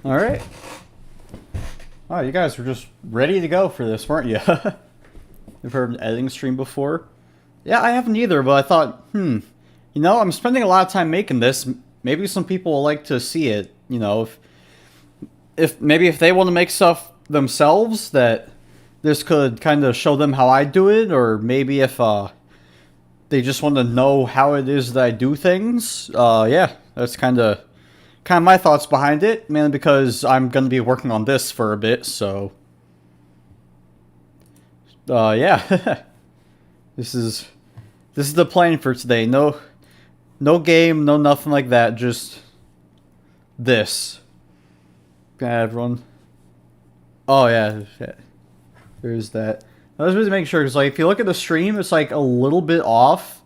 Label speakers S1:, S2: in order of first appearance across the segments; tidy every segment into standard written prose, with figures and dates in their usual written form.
S1: Alright. Oh, you guys were just ready to go for this, weren't you? You've heard an editing stream before? Yeah, I haven't either, but I thought, I'm spending a lot of time making this. Maybe some people will like to see it. If they want to make stuff themselves, that this could kind of show them how I do it, or maybe if they just want to know how it is that I do things. Yeah, that's kind of my thoughts behind it, mainly because I'm going to be working on this for a bit, so yeah. this is the plan for today. No game, no nothing like that, just this. Everyone. Oh yeah, there's that. I was just making sure, because like if you look at the stream, it's like a little bit off.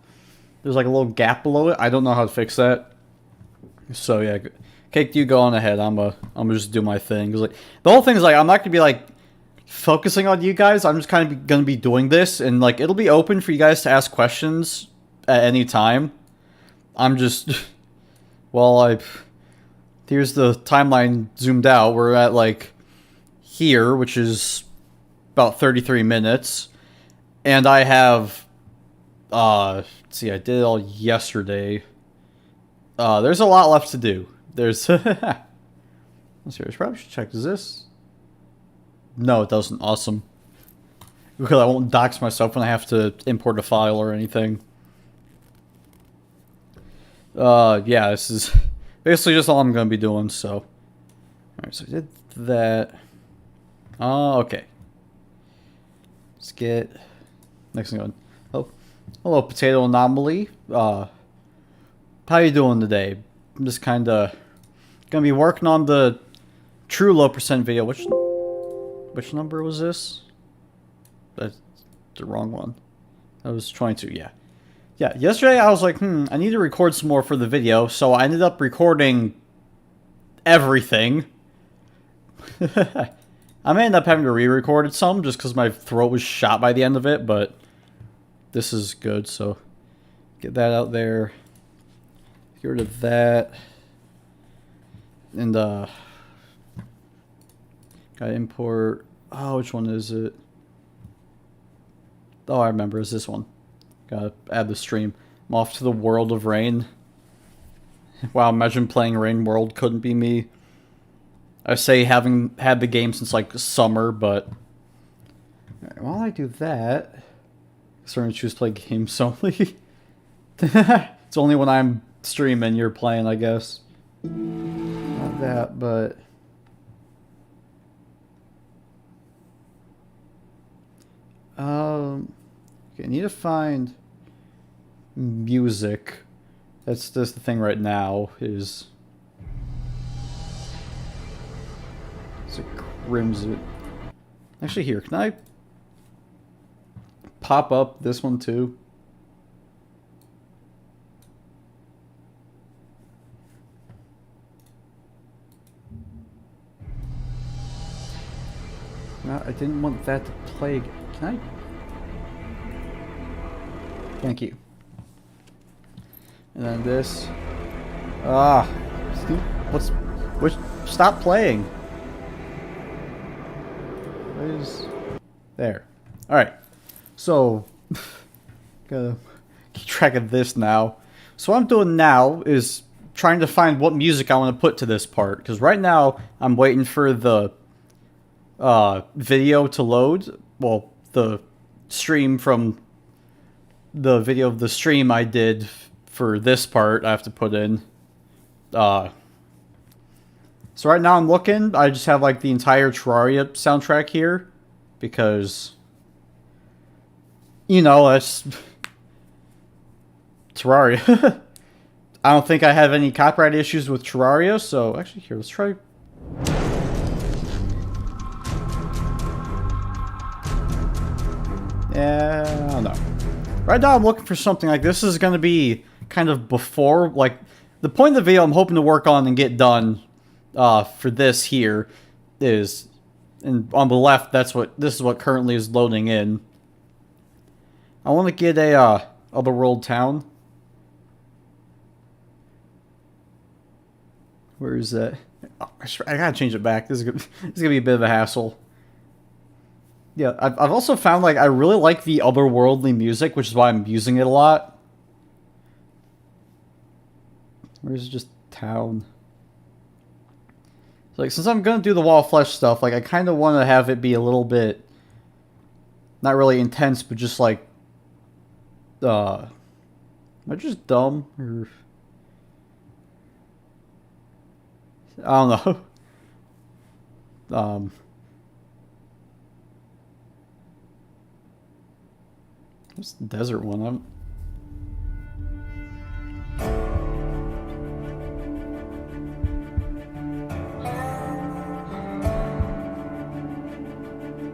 S1: There's like a little gap below it. I don't know how to fix that. So yeah, Cake, you go on ahead. I'm gonna just do my thing. Cause like the whole thing is like I'm not gonna be like focusing on you guys. I'm just kind of gonna be doing this, and like it'll be open for you guys to ask questions at any time. I'm just here's the timeline zoomed out. We're at like here, which is about 33 minutes, and I have let's see, I did it all yesterday. There's a lot left to do. Let's see, I probably should check. Does this? No, it doesn't. Awesome. Because I won't dox myself when I have to import a file or anything. Yeah, this is basically just all I'm going to be doing, so. Alright, so I did that. Oh, okay. Let's get next thing on. Oh, hello, Potato Anomaly. How you doing today? I'm just kind of gonna be working on the true low percent video. Which number was this? That's the wrong one. I was trying to, yeah. Yeah, yesterday I was like, I need to record some more for the video, so I ended up recording everything. I may end up having to re-record some just because my throat was shot by the end of it, but this is good, so get that out there. Get rid of that. And, gotta import. Oh, which one is it? Oh, I remember. It's this one. Gotta add the stream. I'm off to the world of Rain. Wow, imagine playing Rain World couldn't be me. I say having had the game since like summer, but while I do that, I'm starting to choose play games only. It's only when I'm streaming you're playing, I guess. Not that, but okay, I need to find music. That's the thing right now is it's a Crimson. Actually, here, can I pop up this one too? No, I didn't want that to play. Can I? Thank you. And then this. Ah, which? Stop playing. What is there? All right. So, gotta keep track of this now. So what I'm doing now is trying to find what music I want to put to this part, because right now I'm waiting for the video to load. Well, the stream from the video of the stream I did for this part I have to put in. So right now I'm looking. I just have like the entire Terraria soundtrack here because that's Terraria. I don't think I have any copyright issues with Terraria, so actually here, let's try. Yeah, I don't know. Right now I'm looking for something like this is going to be kind of before, like, the point of the video I'm hoping to work on and get done for this here is, and on the left, this is what currently is loading in. I want to get a Otherworld town. Where is that? Oh, I gotta change it back. This is gonna be a bit of a hassle. Yeah, I've also found like I really like the otherworldly music, which is why I'm using it a lot. Where's just town? So, like, since I'm gonna do the Wall of Flesh stuff, like I kind of want to have it be a little bit, not really intense, but just like, am I just dumb or? I don't know. What's the desert one?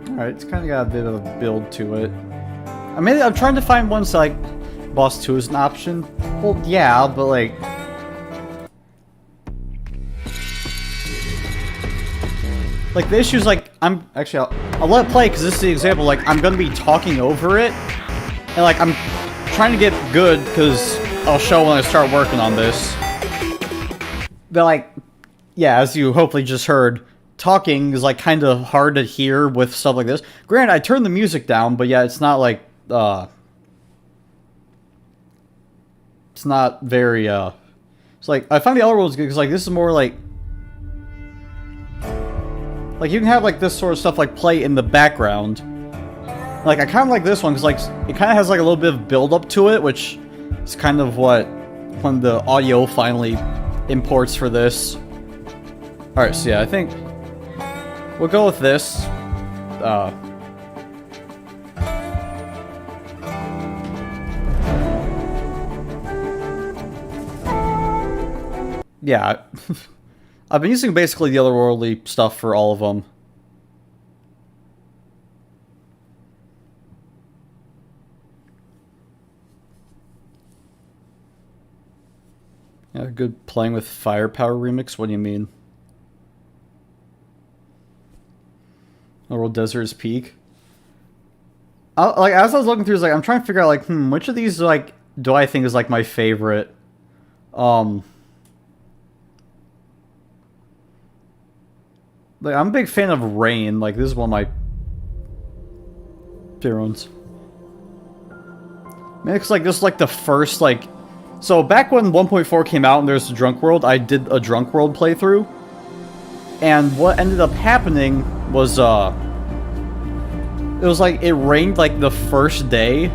S1: Alright, it's kind of got a bit of a build to it. I mean, I'm trying to find ones like Boss 2 is an option. Well, yeah, but like... Like, the issue's like, I'll let it play because this is the example, like, I'm gonna be talking over it. And like, I'm trying to get good because I'll show when I start working on this. But like, yeah, as you hopefully just heard, talking is like kind of hard to hear with stuff like this. Granted, I turned the music down, but yeah, it's not like, it's not very, it's like, I find the other world's good because like, this is more like you can have like this sort of stuff like play in the background. Like I kind of like this one because like it kind of has like a little bit of build up to it, which is kind of what when the audio finally imports for this. All right, so yeah, I think we'll go with this. Yeah. I've been using basically the otherworldly stuff for all of them. Yeah, good playing with firepower remix. What do you mean? World Desert's Peak. Like as I was looking through, like I'm trying to figure out like, which of these like do I think is like my favorite? Like, I'm a big fan of Rain. Like, this is one of my favorite ones. I mean, it's like, this is like the first, like... So, back when 1.4 came out and there's a Drunk World, I did a Drunk World playthrough. And what ended up happening was, it was like, it rained, like, the first day.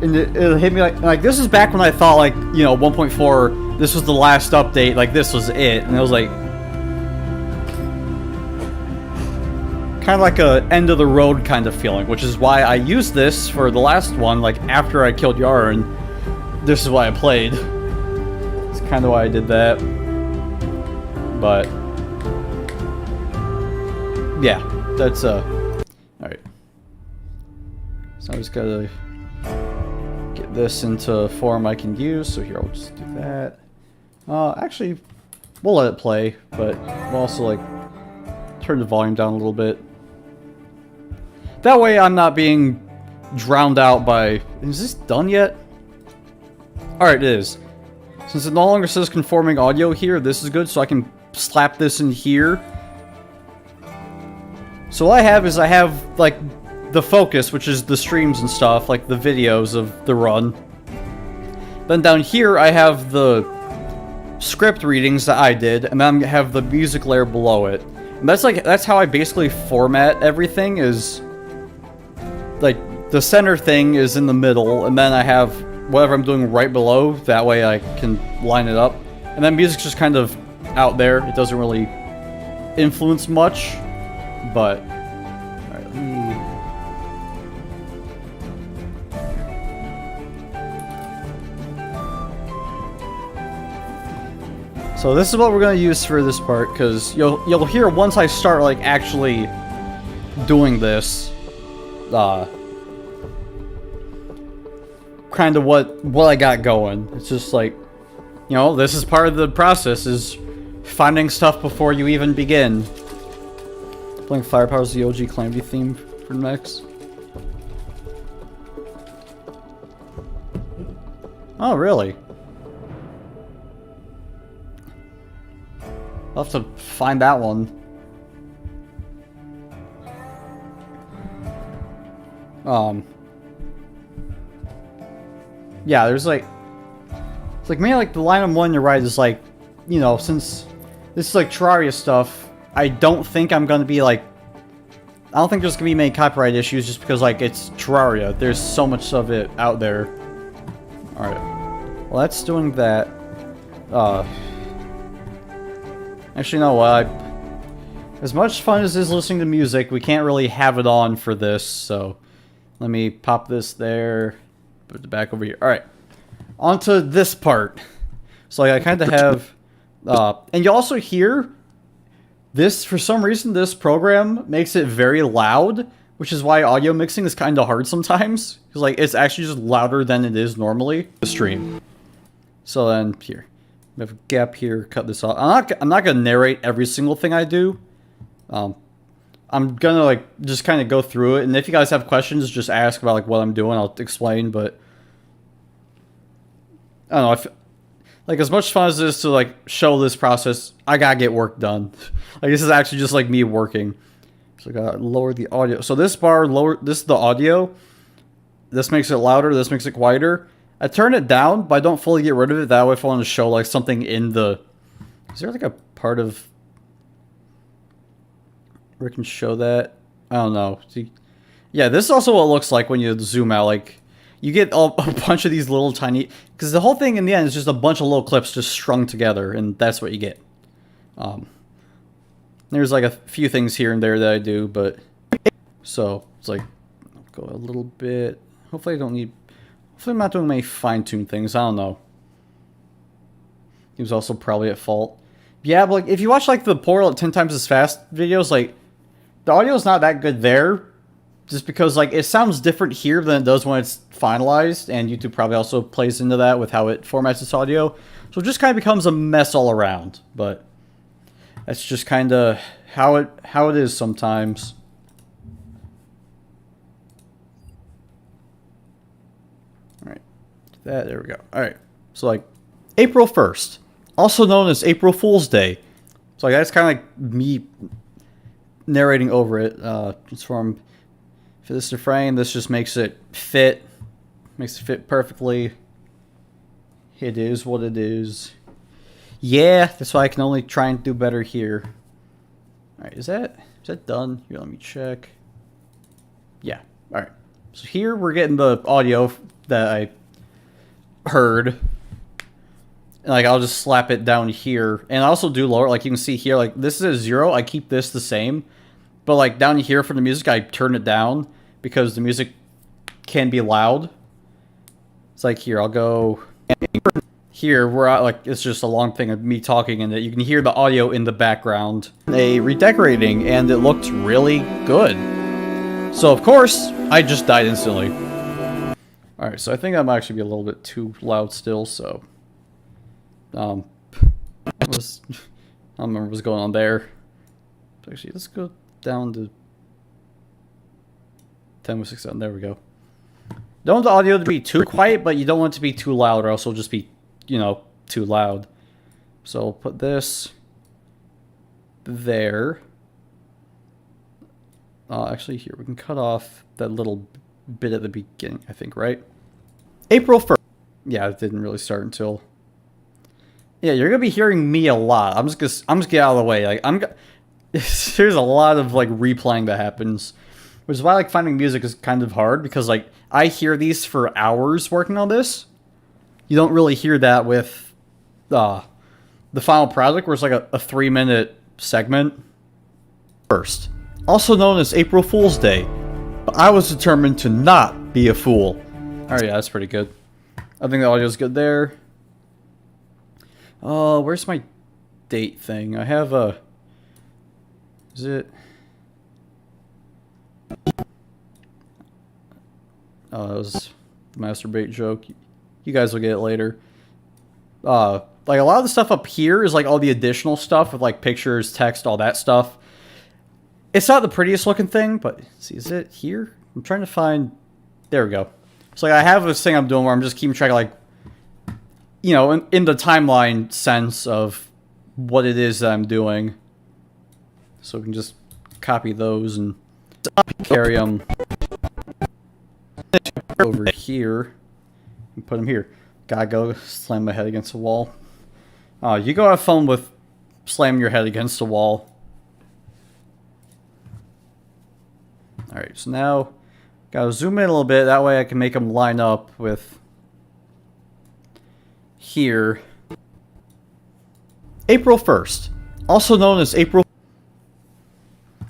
S1: And it hit me like, this is back when I thought, like, you know, 1.4, this was the last update, like, this was it. And it was like... kind of like a end of the road kind of feeling, which is why I used this for the last one, like after I killed Yara, and this is why I played. It's kind of why I did that. But yeah, that's alright. So I just gotta get this into a form I can use, so here I'll just do that. Actually, we'll let it play, but we'll also like turn the volume down a little bit. That way I'm not being drowned out by... Is this done yet? Alright, it is. Since it no longer says conforming audio here, this is good, so I can slap this in here. So what I have is I have, like, the focus, which is the streams and stuff, like the videos of the run. Then down here I have the script readings that I did, and then I have the music layer below it. And that's how I basically format everything, is... like, the center thing is in the middle, and then I have whatever I'm doing right below, that way I can line it up. And then music's just kind of out there, it doesn't really influence much, but... Alright, let me... So this is what we're gonna use for this part, because you'll hear once I start, like, actually doing this, kind of what I got going. It's just like, you know, this is part of the process, is finding stuff before you even begin. Playing Firepower's the OG Calamity theme for next. Oh, really? I'll have to find that one. Yeah, there's like... It's like, maybe like the line on one on your right is like, you know, since this is like Terraria stuff, I don't think I'm gonna be like... I don't think there's gonna be many copyright issues just because like it's Terraria. There's so much of it out there. Alright. Well, that's doing that. Actually, no, as much fun as it is listening to music, we can't really have it on for this, so let me pop this there, put it back over here. Alright, on to this part. So like, I kind of have, and you also hear this, for some reason, this program makes it very loud, which is why audio mixing is kind of hard sometimes, because like, it's actually just louder than it is normally, the stream. So then, here. We have a gap here, cut this off. I'm not gonna narrate every single thing I do. I'm gonna like just kind of go through it, and if you guys have questions, just ask about like what I'm doing. I'll explain, but I don't know. Like, as much fun as it is to like show this process, I gotta get work done. Like, this is actually just like me working. So I gotta lower the audio. So this bar this is the audio. This makes it louder. This makes it quieter. I turn it down, but I don't fully get rid of it. That way, if I want to show like something in the... Is there like a part of... where I can show that? I don't know. See? Yeah, this is also what it looks like when you zoom out. Like, you get a bunch of these little tiny... Because the whole thing in the end is just a bunch of little clips just strung together, and that's what you get. There's like a few things here and there that I do, but... So, it's like... I'll go a little bit... Hopefully I don't need... Hopefully I'm not doing many fine-tuned things. I don't know. He was also probably at fault. Yeah, but like, if you watch like the Portal at 10 times as fast videos, like, the audio's not that good there. Just because like, it sounds different here than it does when it's finalized. And YouTube probably also plays into that with how it formats its audio. So it just kind of becomes a mess all around. But that's just kind of how it is sometimes. There we go. Alright. So, like, April 1st. Also known as April Fool's Day. So, like, that's kind of like me narrating over it. Transform for this to frame. This just makes it fit. Makes it fit perfectly. It is what it is. Yeah, that's why I can only try and do better here. Alright, is that done? Here, let me check. Yeah. Alright. So here we're getting the audio that I heard, and like I'll just slap it down here, and I also do lower. Like you can see here, like this is a 0. I keep this the same, but like down here for the music, I turn it down because the music can be loud. It's like here, I'll go here where like it's just a long thing of me talking, and that you can hear the audio in the background. A redecorating, and it looked really good. So of course, I just died instantly. Alright, so I think that might actually be a little bit too loud still, so... I don't remember what's going on there. Actually, let's go down to... 10.67, there we go. Don't want the audio to be too quiet, but you don't want it to be too loud, or else it'll just be, you know, too loud. So I'll put this... there. Actually, here, we can cut off that little bit at the beginning, I think, right? April 1st. Yeah, it didn't really start until... Yeah, you're gonna be hearing me a lot. I'm just gonna get out of the way. Like, there's a lot of, like, replaying that happens. Which is why, like, finding music is kind of hard, because, like, I hear these for hours working on this. You don't really hear that with the final project, where it's like a 3-minute segment. First. Also known as April Fool's Day. But I was determined to not be a fool. Alright, yeah, that's pretty good. I think the audio's good there. Where's my date thing? I have a... Is it... Oh, that was the masturbate joke. You guys will get it later. Like, a lot of the stuff up here is, like, all the additional stuff with, like, pictures, text, all that stuff. It's not the prettiest looking thing, but... See, is it here? I'm trying to find... There we go. So, like, I have this thing I'm doing where I'm just keeping track of, like... You know, in the timeline sense of what it is that I'm doing. So we can just copy those and carry them over here and put them here. Gotta go slam my head against the wall. You go have fun with slamming your head against the wall. Alright, so now gotta zoom in a little bit. That way I can make them line up with here. April 1st, also known as April.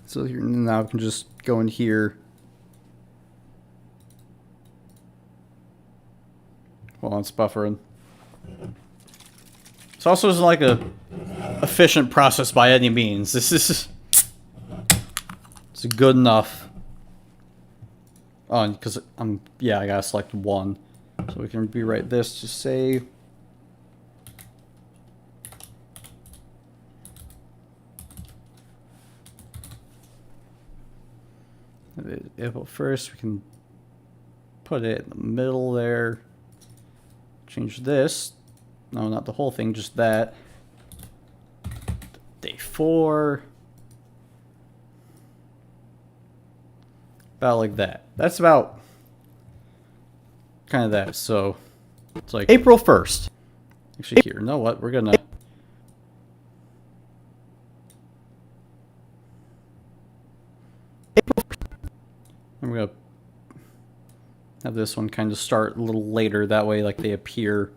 S1: So here, now I can just go in here. Hold on, it's buffering. This also isn't like a efficient process by any means. This is it's good enough. Oh, because yeah, I gotta select one, so we can rewrite this to say. April 1st, we can put it in the middle there. Change this. No, not the whole thing, just that. Day 4. About like that. That's about kind of that. So it's like April 1st. Actually, here, you know what? We're gonna. And we're gonna have this one kind of start a little later. That way, like they appear.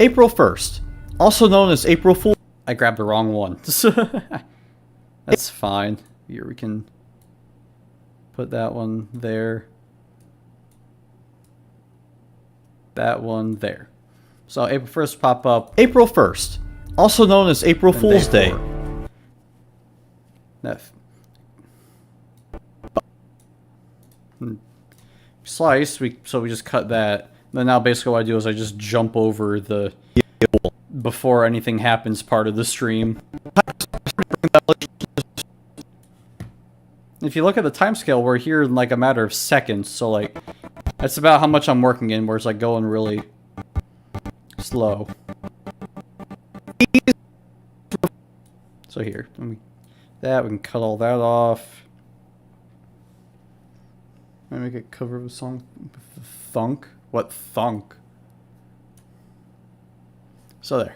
S1: April 1st, also known as April Fool. I grabbed the wrong one. That's fine. Here we can put that one there. That one there. So April 1st pop up. April 1st, also known as April Fool's Day. Slice, so we just cut that. Then now basically what I do is I just jump over the before anything happens part of the stream. If you look at the timescale, we're here in like a matter of seconds, so like that's about how much I'm working in, where it's like going really slow. So here, we can cut all that off. I make a cover of a song with thunk. What thunk? So there.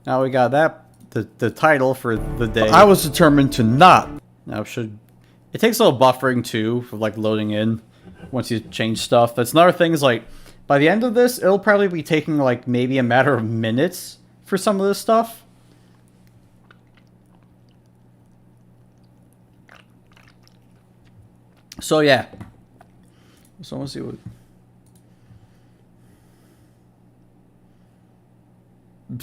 S1: Now we got that the title for the day. I was determined to not. Now it takes a little buffering too for like loading in once you change stuff. That's another thing is like by the end of this it'll probably be taking like maybe a matter of minutes for some of this stuff. So yeah. So let's see what. You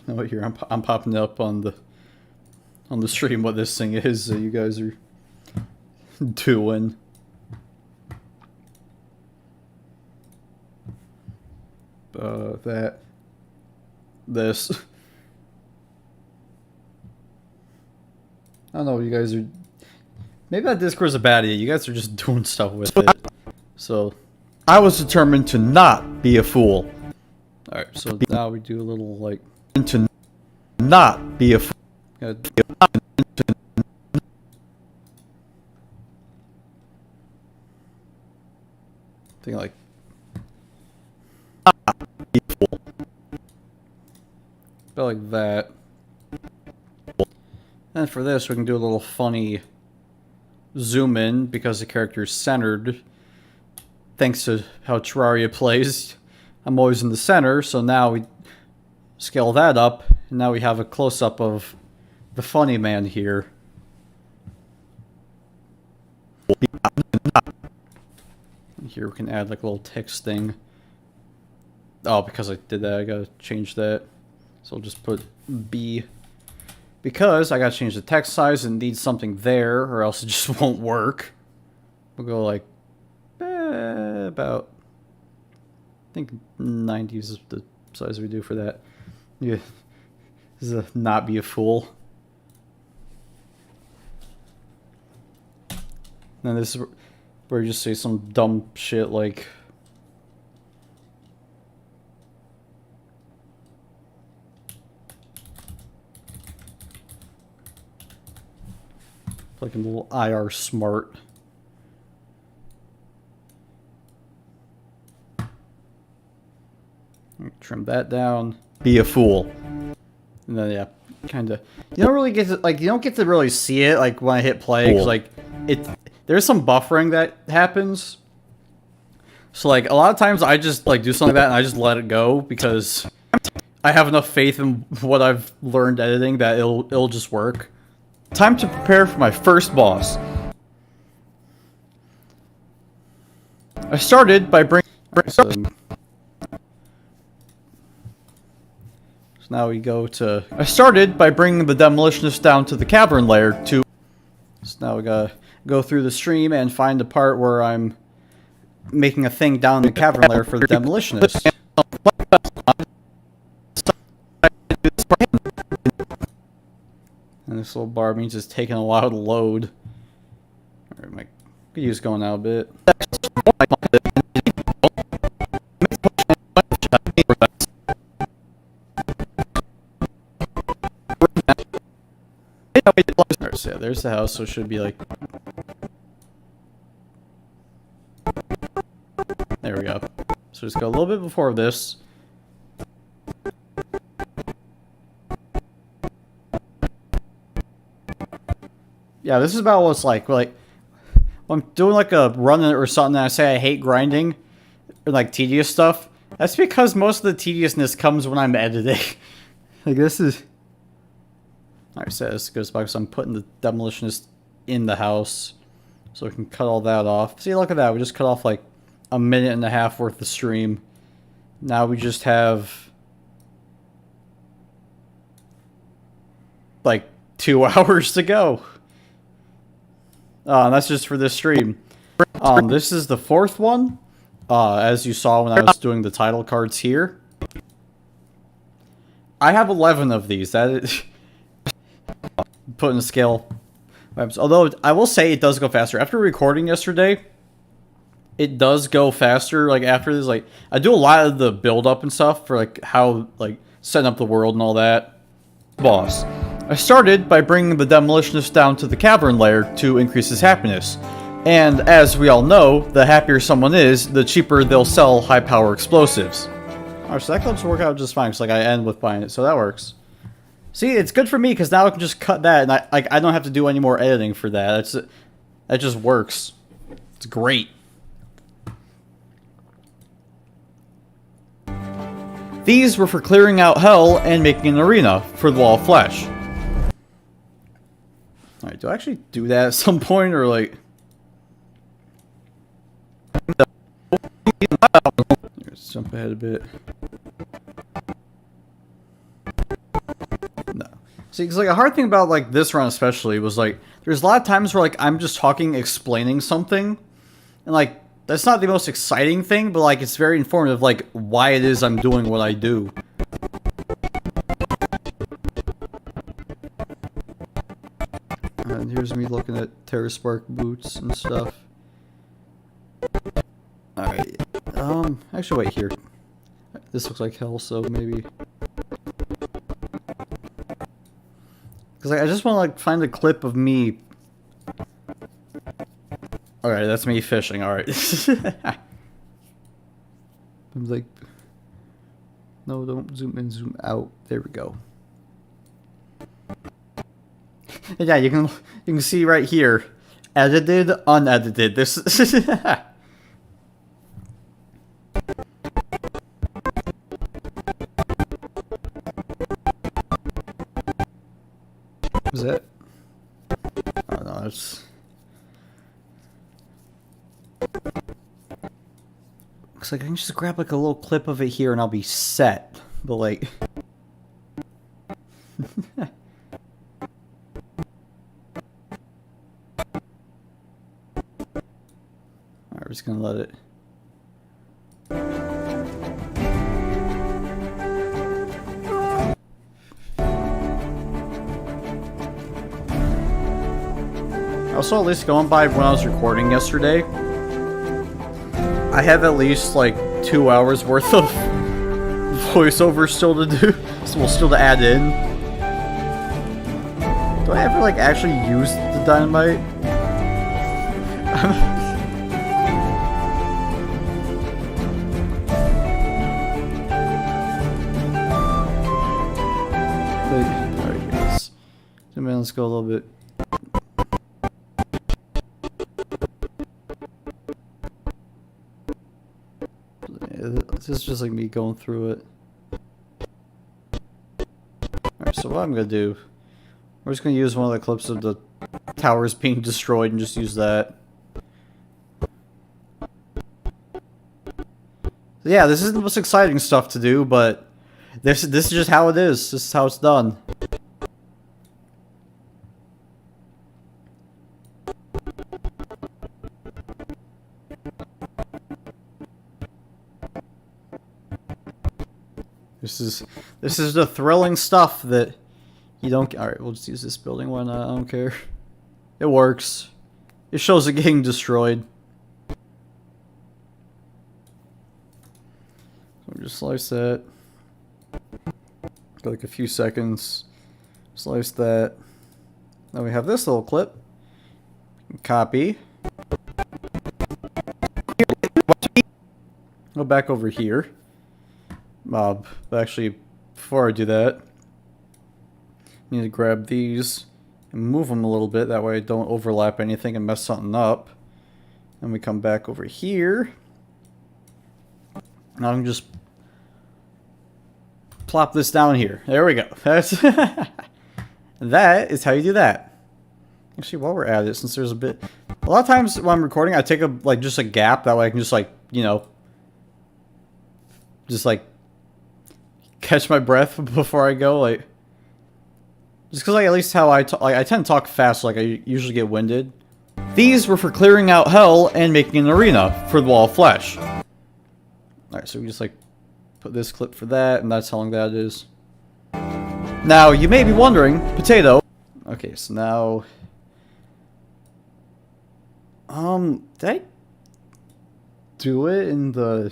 S1: know what? Here I'm popping up on the stream what this thing is that you guys are doing. This. I don't know. You guys are. Maybe that Discord's a bad idea. You guys are just doing stuff with it. So, I was determined to not be a fool. Alright, so now we do a little, like... To not be a fool. Thing like... About like that. And for this, we can do a little funny... zoom in because the character is centered. Thanks to how Terraria plays, I'm always in the center, so now we scale that up, and now we have a close-up of the funny man here. Here we can add like a little text thing. Oh, because I did that, I gotta change that. So I'll just put B. Because I gotta change the text size and need something there, or else it just won't work. We'll go like about, I think 90 is the size we do for that. Yeah, this is a not be a fool. And this is where you just say some dumb shit like Like a little IR smart. Trim that down. Be a fool. And then yeah, kind of. You don't really get to, like, you don't get to really see it like when I hit play, because like there's some buffering that happens. So like a lot of times I just like do something like that and I just let it go because I have enough faith in what I've learned editing that it'll just work. Time to prepare for my first boss. I started by bringing. So now we go to. I started by bringing the demolitionist down to the cavern layer to. So now we gotta go through the stream and find the part where I'm making a thing down in the cavern layer for the demolitionist. And this little bar means it's taking a while to load. Alright, my video's going out a bit. Alright, so yeah, there's the house, so it should be like... There we go. So just go a little bit before this. Yeah, this is about what it's like. Like, when I'm doing like a run or something and I say I hate grinding, or like tedious stuff, that's because most of the tediousness comes when I'm editing. Like, this is... Alright, so this goes back, so I'm putting the demolitionist in the house, so we can cut all that off. See, look at that, we just cut off like a minute and a half worth of stream. Now we just have like 2 hours to go. And that's just for this stream. This is the fourth one, as you saw when I was doing the title cards here. I have 11 of these. That is put in scale. Although I will say it does go faster. After recording yesterday, it does go faster. Like after this, like I do a lot of the build up and stuff for like how like setting up the world and all that. Boss. I started by bringing the demolitionist down to the cavern layer to increase his happiness. And as we all know, the happier someone is, the cheaper they'll sell high power explosives. Alright, so that clips work out just fine, because like I end with buying it, so that works. See, it's good for me because now I can just cut that, and I don't have to do any more editing for that. That just works. It's great. These were for clearing out hell and making an arena for the Wall of Flesh. Alright, do I actually do that at some point, or like... Let's jump ahead a bit. No. See, because like a hard thing about like this run especially was like, there's a lot of times where like I'm just talking, explaining something, and like, that's not the most exciting thing, but like it's very informative, like why it is I'm doing what I do. And here's me looking at TerraSpark boots and stuff. Alright, actually wait here. This looks like hell, so maybe... Because like, I just want to like find a clip of me... Alright, that's me fishing, alright. I'm like... No, don't zoom in, zoom out. There we go. And yeah, you can see right here, edited, unedited. This is it? Oh no, it's looks like I can just grab like a little clip of it here and I'll be set. But like. We're just gonna let it. Also, at least going by when I was recording yesterday, I have at least like 2 hours worth of voiceover still to do, still to add in. Do I ever like actually use the dynamite? Alright, let's zoom in, let's go a little bit. This is just like me going through it. Alright, so what I'm gonna do, we're just gonna use one of the clips of the towers being destroyed and just use that. Yeah, this isn't the most exciting stuff to do, but this is just how it is. This is how it's done. This is the thrilling stuff that you don't. All right, we'll just use this building. Why not? I don't care. It works. It shows it getting destroyed. So just slice that. Go like a few seconds. Slice that. Then we have this little clip. Copy. Go back over here. But actually, before I do that, I need to grab these and move them a little bit. That way I don't overlap anything and mess something up. Then we come back over here. Now I'm just plop this down here. There we go. That's that is how you do that. Actually, while we're at it, since there's a lot of times when I'm recording, I take just a gap. That way I can just catch my breath before I go, just because at least how I talk, I tend to talk fast, I usually get winded. These were for clearing out hell and making an arena for the Wall of Flesh. Alright, so we just put this clip for that, and that's how long that is. Now, you may be wondering, potato. Okay, so now, did I do it in the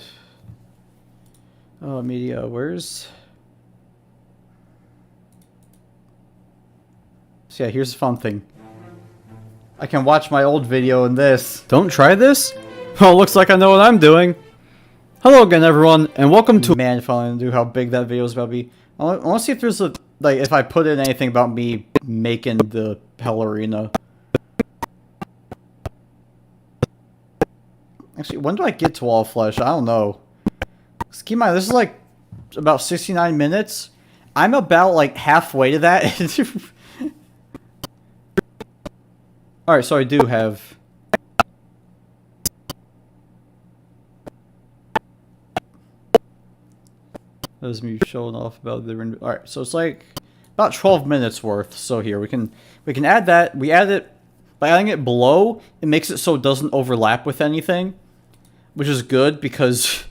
S1: media? Where's? So yeah, here's the fun thing. I can watch my old video in this. Don't try this? Oh, looks like I know what I'm doing. Hello again, everyone, and welcome to man. If I want to do how big that video is about to be, I want to see if there's if I put in anything about me making the Hell Arena. Actually, when do I get to Wall of Flesh? I don't know. Keep in mind, this is about 69 minutes. I'm about halfway to that. Alright, so I do have. That was me showing off about the. Alright, so it's about 12 minutes worth. So here we can add that. We add it by adding it below. It makes it so it doesn't overlap with anything, which is good because.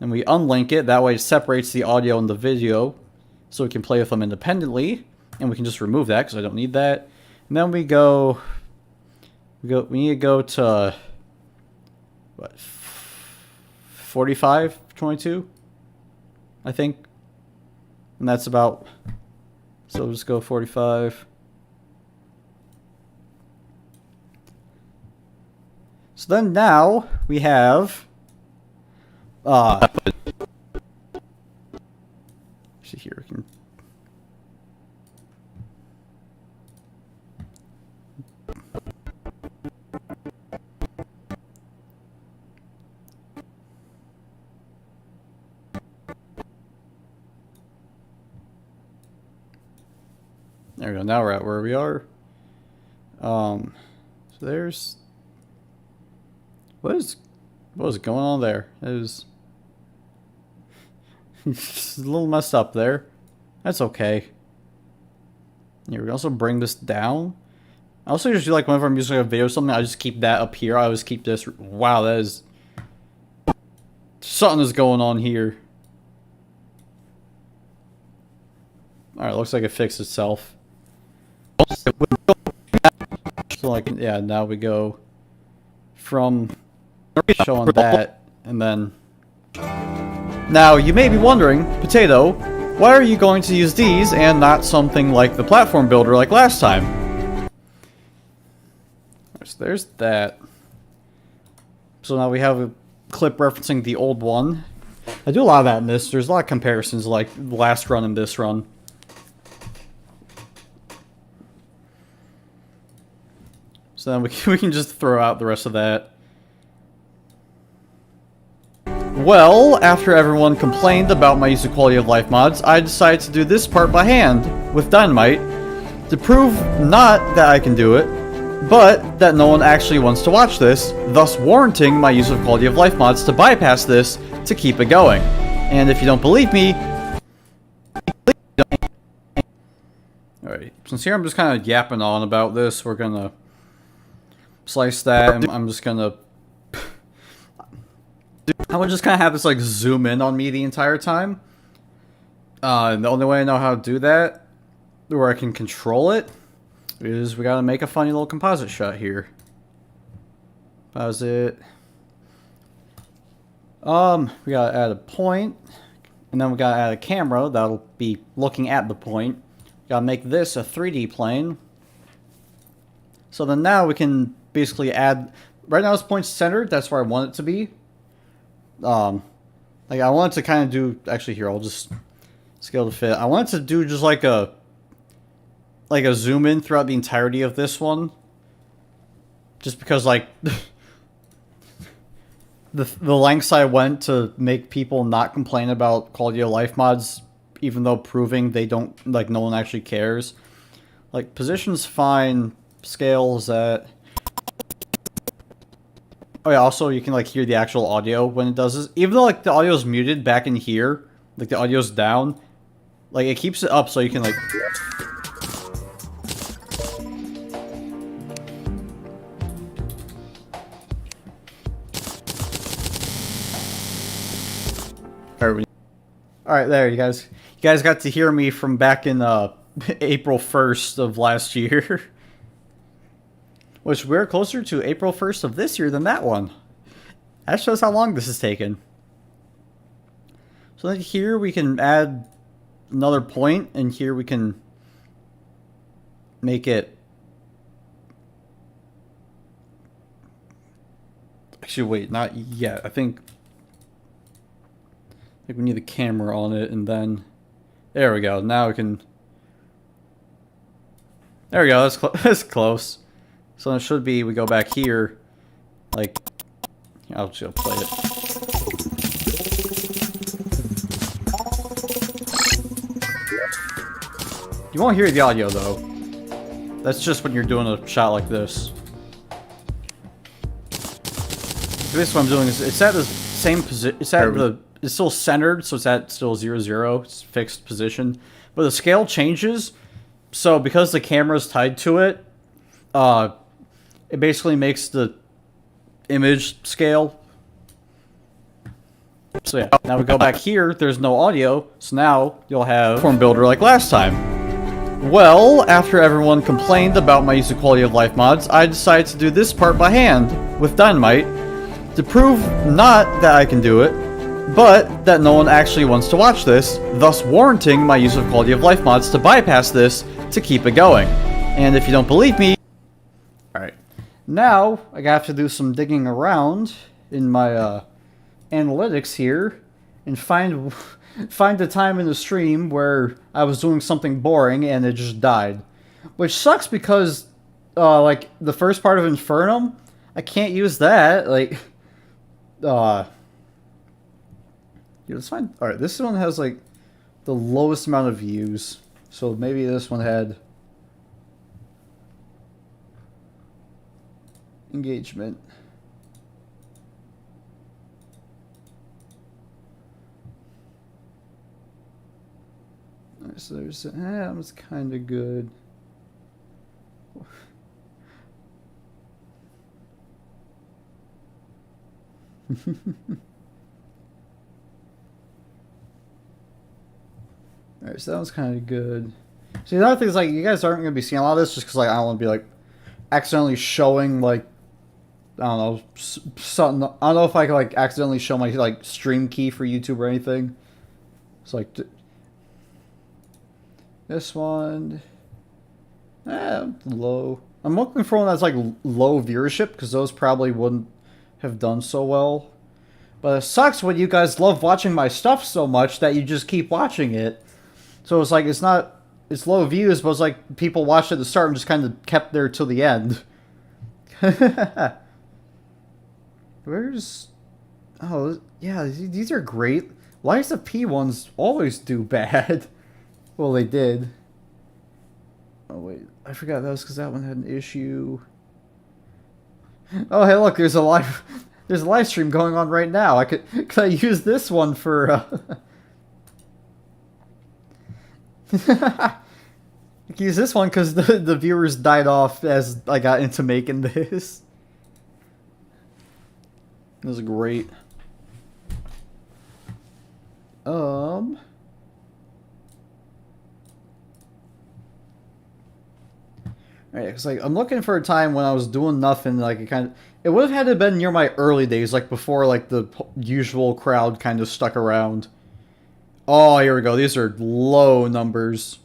S1: And we unlink it. That way it separates the audio and the video, so we can play with them independently. And we can just remove that because I don't need that. And then we need to go to what, 45:22, I think. And that's about. So we'll just go 45. So then now we have. See here, we can. There we go. Now we're at where we are. So there's. What is going on there? It was it's a little messed up there. That's okay. Here, we can also bring this down. I also usually whenever I'm using a video or something, I just keep that up here. I always keep this. Wow, that is. Something is going on here. Alright, looks like it fixed itself. So yeah, now we go from showing that, and then. Now, you may be wondering, potato, Why are you going to use these and not something like the platform builder like last time? So there's that. So now we have a clip referencing the old one. I do a lot of that in this. There's a lot of comparisons like last run and this run. So then we can just throw out the rest of that. Well, after everyone complained about my use of quality of life mods, I decided to do this part by hand with Dynamite to prove not that I can do it, but that no one actually wants to watch this, thus warranting my use of quality of life mods to bypass this to keep it going. And if you don't believe me, alright, since here I'm just kind of yapping on about this, we're gonna slice that, and I'm just gonna just kind of have this like zoom in on me the entire time. And the only way I know how to do that, where I can control it, is we gotta make a funny little composite shot here. How's it? We gotta add a point, and then we gotta add a camera that'll be looking at the point. Gotta make this a 3D plane. So then now we can basically add. Right now this point's centered. That's where I want it to be. Like I want it to kind of do. Actually, here I'll just scale to fit. I want it to do just like a zoom in throughout the entirety of this one. Just because like the lengths I went to make people not complain about quality of life mods, even though proving they don't, like, no one actually cares. Like, position's fine, scale is at... Oh yeah, also you can, like, hear the actual audio when it does this. Even though, like, the audio's muted back in here, like, the audio's down, like, it keeps it up so you can, like... Alright, there, you guys got to hear me from back in April 1st of last year. Which we're closer to April 1st of this year than that one. That shows how long this has taken. So then here we can add another point, and here we can make it... Actually, wait, not yet. I think we need the camera on it, and then... There we go. Now we can... There we go. That's close. So it should be, we go back here, like... I'll just go play it. You won't hear the audio, though. That's just when you're doing a shot like this. Basically what I'm doing is, it's at the same position, it's at the... It's still centered, so it's at still 0, 0. It's fixed position. But the scale changes, so because the camera's tied to it, it basically makes the image scale. So yeah, now we go back here, there's no audio, so now you'll have Platform Builder like last time. Well, after everyone complained about my use of quality of life mods, I decided to do this part by hand with Dynamite to prove not that I can do it, but that no one actually wants to watch this, thus warranting my use of quality of life mods to bypass this to keep it going. And if you don't believe me... Alright. Now, I have to do some digging around in my analytics here and find the time in the stream where I was doing something boring and it just died. Which sucks because, like, the first part of Infernum, I can't use that, like... Yeah, let's find... Alright, this one has, like, the lowest amount of views. So maybe this one had... engagement. Alright, so there's... that was kind of good. Alright, so that was kind of good. See, the other thing is, like, you guys aren't going to be seeing a lot of this just because, like, I don't want to be, like, accidentally showing, like, I don't know, something. I don't know if I could, like, accidentally show my, like, stream key for YouTube or anything. It's like... This one, low. I'm looking for one that's like low viewership because those probably wouldn't have done so well. But it sucks when you guys love watching my stuff so much that you just keep watching it. So it's like, it's low views, but it's like people watched at the start and just kind of kept there till the end. Where's... Oh, yeah, these are great. Lies of P ones always do bad. Well, they did. Oh, wait. I forgot that was because that one had an issue. Oh, hey, look, there's a live stream going on right now. Could I use this one for... I can use this one because the viewers died off as I got into making this. This is great. Alright, cause like I'm looking for a time when I was doing nothing, like it would have had to have been near my early days, like before like the usual crowd kind of stuck around. Oh, here we go. These are low numbers.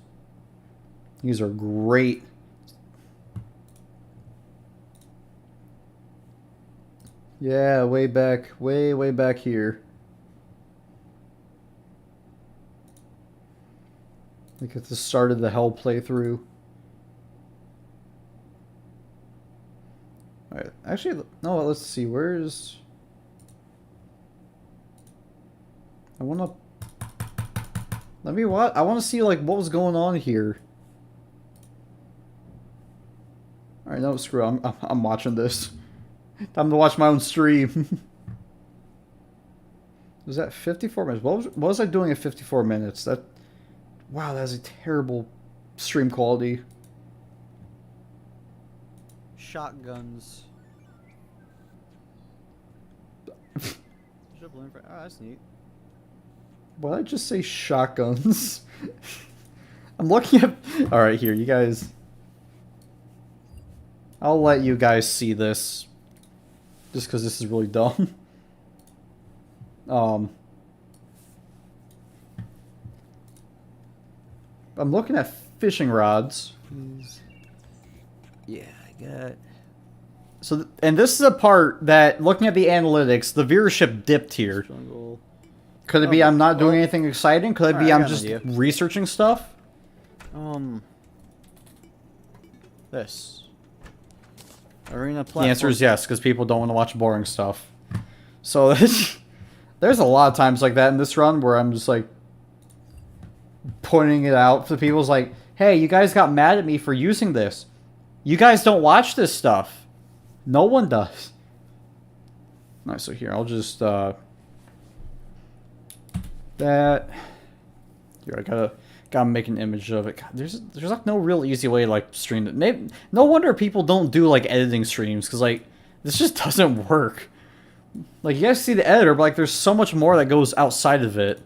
S1: These are great. Yeah, way back, way back here. Like at the start of the Hell playthrough. Alright, actually, no, let's see, where's... I wanna... Let me watch, I wanna see, like, what was going on here. Alright, no, screw it, I'm watching this. Time to watch my own stream. Was that 54 minutes? What was I doing at 54 minutes? That... Wow, that is a terrible stream quality. Shotguns. Oh, that's neat. Why did I just say shotguns? I'm looking at... Alright, here, you guys... I'll let you guys see this. Just because this is really dumb. I'm looking at fishing rods. Yeah, I got... So, and this is a part that, looking at the analytics, the viewership dipped here. Could it be I'm not doing anything exciting? Could it be I'm just researching stuff? This. Arena platform. The answer is yes, because people don't want to watch boring stuff. So, there's a lot of times like that in this run where I'm just like, pointing it out to people. It's like, hey, you guys got mad at me for using this. You guys don't watch this stuff. No one does. Alright, so here, I'll just, that. Here, I gotta make an image of it. God, there's like no real easy way to, like, stream it. Maybe, no wonder people don't do, like, editing streams, because, like, this just doesn't work. Like, you guys see the editor, but, like, there's so much more that goes outside of it.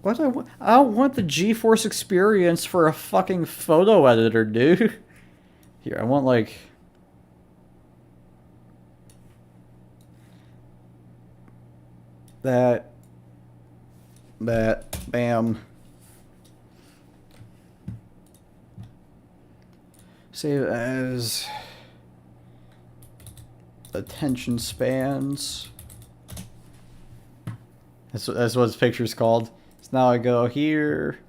S1: What do I want? I don't want the GeForce Experience for a fucking photo editor, dude. Here, I want, like... That, bam. Save as... Attention spans. That's what his picture's called. So now I go here.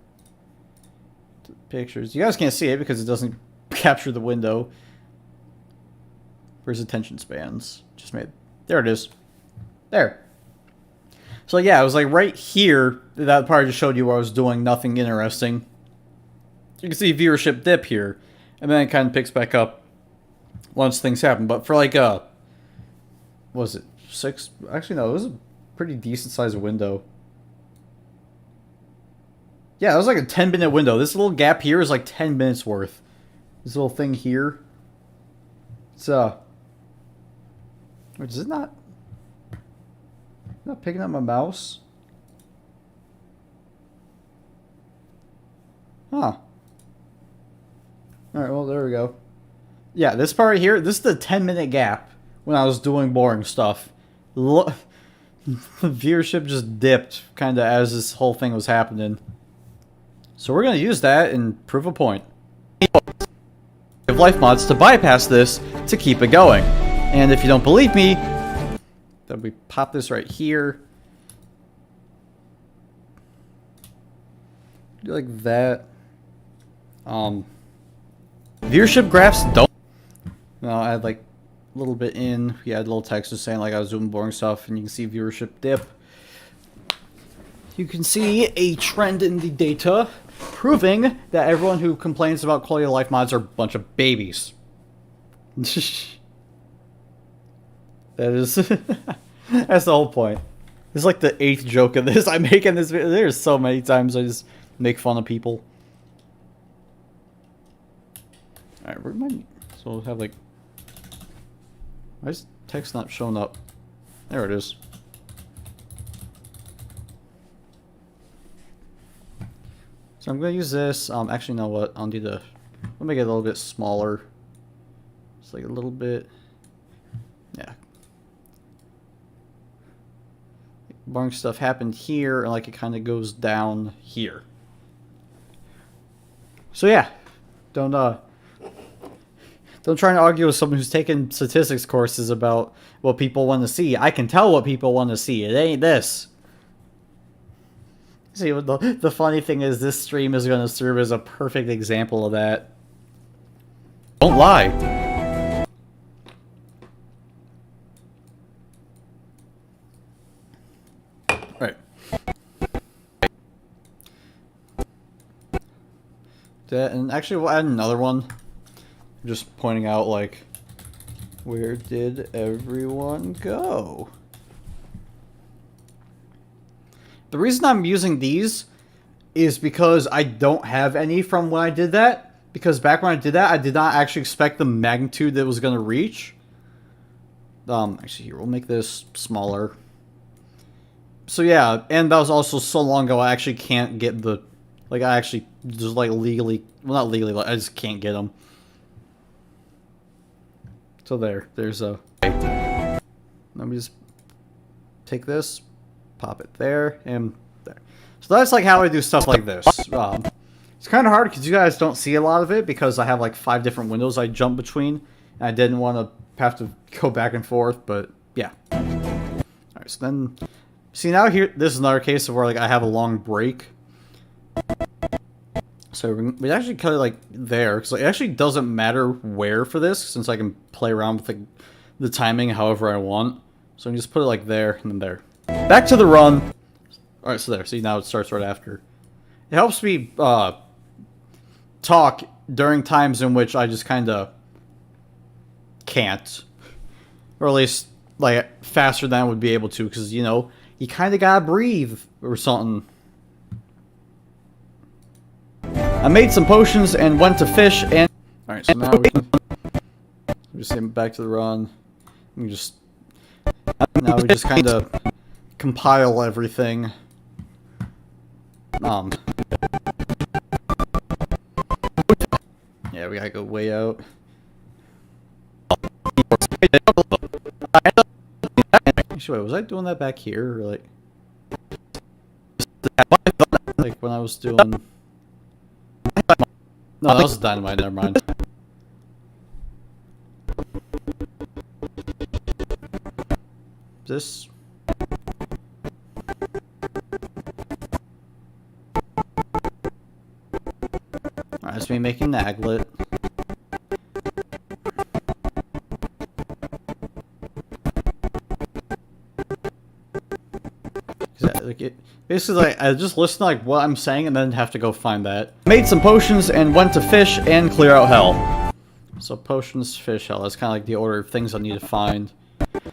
S1: To pictures. You guys can't see it because it doesn't capture the window. Where's attention spans? Just made... There it is. There. So yeah, it was like right here. That part I just showed you where I was doing nothing interesting. You can see viewership dip here. And then it kind of picks back up once things happen. But for like what was it? 6? Actually no, it was a pretty decent sized window. Yeah, it was like a 10-minute window. This little gap here is like 10 minutes worth. This little thing here. It's wait, is it not picking up my mouse? Huh. Alright, well there we go. Yeah, this part right here, this is the 10-minute gap when I was doing boring stuff. Viewership just dipped kind of as this whole thing was happening. So we're going to use that and prove a point. Life mods to bypass this to keep it going. And if you don't believe me, then we pop this right here. Do like that. Viewership graphs don't. No, I had like a little bit in. We had a little text just saying like I was doing boring stuff, and you can see viewership dip. You can see a trend in the data proving that everyone who complains about quality of life mods are a bunch of babies. That is that's the whole point. It's like the 8th joke of this I make in this video. There's so many times I just make fun of people. Alright, where am I? So we'll have like... Why is text not showing up? There it is. So I'm going to use this. Actually, you know what? I'll need to... I'll make it a little bit smaller. Just like a little bit. Yeah. Boring stuff happened here, and like it kind of goes down here. So yeah, don't try and argue with someone who's taken statistics courses about what people want to see. I can tell what people want to see. It ain't this. See, the funny thing is this stream is going to serve as a perfect example of that. Don't lie. Right. That, and actually we'll add another one. Just pointing out, like, where did everyone go? The reason I'm using these is because I don't have any from when I did that. Because back when I did that, I did not actually expect the magnitude that it was going to reach. Actually, here, we'll make this smaller. So yeah, and that was also so long ago, I actually can't get the... Like, I actually just, like, legally... Well, not legally, like, I just can't get them. So there's a... Let me just take this, pop it there, and there. So that's like how I do stuff like this. It's kind of hard because you guys don't see a lot of it because I have like 5 different windows I jump between. And I didn't want to have to go back and forth, but yeah. Alright, so then... See, now here, this is another case of where like I have a long break. So we actually cut it like there, because it actually doesn't matter where for this, since I can play around with the timing however I want. So I can just put it like there, and then there. Back to the run. Alright, so there. See, now it starts right after. It helps me talk during times in which I just kind of can't. Or at least, like, faster than I would be able to, because, you know, you kind of gotta breathe or something. I made some potions and went to fish and... Alright, so now we just get back to the run. We just... Now we just kind of compile everything. Yeah, we gotta go way out. Actually, wait, was I doing that back here, or like... Like when I was doing... No, that was dynamite, never mind. This... Alright, that's me making the aglet. Basically, like, I just listen to like what I'm saying and then have to go find that. Made some potions and went to fish and clear out hell. So potions, fish, hell. That's kind of like the order of things I need to find.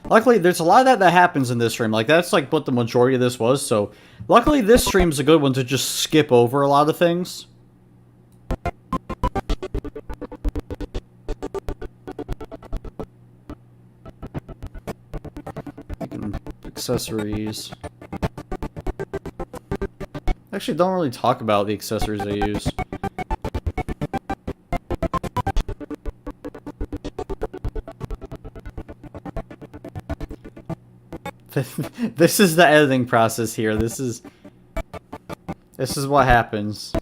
S1: Luckily, there's a lot of that happens in this stream. Like, that's like what the majority of this was. So, luckily, this stream's a good one to just skip over a lot of things. Accessories. Actually, don't really talk about the accessories I use. This is the editing process here. This is what happens.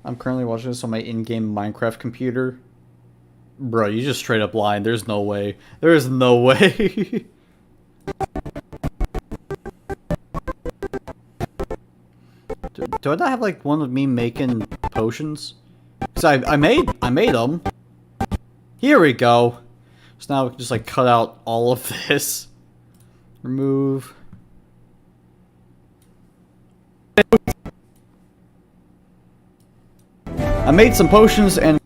S1: I'm currently watching this on my in-game Minecraft computer. Bro, you just straight up lying. There's no way. There is no way. Do I not have like one of me making potions? Cause I made them. Here we go. So now we can just like cut out all of this. Remove. I made some potions and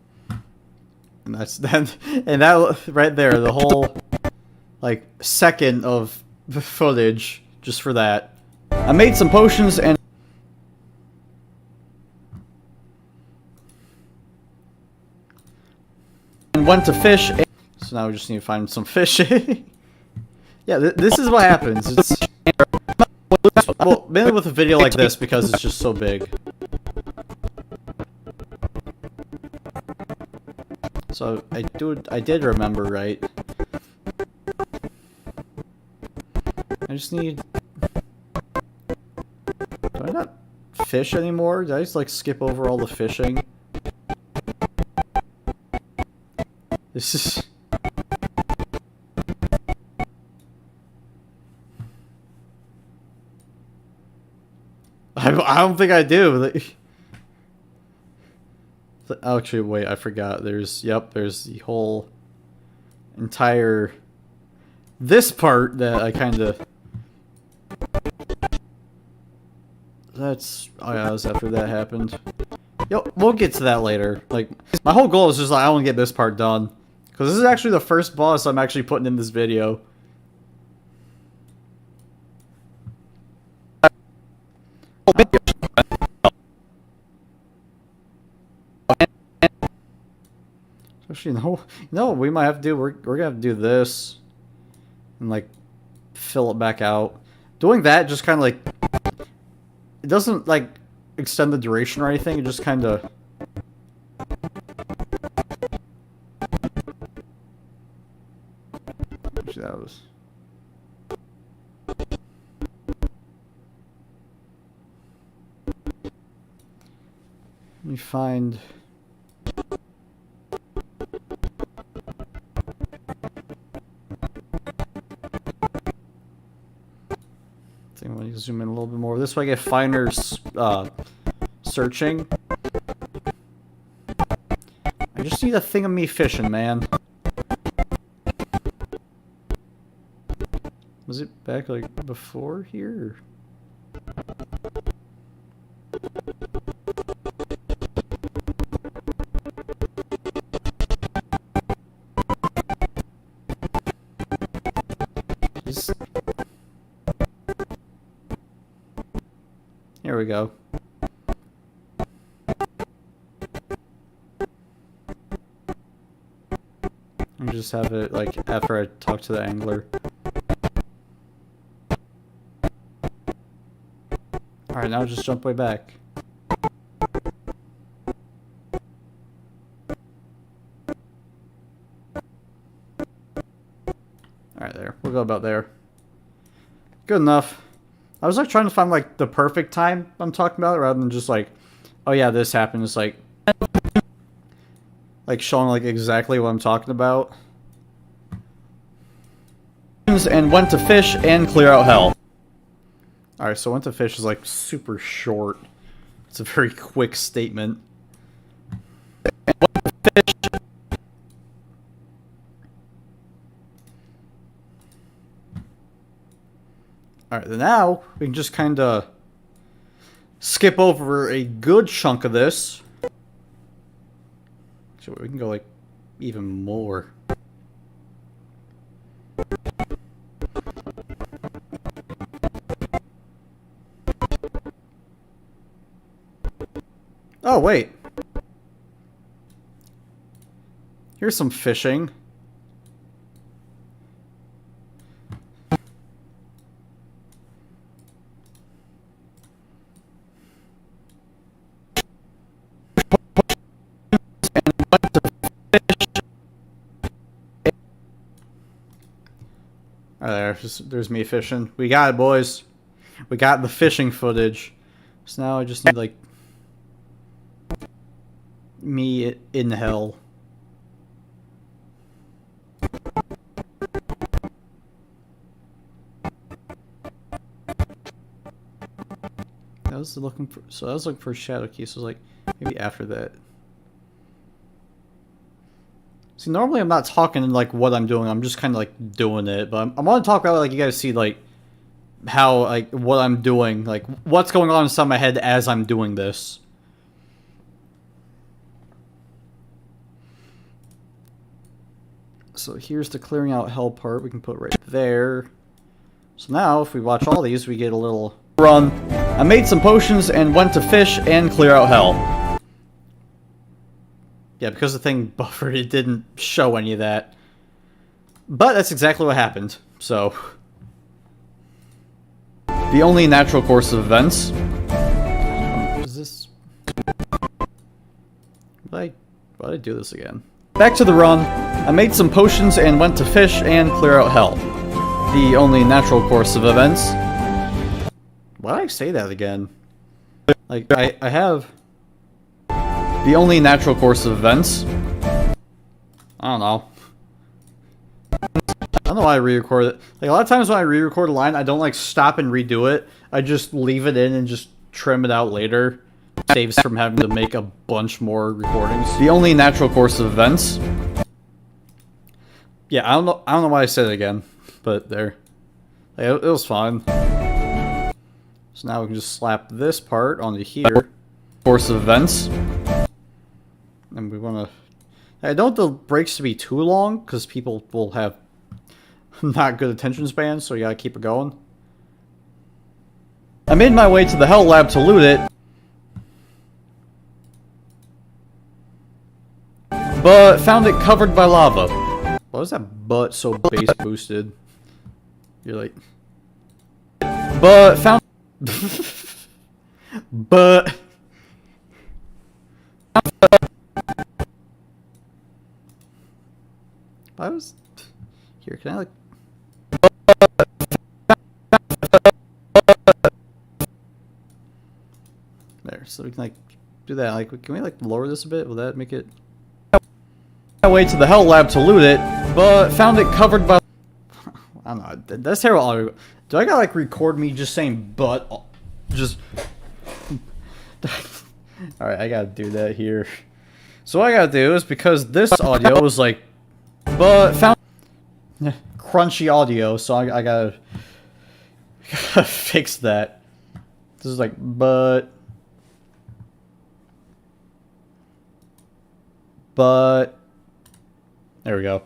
S1: that's that. And that right there, the whole like second of footage just for that. I made some potions and went to fish. So now we just need to find some fish. Yeah, this is what happens. It's well, mainly with a video like this because it's just so big. So I did remember right. I just need. Do I not fish anymore? Did I just like skip over all the fishing? This is. I don't think I do. Actually, wait, I forgot. There's the whole entire this part that I kind of. That's oh yeah, that was after that happened. Yo, we'll get to that later. Like my whole goal is just like I want to get this part done because this is actually the first boss I'm actually putting in this video. Actually, no, we might have to do. We're gonna have to do this, and like fill it back out. Doing that just kind of like it doesn't like extend the duration or anything. It just kind of. Actually, that was. Let me find. Let me zoom in a little bit more. This way I get finer searching. I just need a thing of me fishing, man. Was it back like before here? Here we go. I just have it like after I talk to the angler. Alright, now just jump way back. Alright, there. We'll go about there. Good enough. I was like trying to find like the perfect time I'm talking about rather than just like, oh yeah, this happened. It's like showing like exactly what I'm talking about. And went to fish and clear out hell. Alright, so went to fish is like super short. It's a very quick statement. Alright, then now we can just kind of skip over a good chunk of this. So we can go like even more. Oh, wait. Here's some fishing. There's me fishing. We got it, boys. We got the fishing footage. So now I just need like me in hell. I was looking for Shadow Key, so I was like, maybe after that. See, normally I'm not talking like what I'm doing, I'm just kind of like doing it, but I want to talk about like you guys see like how like what I'm doing, like what's going on inside my head as I'm doing this. So here's the clearing out hell part, we can put right there. So now if we watch all these, we get a little run. I made some potions and went to fish and clear out hell. Yeah, because the thing buffered, it didn't show any of that. But that's exactly what happened, so. The only natural course of events. Is this... Why did I do this again? Back to the run. I made some potions and went to fish and clear out hell. The only natural course of events. Why did I say that again? Like, I have... The only natural course of events. I don't know. I don't know why I re-record it. Like, a lot of times when I re-record a line, I don't, like, stop and redo it. I just leave it in and just trim it out later. Saves from having to make a bunch more recordings. The only natural course of events. Yeah, I don't know why I said it again. But there. Like, it was fine. So now we can just slap this part onto here. Course of events. And we want to... I don't want the breaks to be too long, because people will have not good attention spans, so you gotta keep it going. I made my way to the Hell Lab to loot it, but found it covered by lava. Why was that butt so base boosted? You're like... But found... but... I was... Here, can I like... There, so we can like do that. Like, can we like lower this a bit? Will that make it... My way to the Hell Lab to loot it, but found it covered by... I don't know, that's terrible audio. Do I gotta like record me just saying but? Just... Alright, I gotta do that here. So what I gotta do is, because this audio was like... But found... Crunchy audio, so I gotta fix that. This is like, but... There we go.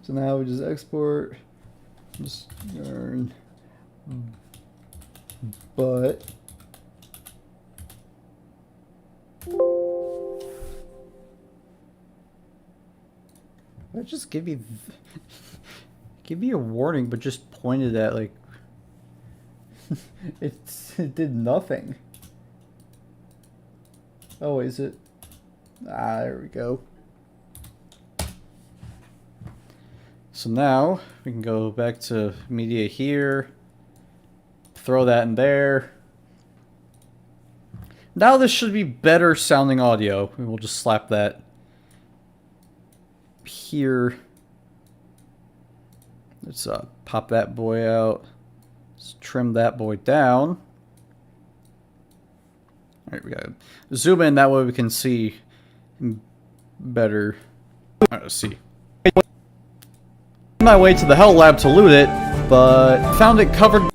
S1: So now we just export. Just learn. But... Why just give me a warning, but just pointed at like it did nothing. Oh, is it? Ah, there we go. So now we can go back to media here, throw that in there. Now this should be better sounding audio. We'll just slap that here. Let's pop that boy out. Let's trim that boy down. Alright, we gotta zoom in, that way we can see better. Alright, let's see. My way to the Hell Lab to loot it, but found it covered.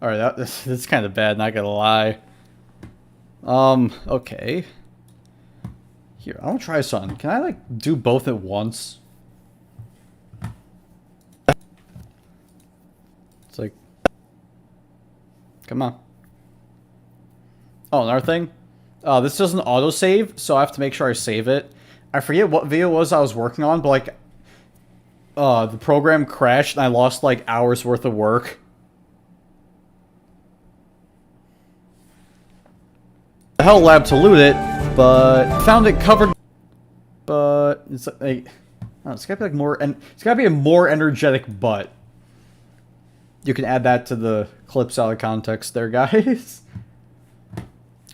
S1: Alright, that's kind of bad, not gonna lie. Okay. Here, I want to try something. Can I, like, do both at once? It's like... Come on. Oh, another thing? This doesn't autosave, so I have to make sure I save it. I forget what video it was I was working on, but, like... the program crashed and I lost, like, hours worth of work. The Hell Lab to loot it, but found it covered. But it's like, I don't know, it's gotta be like more, and it's gotta be a more energetic butt. You can add that to the clips out of context there, guys.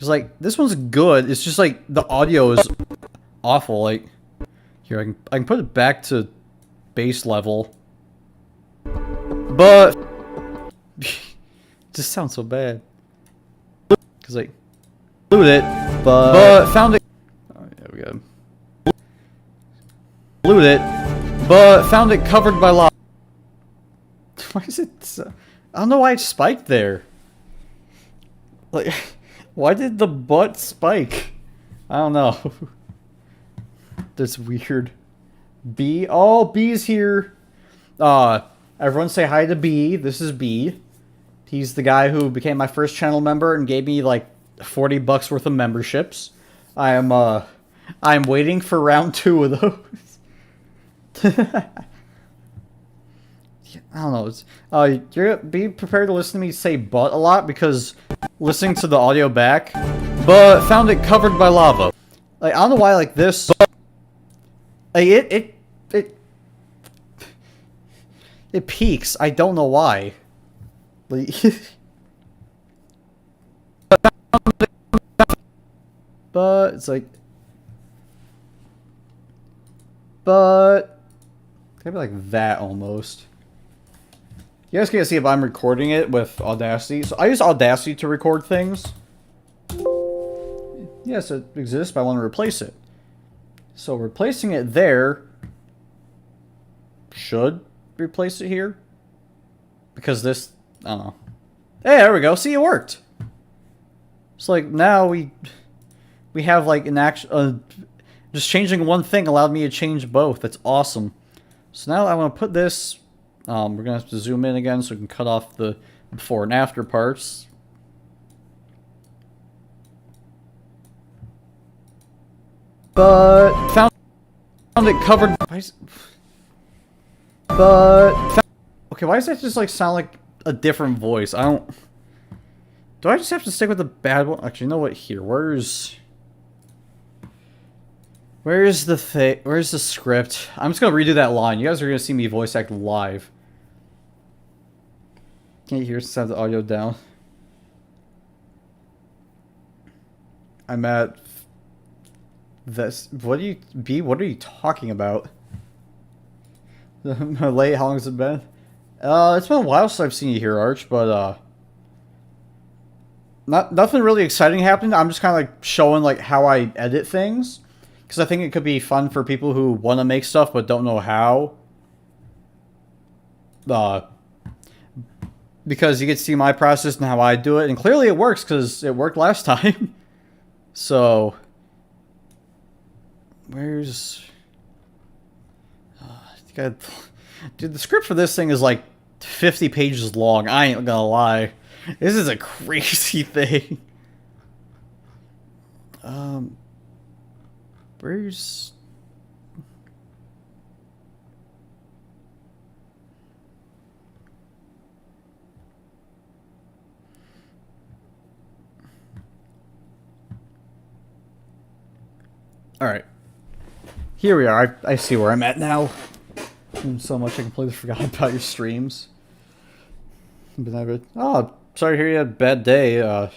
S1: Cause like this one's good. It's just like the audio is awful. Like here, I can put it back to base level, but it just sounds so bad. Cause like loot it, but found it. Oh, yeah, we got loot it, but found it covered by lava. Why is it? So, I don't know why it spiked there. Like, why did the butt spike? I don't know. That's weird. B. Oh, B's here. Everyone say hi to B. This is B. He's the guy who became my first channel member and gave me like $40 worth of memberships. I'm waiting for round 2 of those. I don't know. You're be prepared to listen to me say "but" a lot because listening to the audio back, but found it covered by lava. Like I don't know why like this. Like it peaks. I don't know why. Like, but it's like, but maybe like that almost. You guys can't see if I'm recording it with Audacity. So I use Audacity to record things. Yes, it exists, but I want to replace it. So replacing it there should replace it here. Because this, I don't know. Hey, there we go. See, it worked. It's like now we have like an actual, just changing one thing allowed me to change both. That's awesome. So now I want to put this. We're going to have to zoom in again so we can cut off the before and after parts. But found it covered. Okay, why does that just like sound like a different voice? I don't. Do I just have to stick with the bad one? Actually, you know what? Here, where's the thing? Where's the script? I'm just gonna redo that line. You guys are gonna see me voice act live. Can't you hear since I have the audio down? I'm at this. What are you talking about? Late? How long has it been? It's been a while since I've seen you here, Arch, but nothing really exciting happened. I'm just kind of like showing like how I edit things. Because I think it could be fun for people who want to make stuff but don't know how. Because you get to see my process and how I do it. And clearly it works because it worked last time. So, where's... dude, the script for this thing is like 50 pages long. I ain't gonna lie. This is a crazy thing. Where's... Alright. Here we are. I see where I'm at now. So much I completely forgot about your streams. Oh, sorry to hear you had a bad day.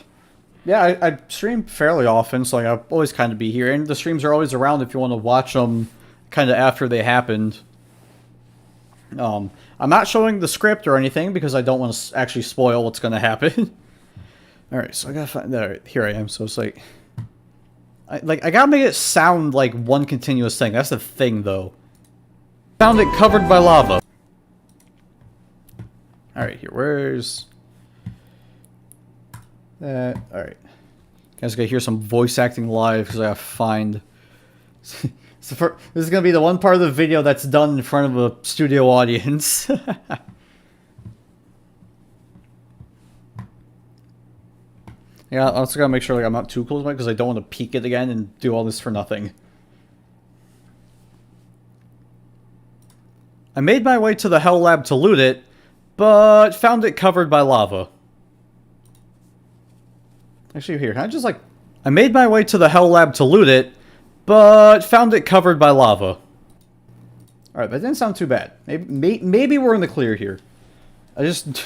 S1: Yeah, I stream fairly often, so like, I'll always kind of be here. And the streams are always around if you want to watch them kind of after they happened. I'm not showing the script or anything because I don't want to actually spoil what's going to happen. Alright, so I gotta find... Alright, here I am. So it's like... I gotta make it sound like one continuous thing. That's the thing, though. Found it covered by lava. Alright, here. Where's... that? Alright. Guys gotta hear some voice acting live because I gotta find... this is gonna be the one part of the video that's done in front of a studio audience. Yeah, I also gotta make sure like I'm not too close to it because I don't want to peek it again and do all this for nothing. I made my way to the Hell Lab to loot it, but found it covered by lava. Actually, here, can I just like... I made my way to the Hell Lab to loot it, but found it covered by lava. Alright, that didn't sound too bad. Maybe we're in the clear here. I just...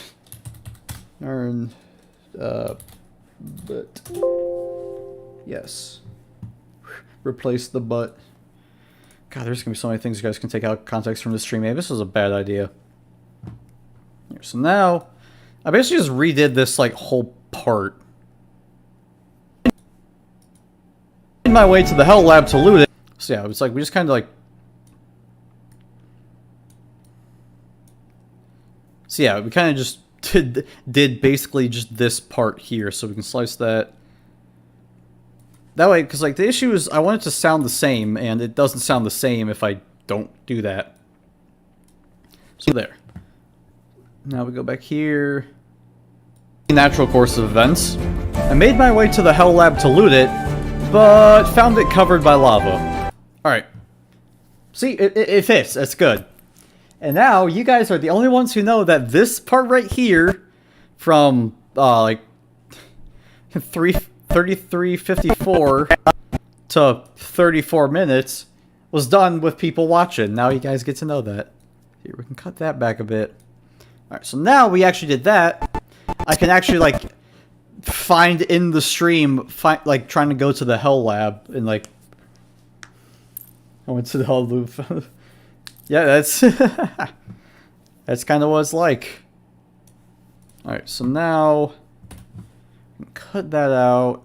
S1: but... Yes. Replace the butt. God, there's gonna be so many things you guys can take out of context from the stream. Maybe this was a bad idea. Here, so now, I basically just redid this like whole part. In my way to the Hell Lab to loot it. So yeah, it was like we just kind of like. So yeah, we kind of just did basically just this part here, so we can slice that. That way, because like the issue is I want it to sound the same, and it doesn't sound the same if I don't do that. So there. Now we go back here. Natural course of events. I made my way to the Hell Lab to loot it, but found it covered by lava. Alright. See, it fits. That's good. And now, you guys are the only ones who know that this part right here, from, like, 33:54 to 34 minutes, was done with people watching. Now you guys get to know that. Here, we can cut that back a bit. Alright, so now we actually did that. I can actually, like, find in the stream, like, trying to go to the Hell Lab, and, like, I went to the Hell Lab. Yeah, that's that's kind of what it's like. Alright, so now cut that out.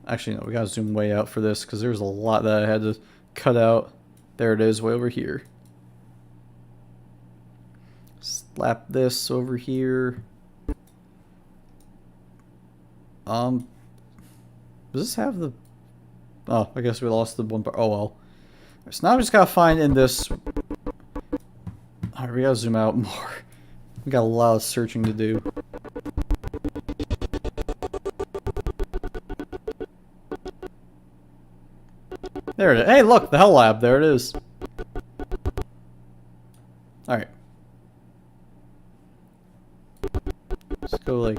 S1: Actually, no, we gotta zoom way out for this because there's a lot that I had to cut out. There it is, way over here. Slap this over here. Does this have the... Oh, I guess we lost the one part. Oh well. So now we just gotta find in this... Alright, we gotta zoom out more. We got a lot of searching to do. There it is. Hey, look! The Hell Lab. There it is. Alright. Let's go like...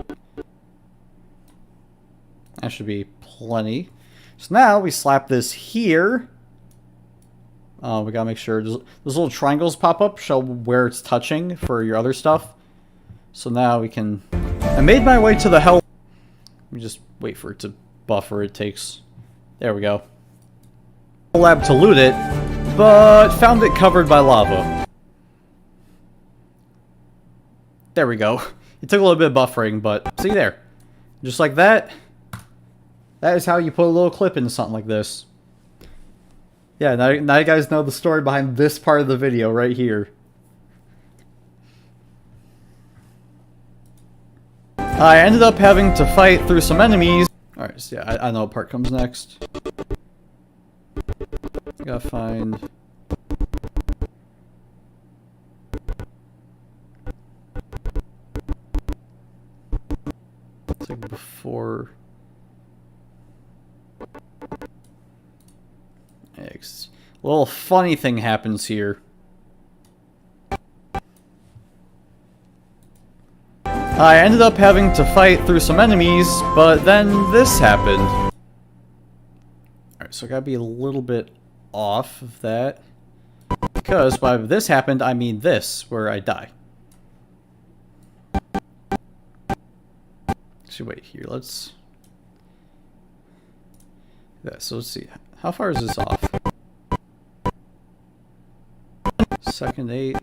S1: That should be plenty. So now we slap this here. We gotta make sure those little triangles pop up, show where it's touching for your other stuff. So now we can... I made my way to the Hell... Let me just wait for it to buffer. It takes... There we go. Lab to loot it, but found it covered by lava. There we go. It took a little bit of buffering, but see there. Just like that. That is how you put a little clip into something like this. Yeah, now you guys know the story behind this part of the video right here. I ended up having to fight through some enemies. Alright, so yeah, I know what part comes next. Gotta find... It's like before... A little funny thing happens here. I ended up having to fight through some enemies, but then this happened. Alright, so I gotta be a little bit off of that. Because by this happened, I mean this, where I die. Actually, wait, here, let's... Yeah, so let's see. How far is this off? Second 8.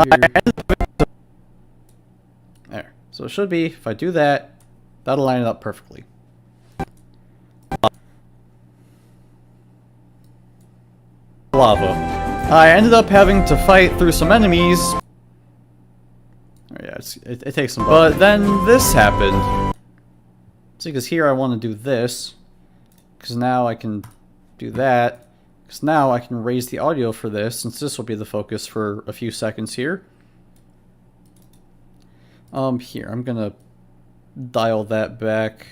S1: Here. There. So it should be, if I do that, that'll line it up perfectly. Lava. I ended up having to fight through some enemies. Oh yeah, it takes some... But then this happened. See, because here I want to do this. Because now I can do that. Because now I can raise the audio for this, since this will be the focus for a few seconds here. Here, I'm gonna dial that back.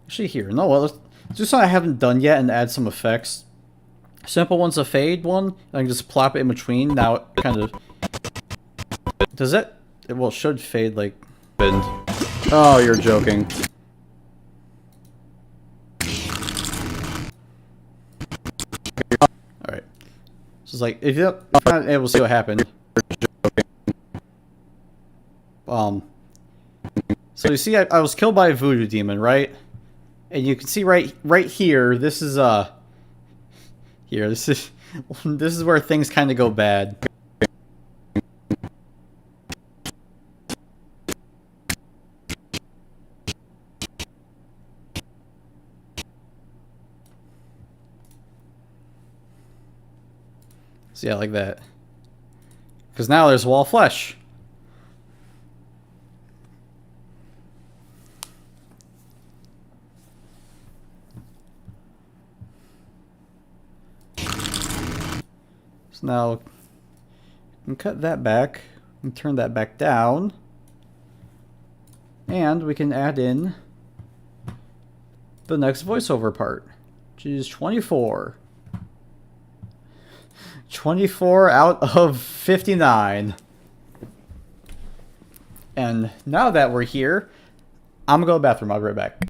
S1: Actually, here, no, well, let's do something I haven't done yet and add some effects. Simple one's a fade one, and I can just plop it in between. Now it kind of... Does it? Well, it should fade like... Bend. Oh, you're joking. Alright. So it's like, if you're not able to see what happened... So you see, I was killed by a voodoo demon, right? And you can see right here, this is here, this is this is where things kind of go bad. So yeah, like that. Because now there's wall flesh. So now we can cut that back and turn that back down. And we can add in the next voiceover part, which is 24. 24 out of 59. And now that we're here, I'm gonna go to the bathroom. I'll be right back.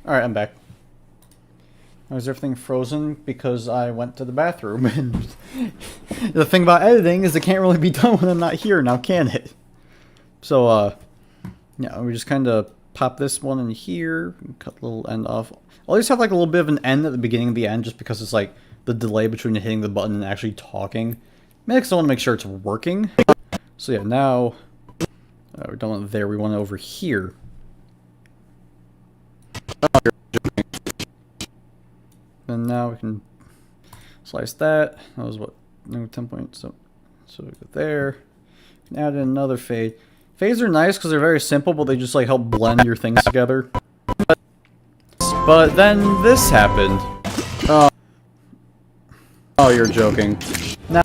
S1: Alright, I'm back. Was everything frozen because I went to the bathroom? And the thing about editing is it can't really be done when I'm not here now, can it? So, yeah, we just kind of pop this one in here, cut the little end off. I'll always have like a little bit of an end at the beginning and the end just because it's like the delay between hitting the button and actually talking. I just want to make sure it's working. So yeah, now we're done with there. We want it over here. And now we can slice that. That was what, 10 points. So we go there. We can add in another fade. Fades are nice because they're very simple, but they just like help blend your things together. But then this happened. Oh, you're joking. Now,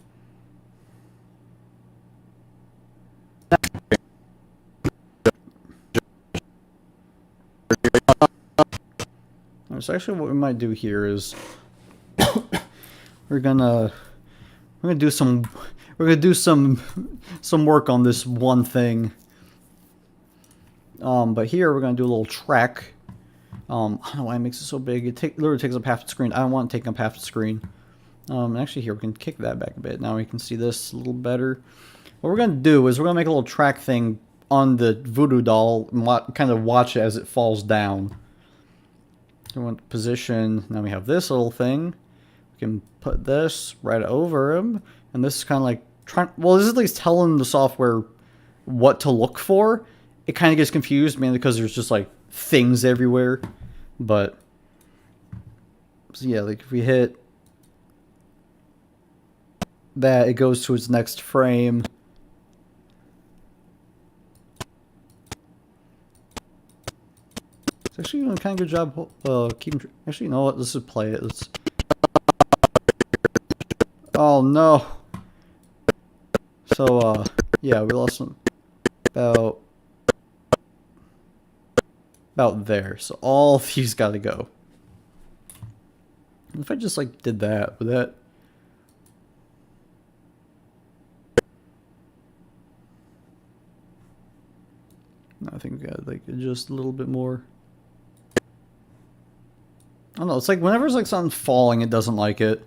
S1: so actually, what we might do here is we're gonna do some work on this one thing. But here we're gonna do a little track. I don't know why it makes it so big. It literally takes up half the screen. I don't want to take up half the screen. Actually, here we can kick that back a bit. Now we can see this a little better. What we're gonna do is we're gonna make a little track thing on the voodoo doll and kind of watch it as it falls down. We want position. Now we have this little thing. We can put this right over him, and this is kind of like trying. Well, this is at least telling the software what to look for. It kind of gets confused, mainly because there's just like things everywhere. But so yeah, like if we hit that, it goes to its next frame. It's actually doing a kind of good job keeping. Actually, you know what? Let's just play it. Let's. Oh no. So yeah, we lost some about there. So all of these got to go. If I just like did that, would that? No, I think we got like just a little bit more. I don't know. It's like whenever it's like something falling, it doesn't like it.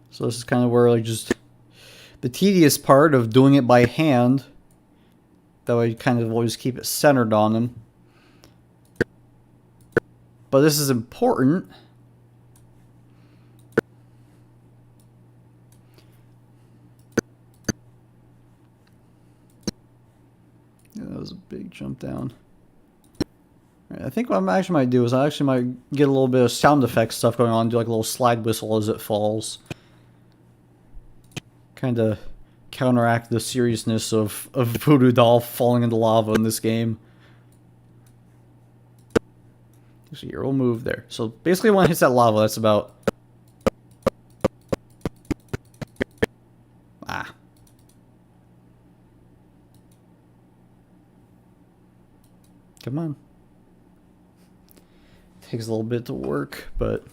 S1: So this is kind of where like just the tedious part of doing it by hand. That way you kind of always keep it centered on them. But this is important. Yeah, that was a big jump down. Right, I think what I actually might do is I actually might get a little bit of sound effects stuff going on, do like a little slide whistle as it falls. Kind of counteract the seriousness of Voodoo Doll falling into lava in this game. So here, we'll move there. So basically when it hits that lava, that's about... Ah. Come on. Takes a little bit to work, but...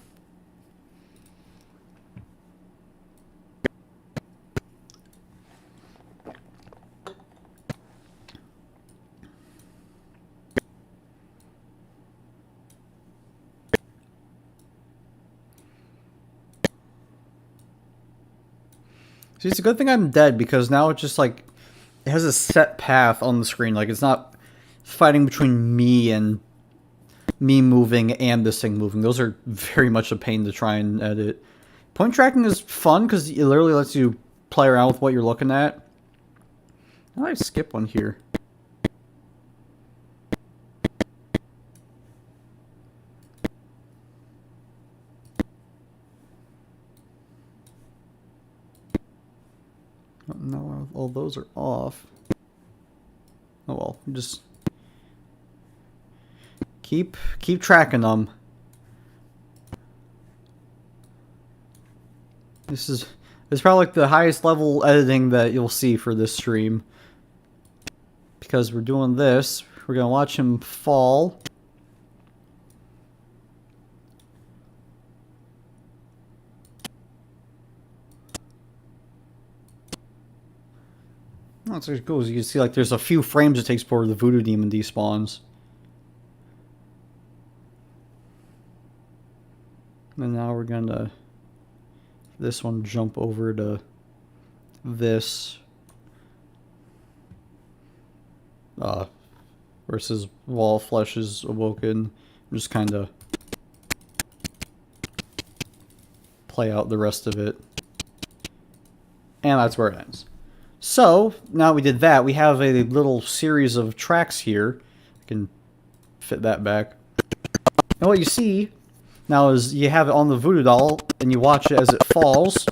S1: See, it's a good thing I'm dead, because now it's just like... It has a set path on the screen. Like, it's not fighting between me and... me moving and this thing moving. Those are very much a pain to try and edit. Point tracking is fun because it literally lets you play around with what you're looking at. How do I skip one here? Oh, no, all those are off. Oh well, just keep tracking them. This is probably like the highest level editing that you'll see for this stream. Because we're doing this, we're gonna watch him fall. That's pretty cool. As you can see, like there's a few frames it takes before the Voodoo Demon despawns. And now we're gonna this one jump over to this versus Wall Flesh is awoken. Just kind of play out the rest of it, and that's where it ends. So now we did that, we have a little series of tracks here. I can fit that back, and what you see now is you have it on the Voodoo Doll, and you watch it as it falls.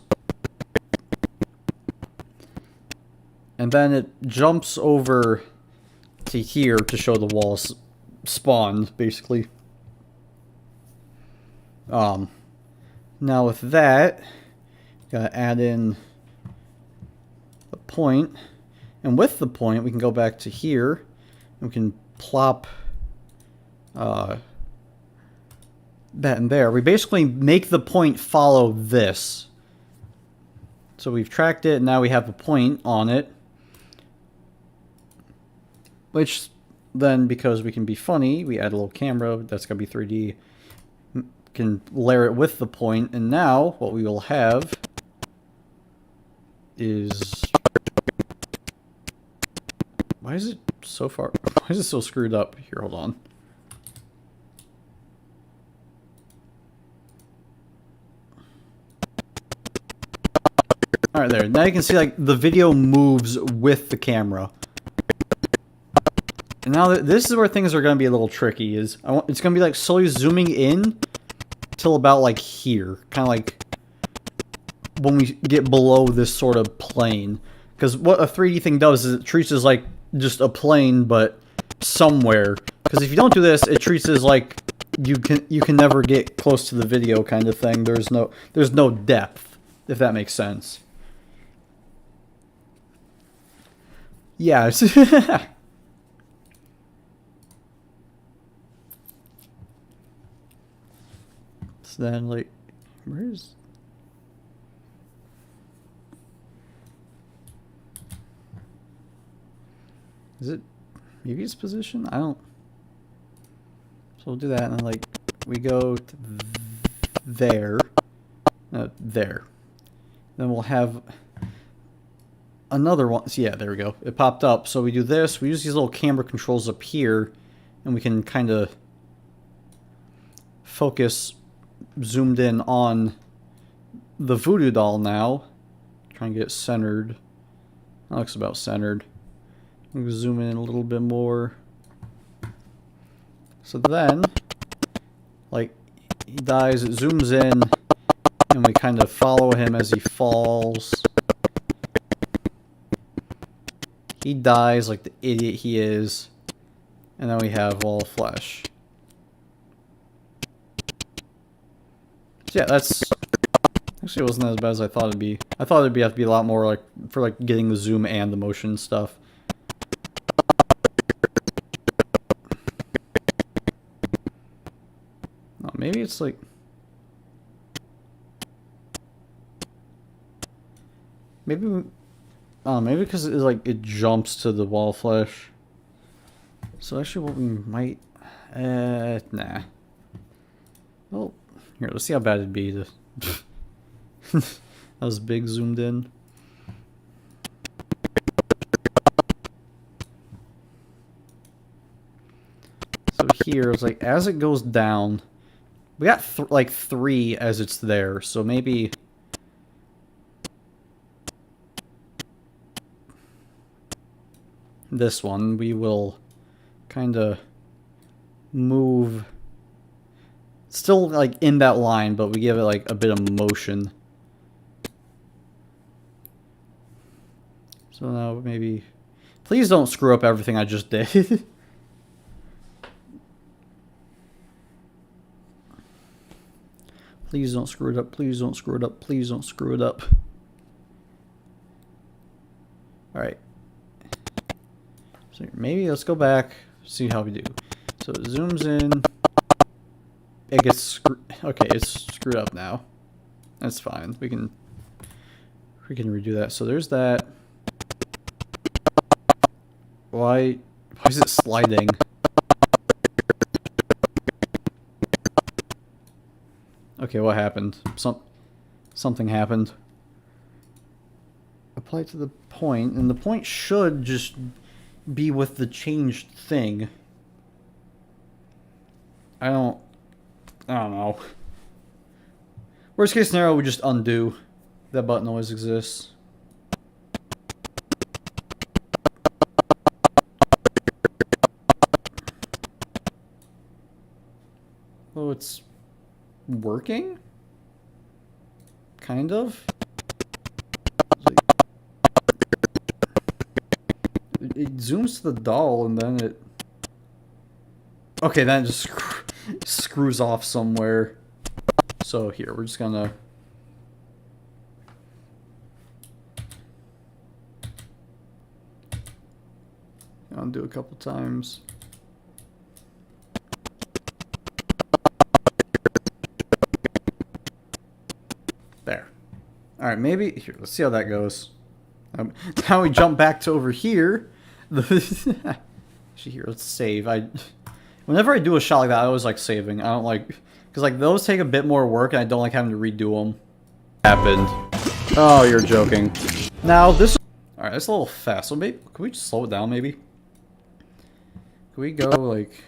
S1: And then it jumps over to here to show the walls spawned, basically. Now with that, gotta add in a point. And with the point, we can go back to here, and we can plop that in there. We basically make the point follow this. So we've tracked it, and now we have a point on it. Which then, because we can be funny, we add a little camera, that's going to be 3D. We can layer it with the point, and now what we will have is... Why is it so far... Why is it so screwed up? Here, hold on. Alright, there. Now you can see, like, the video moves with the camera. And now this is where things are going to be a little tricky. It's going to be, like, slowly zooming in till about, like, here. Kind of like when we get below this sort of plane. Because what a 3D thing does is it treats it as, like, just a plane, but somewhere. Because if you don't do this, it treats it as, like, you can never get close to the video kind of thing. There's no depth, if that makes sense. Yeah. So then, like, where's... Is it maybe its position? I don't... So we'll do that, and then, like, we go to there. There. Then we'll have another one. So yeah, there we go. It popped up. So we do this. We use these little camera controls up here, and we can kind of focus zoomed in on the voodoo doll now. Try and get it centered. That looks about centered. We'll zoom in a little bit more. So then, like, he dies, it zooms in, and we kind of follow him as he falls. He dies like the idiot he is. And then we have all flesh. So yeah, that's... Actually, it wasn't as bad as I thought it'd be. I thought it'd have to be a lot more, like, for, like, getting the zoom and the motion stuff. Oh, maybe it's, like... Maybe... Oh, maybe because it, like, it jumps to the wall flesh. So actually what we might... nah. Well, here, let's see how bad it'd be to... That was big zoomed in. So here, it's like, as it goes down... We got, like, 3 as it's there, so maybe... This one, we will kind of move, still like in that line, but we give it like a bit of motion. So now maybe, please don't screw up everything I just did. Please don't screw it up, please don't screw it up, please don't screw it up. Alright. So maybe let's go back, see how we do. So it zooms in. It gets okay, it's screwed up now. That's fine. We can redo that. So there's that. Why is it sliding? Okay, what happened? Something happened. Apply to the point, and the point should just be with the changed thing. I don't know. Worst case scenario, we just undo. That button always exists. Oh, it's working? Kind of? It zooms to the doll and then it... Okay, then it just screws off somewhere. So here, we're just gonna... undo a couple times. There. Alright, maybe... Here, let's see how that goes. Now we jump back to over here. Actually, here, let's save. Whenever I do a shot like that, I always like saving. I don't like... Because, like, those take a bit more work, and I don't like having to redo them. Happened. Oh, you're joking. Now, this... Alright, that's a little fast. So maybe... Can we just slow it down, maybe? Can we go, like...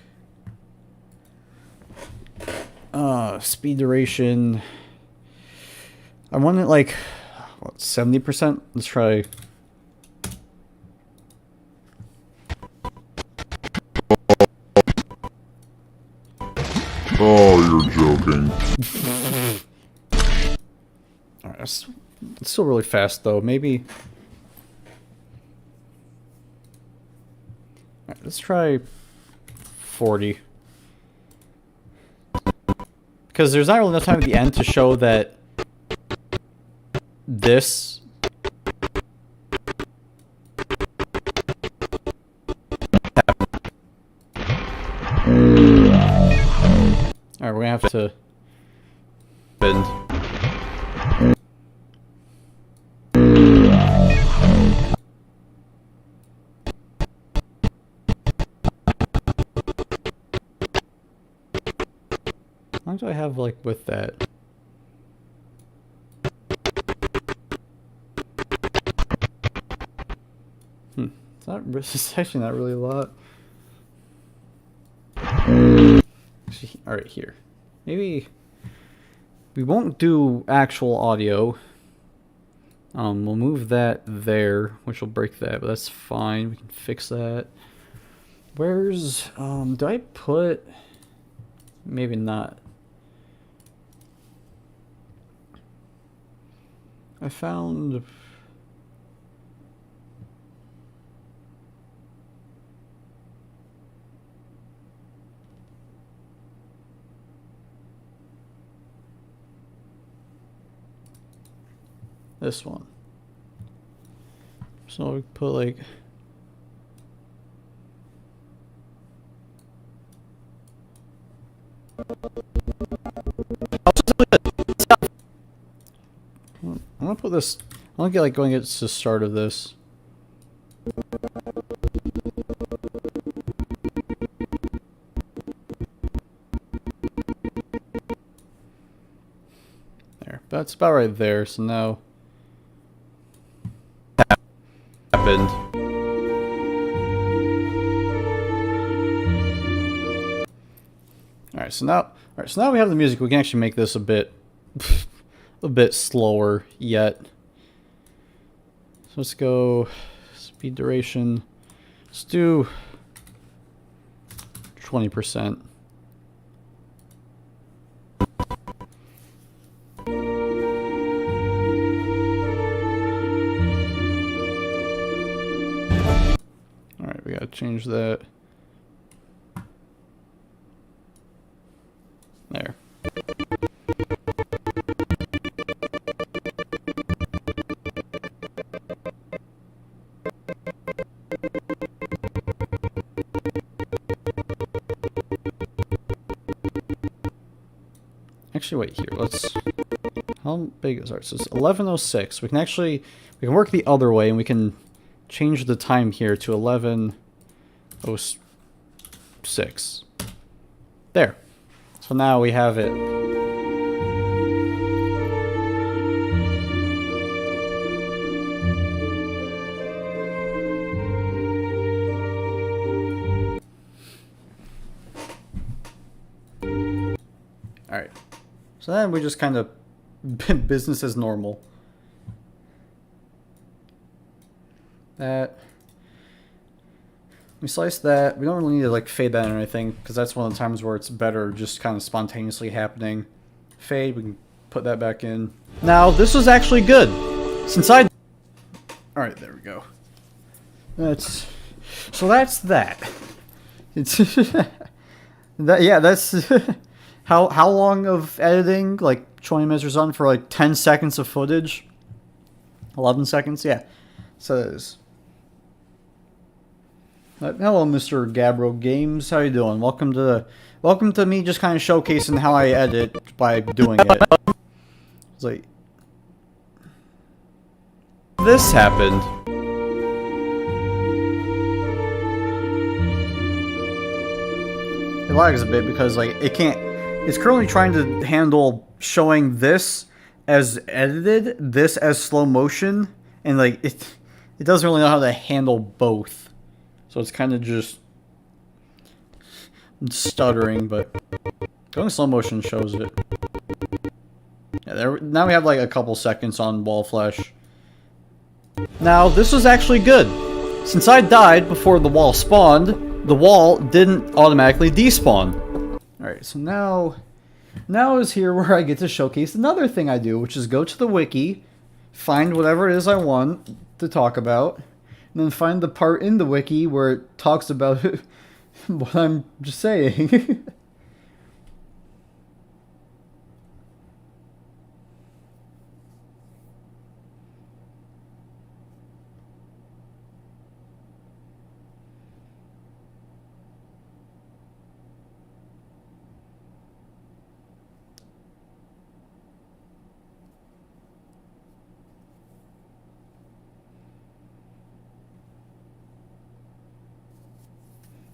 S1: speed duration... I want it, like... what, 70%? Let's try.
S2: Oh, you're joking.
S1: Alright, it's still really fast though. Maybe. Alright, let's try 40. Because there's not really enough time at the end to show that this. Alright, we're gonna have to bend. How long do I have, like, with that? It's actually not really a lot. Alright, here. Maybe we won't do actual audio. We'll move that there, which will break that, but that's fine. We can fix that. Where's, do I put, maybe not. I found, this one. So we put like, I'm gonna put this, I'm gonna get like going at the start of this. There, that's about right there. So now happened. All right, so now we have the music. We can actually make this a bit slower yet. So let's go speed duration. Let's do 20%. All right, we gotta change that. There. Actually, wait here. Let's. How big is ours? So it's 11:06. We can work the other way, and we can change the time here to 11:06. There. So now we have it. All right. So then we just kind of business as normal. That. We slice that. We don't really need to like fade that or anything because that's one of the times where it's better just kind of spontaneously happening. Fade, we can put that back in. Now, this was actually good. Since I... Alright, there we go. That's that. It's... that's... how long of editing? Like 20 minutes or something for like 10 seconds of footage? 11 seconds? Yeah. So it is. Hello, Mr. Gabbro Games. How you doing? Welcome to me just kind of showcasing how I edit by doing it. It's like this happened. It lags a bit because like it can't. It's currently trying to handle showing this as edited, this as slow motion, and like it doesn't really know how to handle both. So it's kind of just stuttering, but going slow motion shows it. Yeah, there. Now we have like a couple seconds on wall flesh. Now, this was actually good. Since I died before the wall spawned, the wall didn't automatically despawn. Alright, so now is here where I get to showcase another thing I do, which is go to the wiki, find whatever it is I want to talk about, and then find the part in the wiki where it talks about what I'm just saying.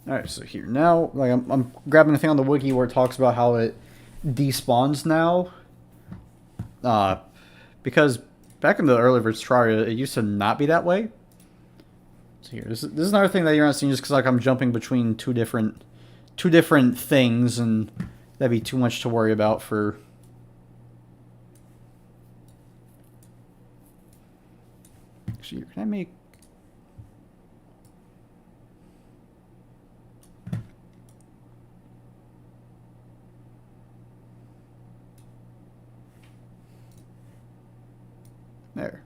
S1: Alright, so here now, like I'm grabbing the thing on the wiki where it talks about how it despawns now. Because back in the early version Terraria, it used to not be that way. So here, this is another thing that you're not seeing just because like I'm jumping between two different things, and that'd be too much to worry about for. Actually, can I make? There.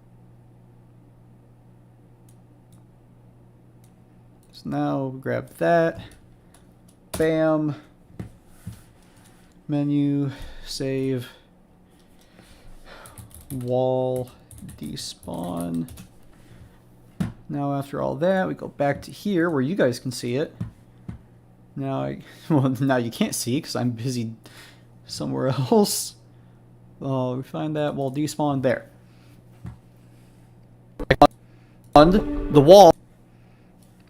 S1: So now grab that. Bam. Menu, save. Wall, despawn. Now after all that, we go back to here where you guys can see it. Now now you can't see because I'm busy somewhere else. Oh, we find that wall despawn there. On the wall.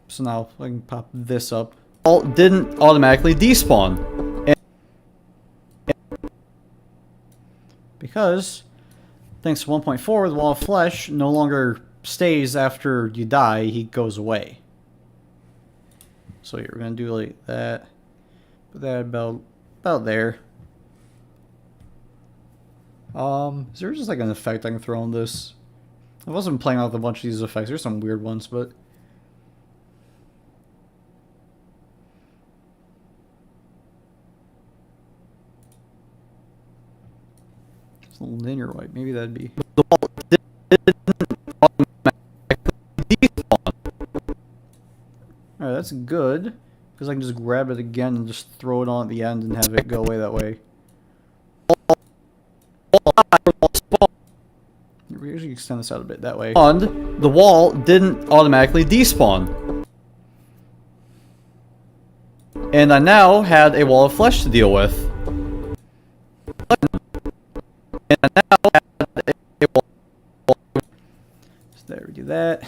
S1: So now I can pop this up. Wall didn't automatically despawn. Because thanks to 1.4, the wall of flesh no longer stays after you die, he goes away. So you're gonna do like that. Put that about there. Is there just like an effect I can throw on this? I wasn't playing with a bunch of these effects. There's some weird ones, but it's a linear white. Maybe that'd be. Alright, that's good. Because I can just grab it again and just throw it on at the end and have it go away that way. We usually extend this out a bit that way. And the wall didn't automatically despawn. And I now had a wall of flesh to deal with. And I now had a wall. So there, we do that.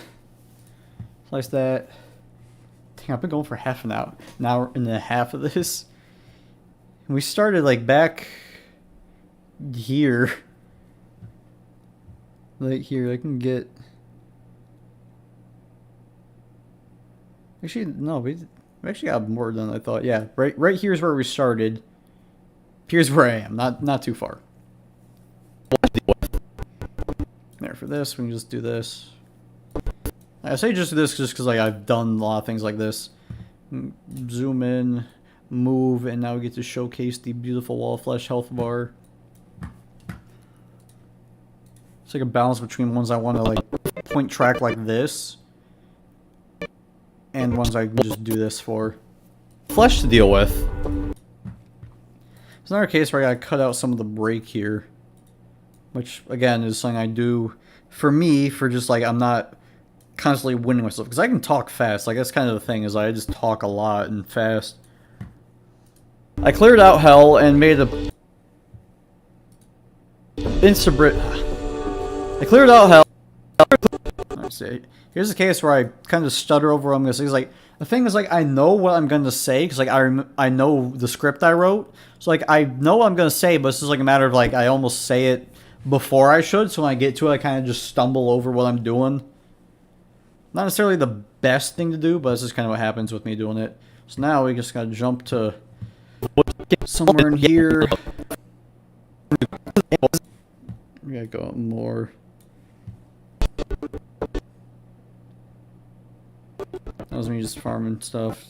S1: Slice that. Dang, I've been going for half an hour and a half of this. And we started like back here. Like here, I can get. Actually, no, we actually got more than I thought. Yeah, right here's where we started. Here's where I am, not too far. There for this, we can just do this. I say just do this just because like I've done a lot of things like this. Zoom in, move, and now we get to showcase the beautiful wall of flesh health bar. It's like a balance between ones I want to like point track like this and ones I can just do this for. Flesh to deal with. It's another case where I gotta cut out some of the break here, which again is something I do for me for just like I'm not constantly winning myself because I can talk fast. Like that's kind of the thing is I just talk a lot and fast. I cleared out hell and made a I cleared out hell. Let's see. Here's a case where I kind of stutter over what I'm gonna say. It's like the thing is like I know what I'm gonna say because like I know the script I wrote. So like I know what I'm gonna say, but it's just like a matter of like I almost say it before I should. So when I get to it, I kind of just stumble over what I'm doing. Not necessarily the best thing to do, but this is kind of what happens with me doing it. So now we just gotta jump to somewhere in here. go up more. That was me just farming stuff.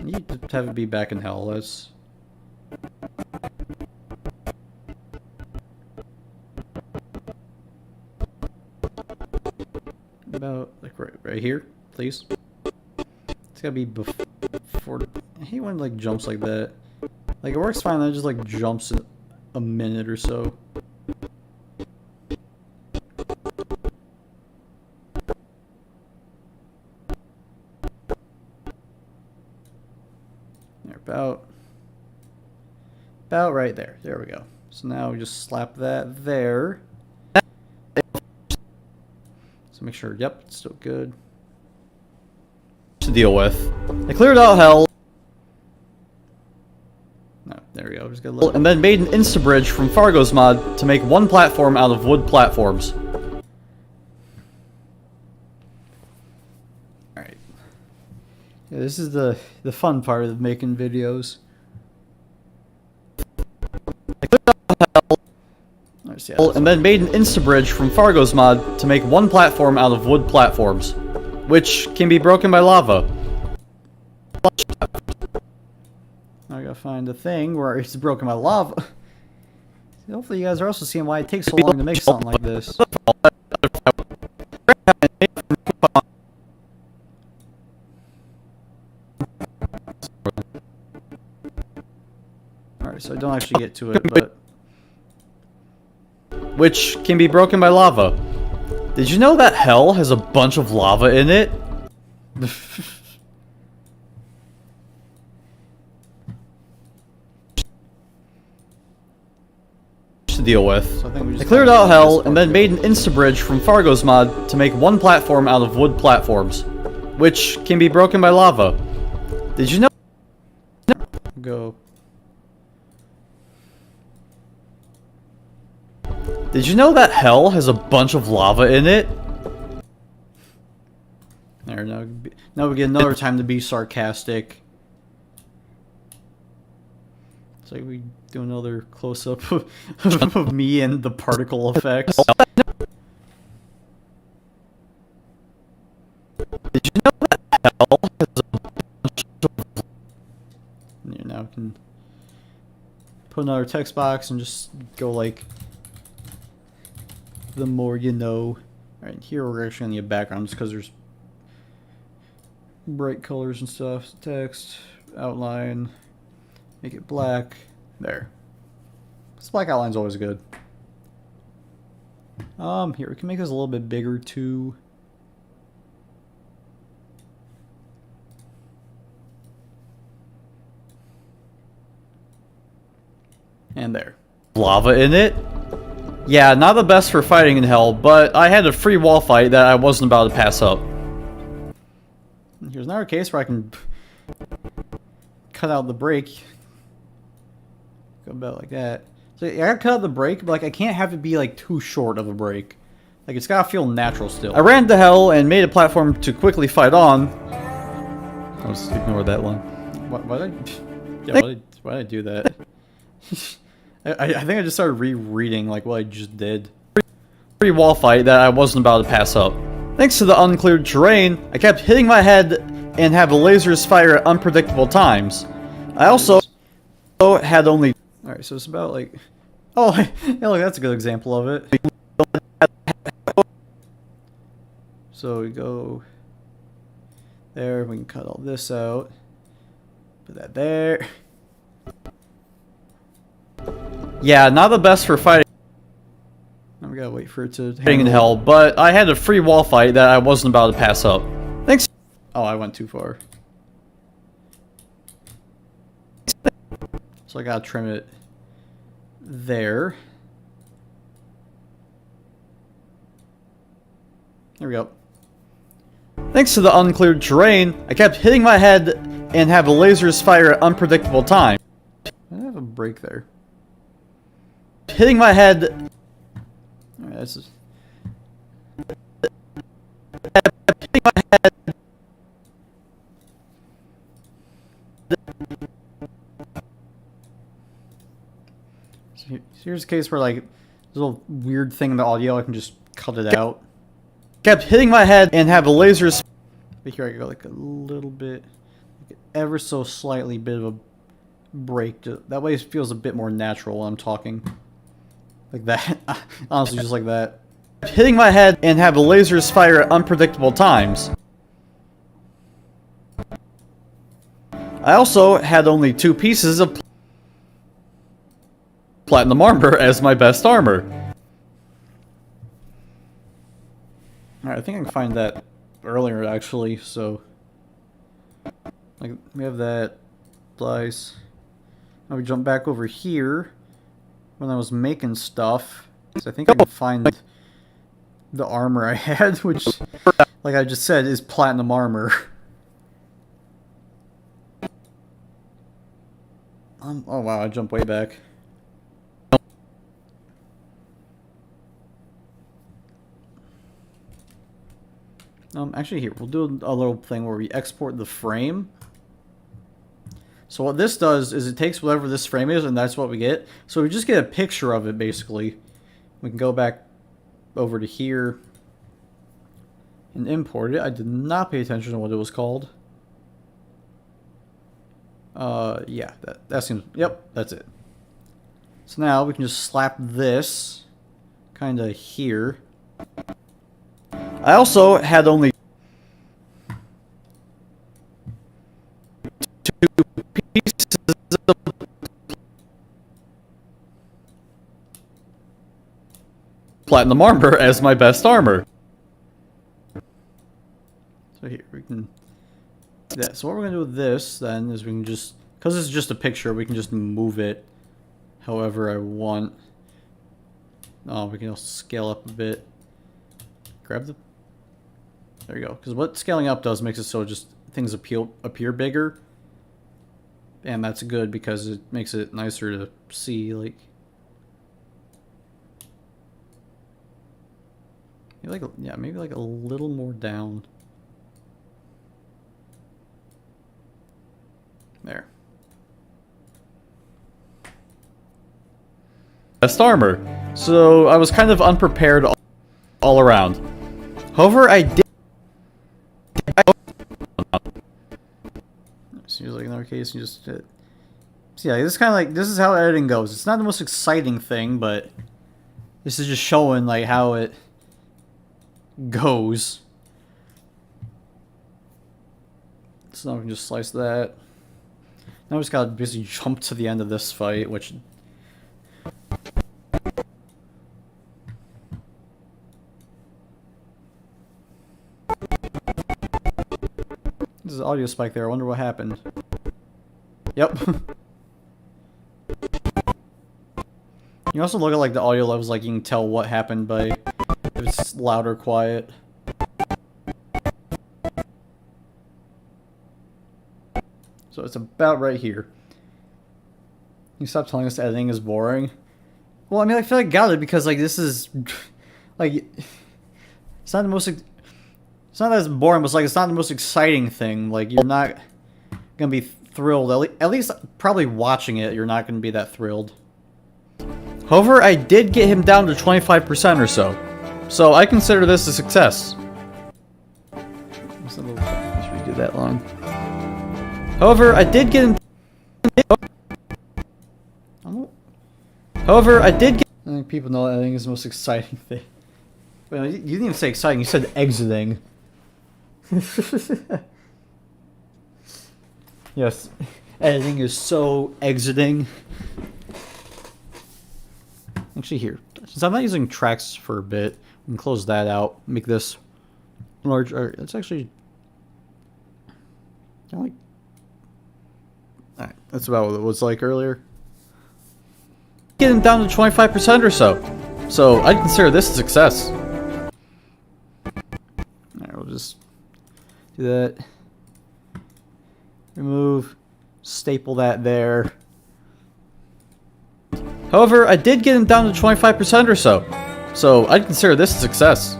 S1: You just have it be back in hell. That's about like right here, please. It's gotta be before. I hate when it like jumps like that. Like it works fine, then it just like jumps in a minute or so. There, about right there. There we go. So now we just slap that there. So make sure, yep, it's still good. To deal with. I cleared out hell. No, there we go. Just gotta and then made an insta-bridge from Fargo's mod to make one platform out of wood platforms. Alright. Yeah, this is the fun part of making videos. And then made an insta-bridge from Fargo's mod to make one platform out of wood platforms, which can be broken by lava. I gotta find a thing where it's broken by lava. Hopefully you guys are also seeing why it takes so long to make something like this. Alright, so I don't actually get to it, but... which can be broken by lava. Did you know that hell has a bunch of lava in it? To deal with. So I cleared out hell and then made an insta-bridge from Fargo's mod to make one platform out of wood platforms, which can be broken by lava. Did you know? Go. Did you know that hell has a bunch of lava in it? There, now we get another time to be sarcastic. It's like we do another close-up of me and the particle effects. Did you know that hell has a bunch of... Yeah, now we can put another text box and just go like... the more you know. Alright, here we're actually going to need a background just because there's bright colors and stuff. Text, outline, make it black. There. This black outline's always good. Here, we can make this a little bit bigger too. And there. Lava in it? Yeah, not the best for fighting in hell, but I had a free wall fight that I wasn't about to pass up. Here's another case where I can cut out the break. Go about like that. So I gotta cut out the break, but like I can't have it be like too short of a break. Like it's gotta feel natural still. I ran to hell and made a platform to quickly fight on. I'll just ignore that one. Why did I do that? I think I just started rereading like what I just did. Free wall fight that I wasn't about to pass up. Thanks to the uncleared terrain, I kept hitting my head and have lasers fire at unpredictable times. I also had only... Alright, so it's about like... Oh, yeah, look, that's a good example of it. So we go... there, we can cut all this out. Put that there. Yeah, not the best for fighting. We gotta wait for it to hang in hell, but I had a free wall fight that I wasn't about to pass up. Thanks. Oh, I went too far. So I gotta trim it there. There we go. Thanks to the uncleared terrain, I kept hitting my head and have lasers fire at unpredictable times. I have a break there. Hitting my head. Alright, this is. Hitting my head. So here's a case where like there's a little weird thing in the audio. I can just cut it out. Kept hitting my head and have a laser. But here I go like a little bit, like ever so slightly bit of a break. That way it feels a bit more natural when I'm talking. Like that. Honestly, just like that. Hitting my head and have the lasers fire at unpredictable times. I also had only 2 pieces of platinum armor as my best armor. Alright, I think I can find that earlier actually, so like we have that slice. Now we jump back over here when I was making stuff. So I think I can find the armor I had, which like I just said is platinum armor. Oh wow, I jumped way back. Actually here, we'll do a little thing where we export the frame. So what this does is it takes whatever this frame is and that's what we get. So we just get a picture of it basically. We can go back over to here and import it. I did not pay attention to what it was called. Yeah, that seems, yep, that's it. So now we can just slap this kind of here. I also had only 2 pieces of platinum armor as my best armor. So here we can do that. So what we're gonna do with this then is we can just, because this is just a picture, we can just move it however I want. Oh, we can also scale up a bit. Grab the. There you go. Because what scaling up does makes it so just things appear bigger. And that's good because it makes it nicer to see, like. Maybe like a little more down. There. Best armor. So I was kind of unprepared all around. However, I did. Seems like another case. You just. So yeah, this is kind of like this is how editing goes. It's not the most exciting thing, but this is just showing like how it goes. So now we can just slice that. Now we just gotta basically jump to the end of this fight, which. There's an audio spike there. I wonder what happened. Yep. You also look at like the audio levels, like you can tell what happened by if it's loud or quiet. So it's about right here. You stop telling us editing is boring. Well, I mean, I feel like I got it because like this is like it's not the most. It's not as boring, but it's like it's not the most exciting thing. Like you're not gonna be thrilled. At least probably watching it, you're not gonna be that thrilled. However, I did get him down to 25% or so, so I consider this a success. Should we do that long? However, I did get him. However, I did get. I think people know editing is the most exciting thing. Well, you didn't even say exciting. You said exiting. Yes, editing is so exiting. Actually, here, since I'm not using tracks for a bit, we can close that out. Make this larger. It's actually. Alright, that's about what it was like earlier. Get him down to 25% or so. So I'd consider this a success. Alright, we'll just do that. Remove. Staple that there. However, I did get him down to 25% or so. So I'd consider this a success.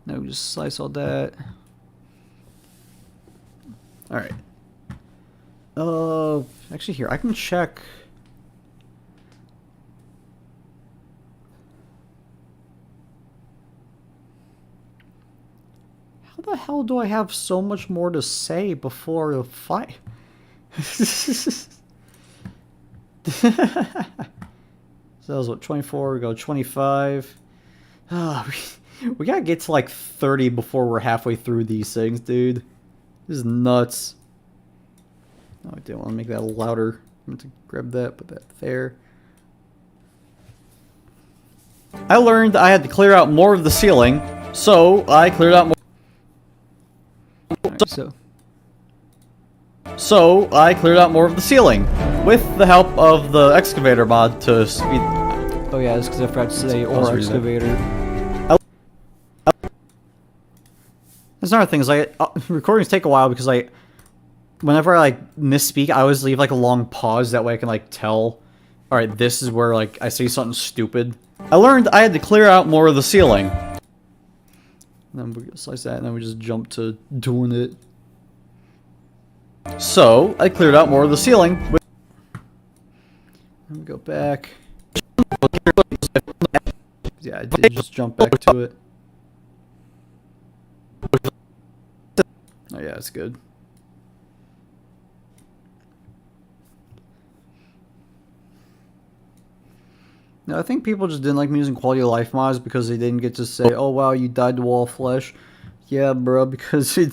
S1: Now we just slice all that. Alright. Actually, here, I can check. How the hell do I have so much more to say before the fight? So that was what, 24, we go 25. We gotta get to like 30 before we're halfway through these things, dude. This is nuts. Oh, I didn't want to make that louder. I'm going to grab that, put that there. I learned I had to clear out more of the ceiling, so I cleared out more.
S2: Right,
S1: So I cleared out more of the ceiling with the help of the excavator mod to speed.
S2: oh yeah, it's because I forgot to say
S1: I'll just
S2: or
S1: read that.
S2: excavator.
S1: There's another thing is like recordings take a while because whenever I like misspeak, I always leave like a long pause. That way I can like tell. All right, this is where like I say something stupid. I learned I had to clear out more of the ceiling. And then we slice that, and then we just jump to doing it. So I cleared out more of the ceiling. Let me go back. Yeah, I did just jump back to it. Oh yeah, it's good. No, I think people just didn't like me using quality of life mods because they didn't get to say, "Oh wow, you died to wall flesh." Yeah, bro, because I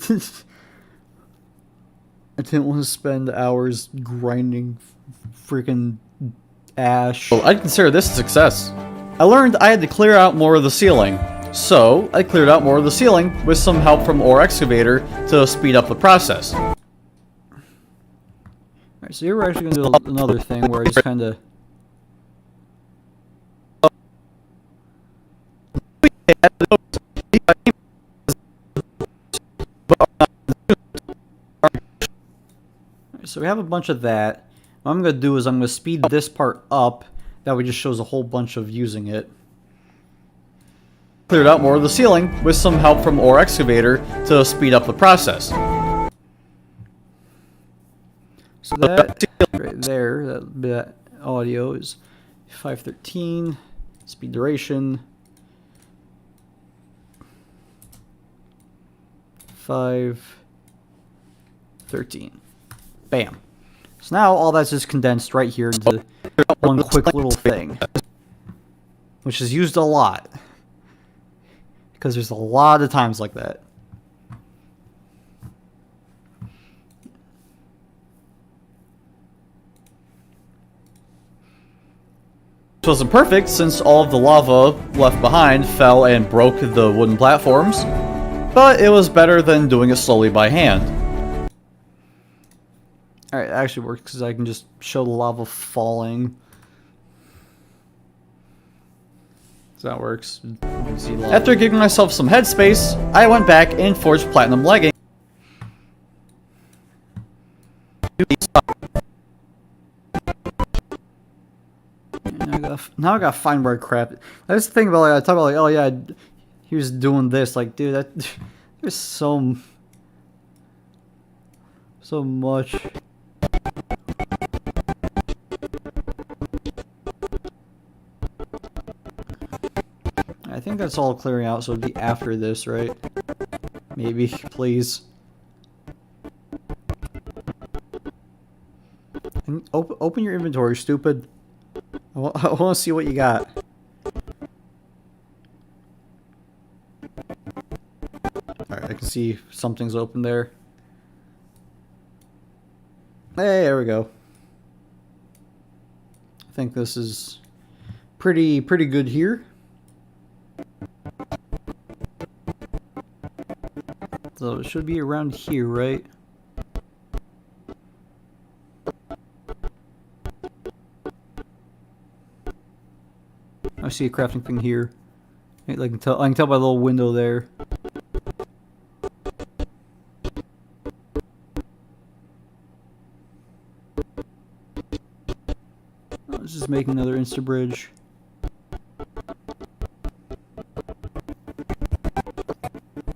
S1: didn't want to spend hours grinding freaking ash. Well, I'd consider this a success. I learned I had to clear out more of the ceiling. So, I cleared out more of the ceiling with some help from Ore Excavator to speed up the process.
S2: Alright, so here we're actually going to do another thing where I just kind of... So we have a bunch of that. What I'm going to do is I'm going to speed this part up. That way just shows a whole bunch of using it.
S1: Cleared out more of the ceiling with some help from Ore Excavator to speed up the process.
S2: So that right there, that audio is 513, speed duration 513. Bam. So now all that's just condensed right here into one quick little thing, which is used a lot because there's a lot of times like that.
S1: Which wasn't perfect since all of the lava left behind fell and broke the wooden platforms, but it was better than doing it slowly by hand.
S2: Alright, it actually works because I can just show the lava falling. So that works. You can see lava.
S1: After giving myself some headspace, I went back and forged platinum leggings.
S2: Now I gotta find where I crapped it. That's the thing about, like, I talk about, like, oh yeah, he was doing this. Like, dude, that there's so much. I think that's all clearing out, so it'd be after this, right? Maybe, please. And open your inventory, stupid. I want to see what you got. Alright, I can see something's open there. Hey, there we go. I think this is pretty good here. So it should be around here, right? I see a crafting thing here. I can tell by the little window there. Let's just make another Insta bridge.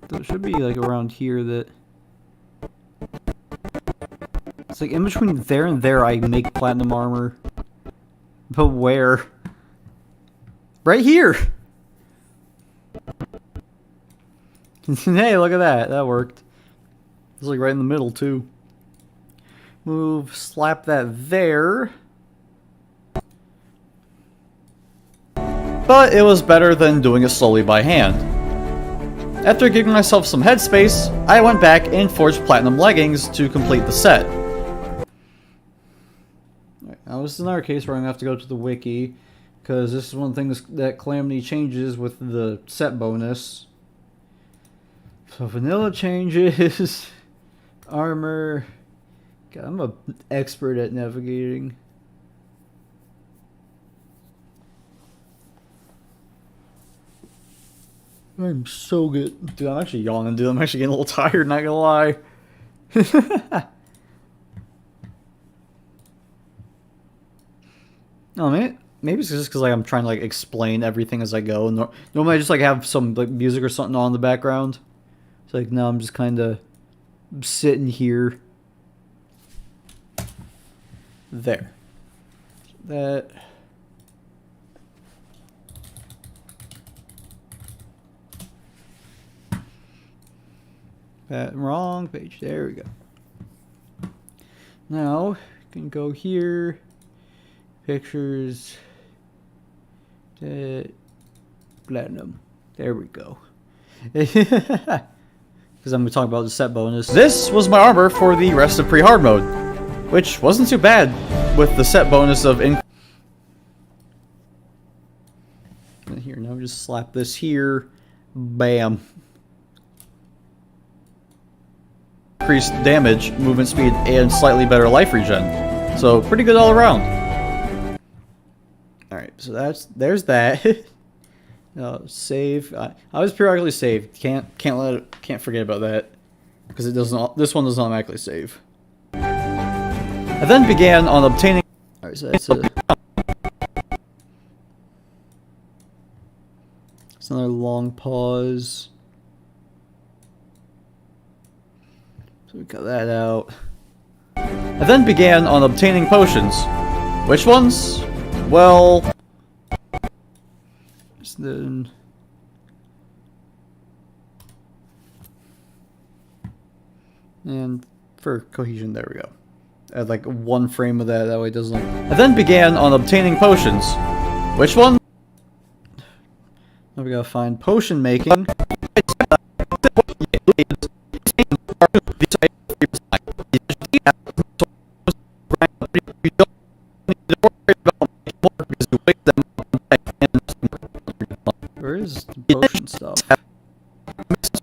S2: So it should be like around here that It's like in between there and there I make platinum armor. But where? Right here! Hey, look at that. That worked. It's like right in the middle, too. Move, slap that there.
S1: But it was better than doing it slowly by hand. After giving myself some headspace, I went back and forged platinum leggings to complete the set.
S2: Now this is another case where I'm going to have to go to the wiki, because this is one of the things that Calamity changes with the set bonus. So vanilla changes, armor. God, I'm an expert at navigating. I'm so good.
S1: Dude, I'm actually yawning, dude. I'm actually getting a little tired, not gonna lie.
S2: No, maybe it's just because like I'm trying to like explain everything as I go. Normally I just like have some like music or something on in the background. It's like now I'm just kind of sitting here. There. That. That wrong page. There we go. Now you can go here. Pictures. Platinum. There we go. Because I'm going to talk about the set bonus.
S1: This was my armor for the rest of pre-hard mode, which wasn't too bad with the set bonus of
S2: Here, now just slap this here. Bam.
S1: increased damage, movement speed, and slightly better life regen. So pretty good all around.
S2: Alright, so there's that. Save. I was periodically saved. Can't forget about that. Because it doesn't. This one doesn't automatically save.
S1: I then began on obtaining.
S2: Alright, so that's it's another long pause. So we cut that out.
S1: I then began on obtaining potions. Which ones? Well,
S2: then and for cohesion, there we go. Add like one frame of that way it doesn't like.
S1: I then began on obtaining potions. Which one?
S2: Now we gotta find potion making. Where is the potion stuff?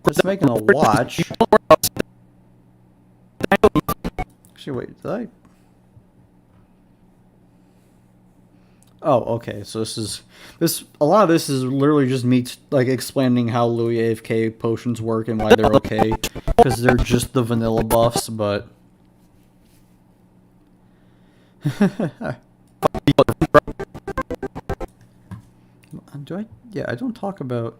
S2: It's making a watch. Actually, wait, did I? Oh, okay. So a lot of this is literally just me like explaining how Louis AFK potions work and why they're okay, because they're just the vanilla buffs. But do I? Yeah, I don't talk about.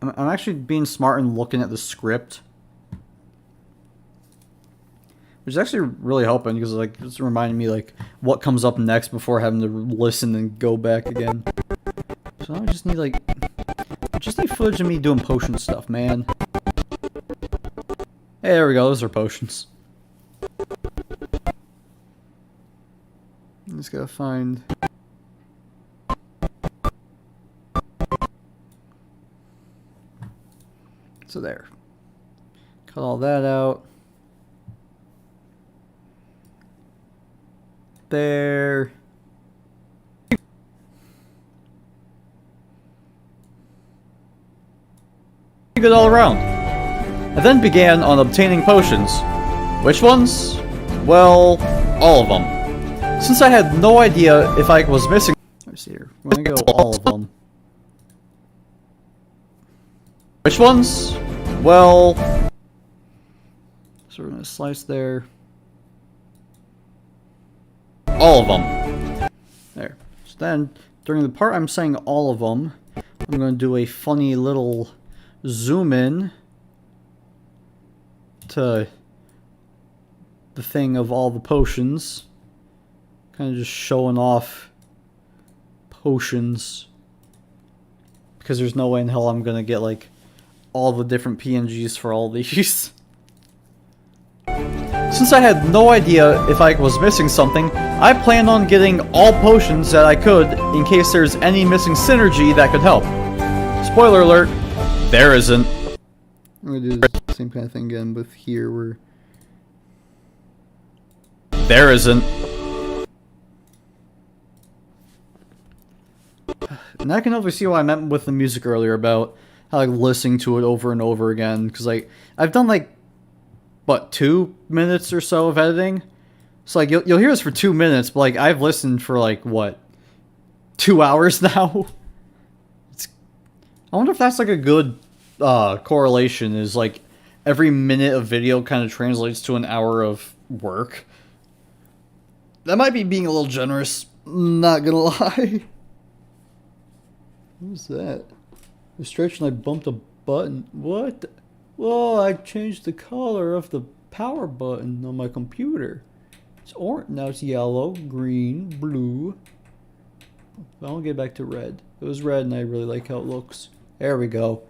S2: I'm actually being smart and looking at the script. Which is actually really helping because like it's reminding me like what comes up next before having to listen and go back again. So I just need footage of me doing potion stuff, man. Hey, there we go. Those are potions. Just gotta find. So there. Cut all that out. There.
S1: Good all around. I then began on obtaining potions. Which ones? Well, all of them. Since I had no idea if I was missing.
S2: Let's see here. We're gonna go all of them.
S1: Which ones? Well.
S2: So we're gonna slice there.
S1: All of them.
S2: There. So then, during the part I'm saying all of them, I'm going to do a funny little zoom in to the thing of all the potions. Kind of just showing off potions. Because there's no way in hell I'm going to get like all the different PNGs for all these. Since I had no idea if I was missing something, I planned on getting all potions that I could in case there's any missing synergy that could help. Spoiler alert, there isn't. I'm gonna do the same kind of thing again with here where... There isn't. And I can hopefully see what I meant with the music earlier about how like listening to it over and over again. Because like, I've done like, what, 2 minutes or so of editing? So like, you'll hear this for 2 minutes, but like, I've listened for like, what, 2 hours now? I wonder if that's like a good correlation, is like, every minute of video kind of translates to an hour of work. That might be being a little generous, not gonna lie. What was that? I stretched and I bumped a button. What? Whoa, I changed the color of the power button on my computer. It's orange. Now it's yellow, green, blue. I'll get back to red. It was red and I really like how it looks. There we go.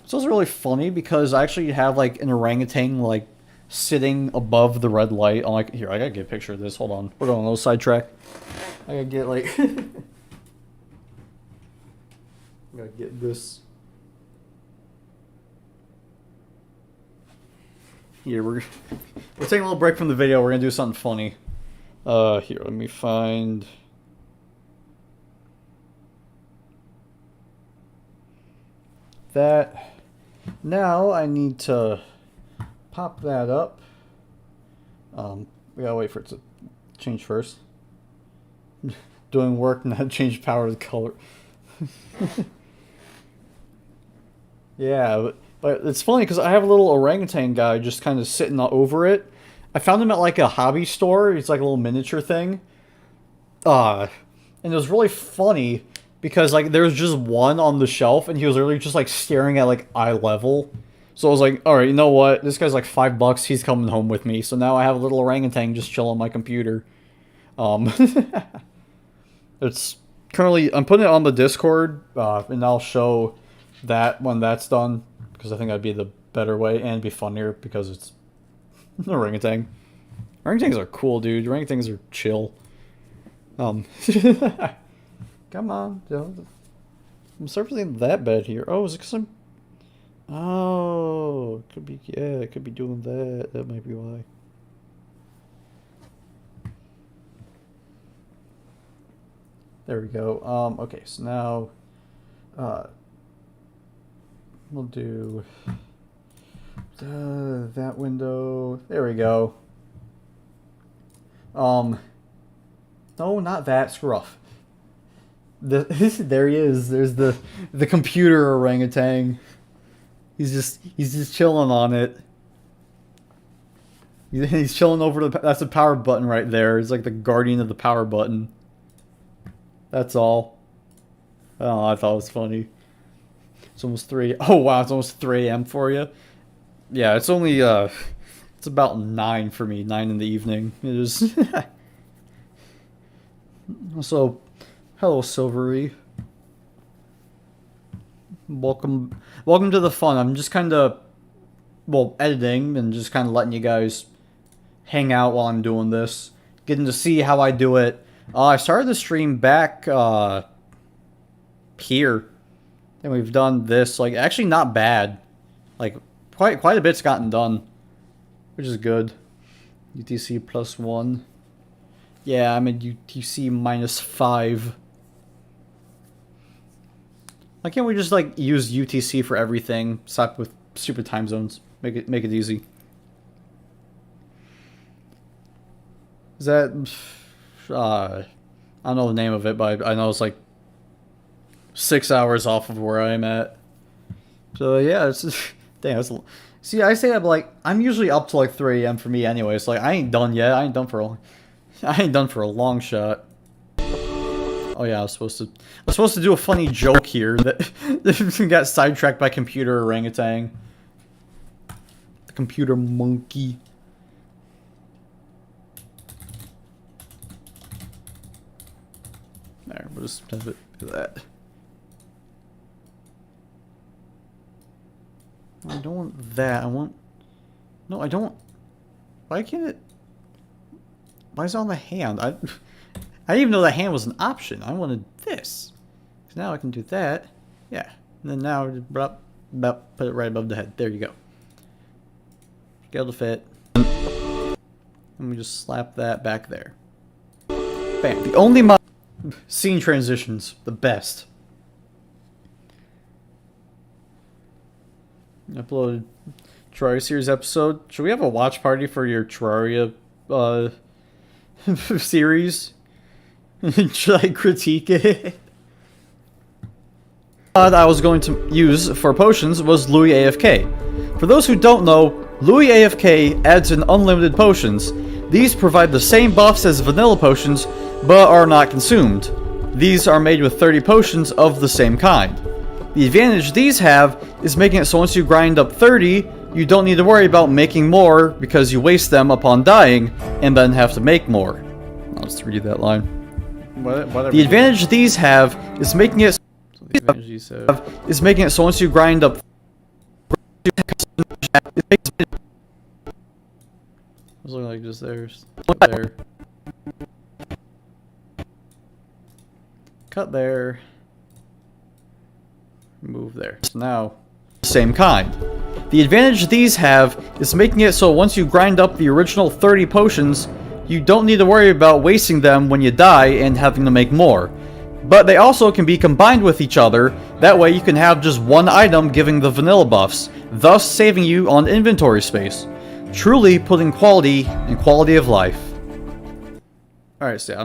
S2: So it's really funny because I actually have like an orangutan like sitting above the red light. I'm like, here, I gotta get a picture of this. Hold on. We're going on a little sidetrack. I gotta get like... I gotta get this. Here, we're taking a little break from the video. We're gonna do something funny. Here, let me find... that. Now I need to pop that up. We gotta wait for it to change first. Doing work, not change power to color. Yeah, but it's funny because I have a little orangutan guy just kind of sitting over it. I found him at like a hobby store. It's like a little miniature thing. And it was really funny because like there was just one on the shelf and he was literally just like staring at like eye level. So I was like, all right, you know what? This guy's like $5. He's coming home with me. So now I have a little orangutan just chill on my computer. It's currently, I'm putting it on the Discord, and I'll show that when that's done, because I think that'd be the better way and be funnier because it's an orangutan. Orangutans are cool, dude. Orangutans are chill. Come on, I'm surfacing that bad here. Oh, is it because I'm... Oh, it could be, yeah, it could be doing that. That might be why. There we go. Okay, so now, we'll do that window. There we go. No, not that. Scruff. There he is. There's the computer orangutan. He's just chilling on it. He's chilling over that's the power button right there. It's like the guardian of the power button. That's all. Oh, I thought it was funny. It's almost 3. Oh wow, it's almost 3 a.m. for you. Yeah, it's only it's about 9 for me. 9 in the evening. It is. So, hello, Silvery. Welcome to the fun. I'm just kind of, well, editing and just kind of letting you guys hang out while I'm doing this, getting to see how I do it. I started the stream back here, and we've done this, like, actually not bad. Like, quite a bit's gotten done, which is good. UTC +1. Yeah, I'm at UTC -5. Why can't we just, like, use UTC for everything? Stop with stupid time zones. Make it easy. Is that... I don't know the name of it, but I know it's like 6 hours off of where I'm at. So yeah, it's damn. See, I say that, but like I'm usually up to like 3 a.m. for me anyway. So like I ain't done yet. I ain't done for a long shot.
S1: Oh yeah, I was supposed to do a funny joke here that got sidetracked by computer orangutan. The computer monkey. There, we'll just have it do that. I don't want that. I want... No, I don't... Why can't it... Why is it on the hand? I didn't even know the hand was an option. I wanted this. So now I can do that. Yeah. And then now, about put it right above the head. There you go. Scale to fit. And we just slap that back there. Bam. The only scene transitions. The best. Uploaded Terraria series episode. Should we have a watch party for your Terraria series? Should I critique it? I was going to use for potions was Louis AFK. For those who don't know, Louis AFK adds in unlimited potions. These provide the same buffs as vanilla potions, but are not consumed. These are made with 30 potions of the same kind. The advantage these have is making it so once you grind up 30, you don't need to worry about making more because you waste them upon dying and then have to make more. I'll just read that line. The advantage these have is making it so once you grind up it's looking like just there. Cut there. Move there. So now, same kind. The advantage these have is making it so once you grind up the original 30 potions, you don't need to worry about wasting them when you die and having to make more. But they also can be combined with each other, that way you can have just one item giving the vanilla buffs, thus saving you on inventory space. Truly putting quality in quality of life. Alright, so I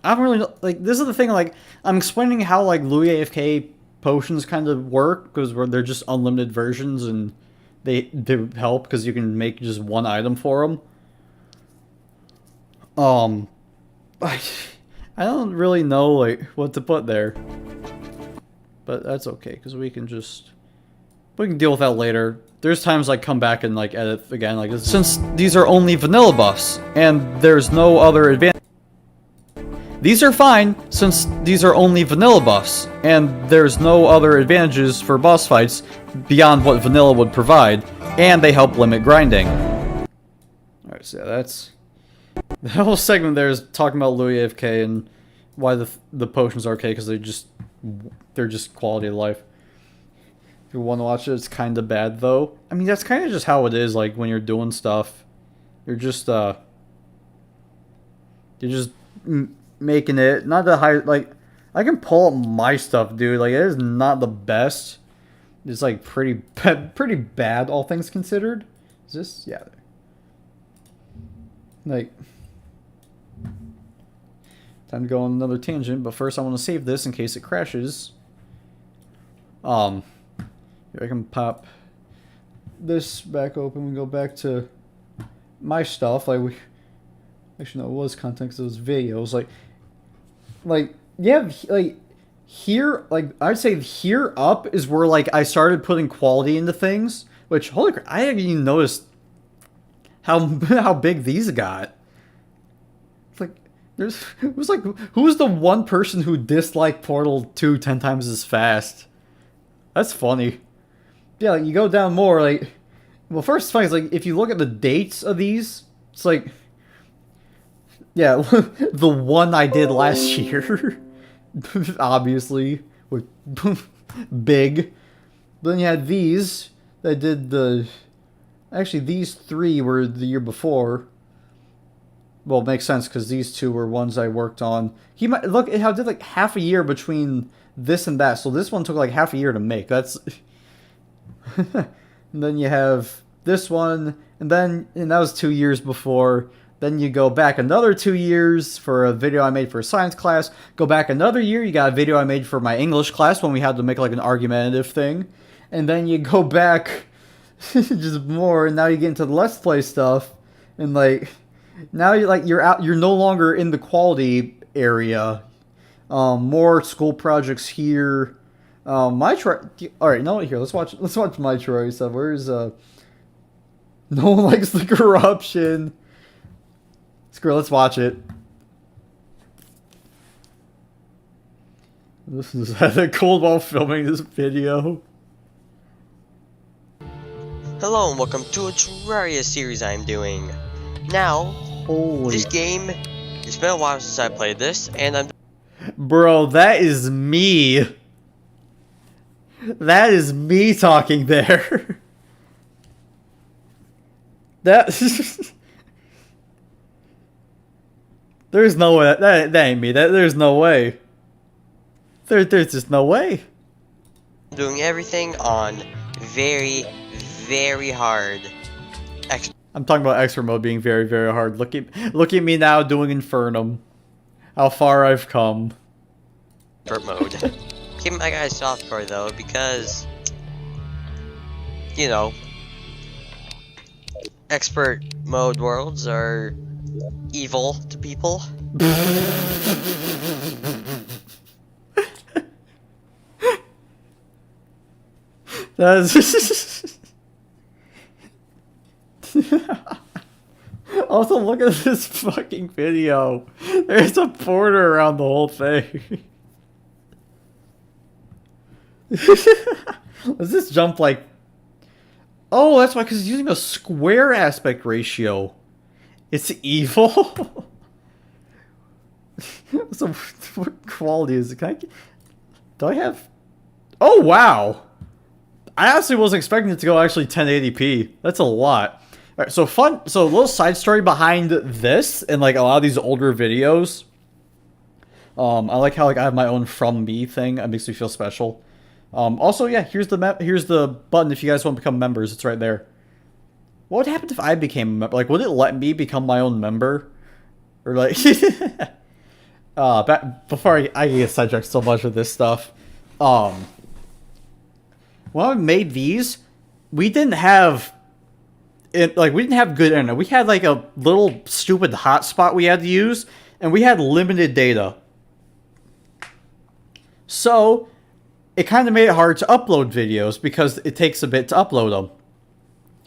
S1: don't really, like, this is the thing, like, I'm explaining how, like, Louis AFK potions kind of work, because they're just unlimited versions, and they help, because you can make just one item for them. I don't really know, like, what to put there. But that's okay, because we can deal with that later. There's times I come back and, like, edit again, like, since these are only vanilla buffs, and there's no other advantage. These are fine, since these are only vanilla buffs, and there's no other advantages for boss fights beyond what vanilla would provide, and they help limit grinding. Alright, so yeah, that's... The whole segment there is talking about Louis AFK and why the potions are okay, because they're just quality of life. If you want to watch it, it's kind of bad, though. I mean, that's kind of just how it is, like, when you're doing stuff. You're just making it, not the high, like, I can pull up my stuff, dude, like, it is not the best. It's, like, pretty bad, all things considered. Is this, yeah. Like, time to go on another tangent, but first I want to save this in case it crashes. I can pop this back open and go back to my stuff, like, actually, no, it was content because it was videos. Like, yeah, like, here, like, I'd say here up is where, like, I started putting quality into things, which, holy crap, I haven't even noticed how big these got. It's like, it was like, who's the one person who disliked Portal 2 10 times as fast? That's funny. Yeah, like, you go down more, like, well, first it's funny, it's like, if you look at the dates of these, it's like, yeah, the one I did last year, obviously, with big. Then you had these that did actually these 3 were the year before. Well, it makes sense because these 2 were ones I worked on. He might look at how it did like half a year between this and that. So this one took like half a year to make. That's and then you have this one, and that was 2 years before. Then you go back another 2 years for a video I made for a science class. Go back another year, you got a video I made for my English class when we had to make like an argumentative thing. And then you go back just more, and now you get into the Let's Play stuff. And like, now you're no longer in the quality area. More school projects here. My try. All right, no, here. Let's watch. Let's watch my try stuff. Where's No one likes the corruption. Screw. Let's watch it. This is Heather cold while filming this video.
S3: Hello and welcome to a Terraria series I'm doing. Now,
S1: Holy.
S3: this game, it's been a while since I played this, and I'm...
S1: Bro, that is me. That is me talking there. That... There's no way. That ain't me. There's no way. There's just no way.
S3: doing everything on very, very hard.
S1: I'm talking about expert mode being very, very hard. Look at me now doing Infernum. How far I've come.
S3: Expert mode. Keep my guys softcore though, because, you know, expert mode worlds are evil to people.
S1: That's also, look at this fucking video. There's a border around the whole thing. Does this jump like... Oh, that's why, because it's using a square aspect ratio. It's evil. So, what quality is it? Can I... Do I have... Oh, wow. I honestly wasn't expecting it to go actually 1080p. That's a lot. All right, so fun. So a little side story behind this and like a lot of these older videos. I like how like I have my own from me thing. It makes me feel special. Also, yeah, here's the button if you guys want to become members. It's right there. What would happen if I became a member? Like, would it let me become my own member? Or like, before I get sidetracked so much with this stuff. When I made these, we didn't have it, like, we didn't have good internet. We had like a little stupid hotspot we had to use, and we had limited data. So it kind of made it hard to upload videos because it takes a bit to upload them.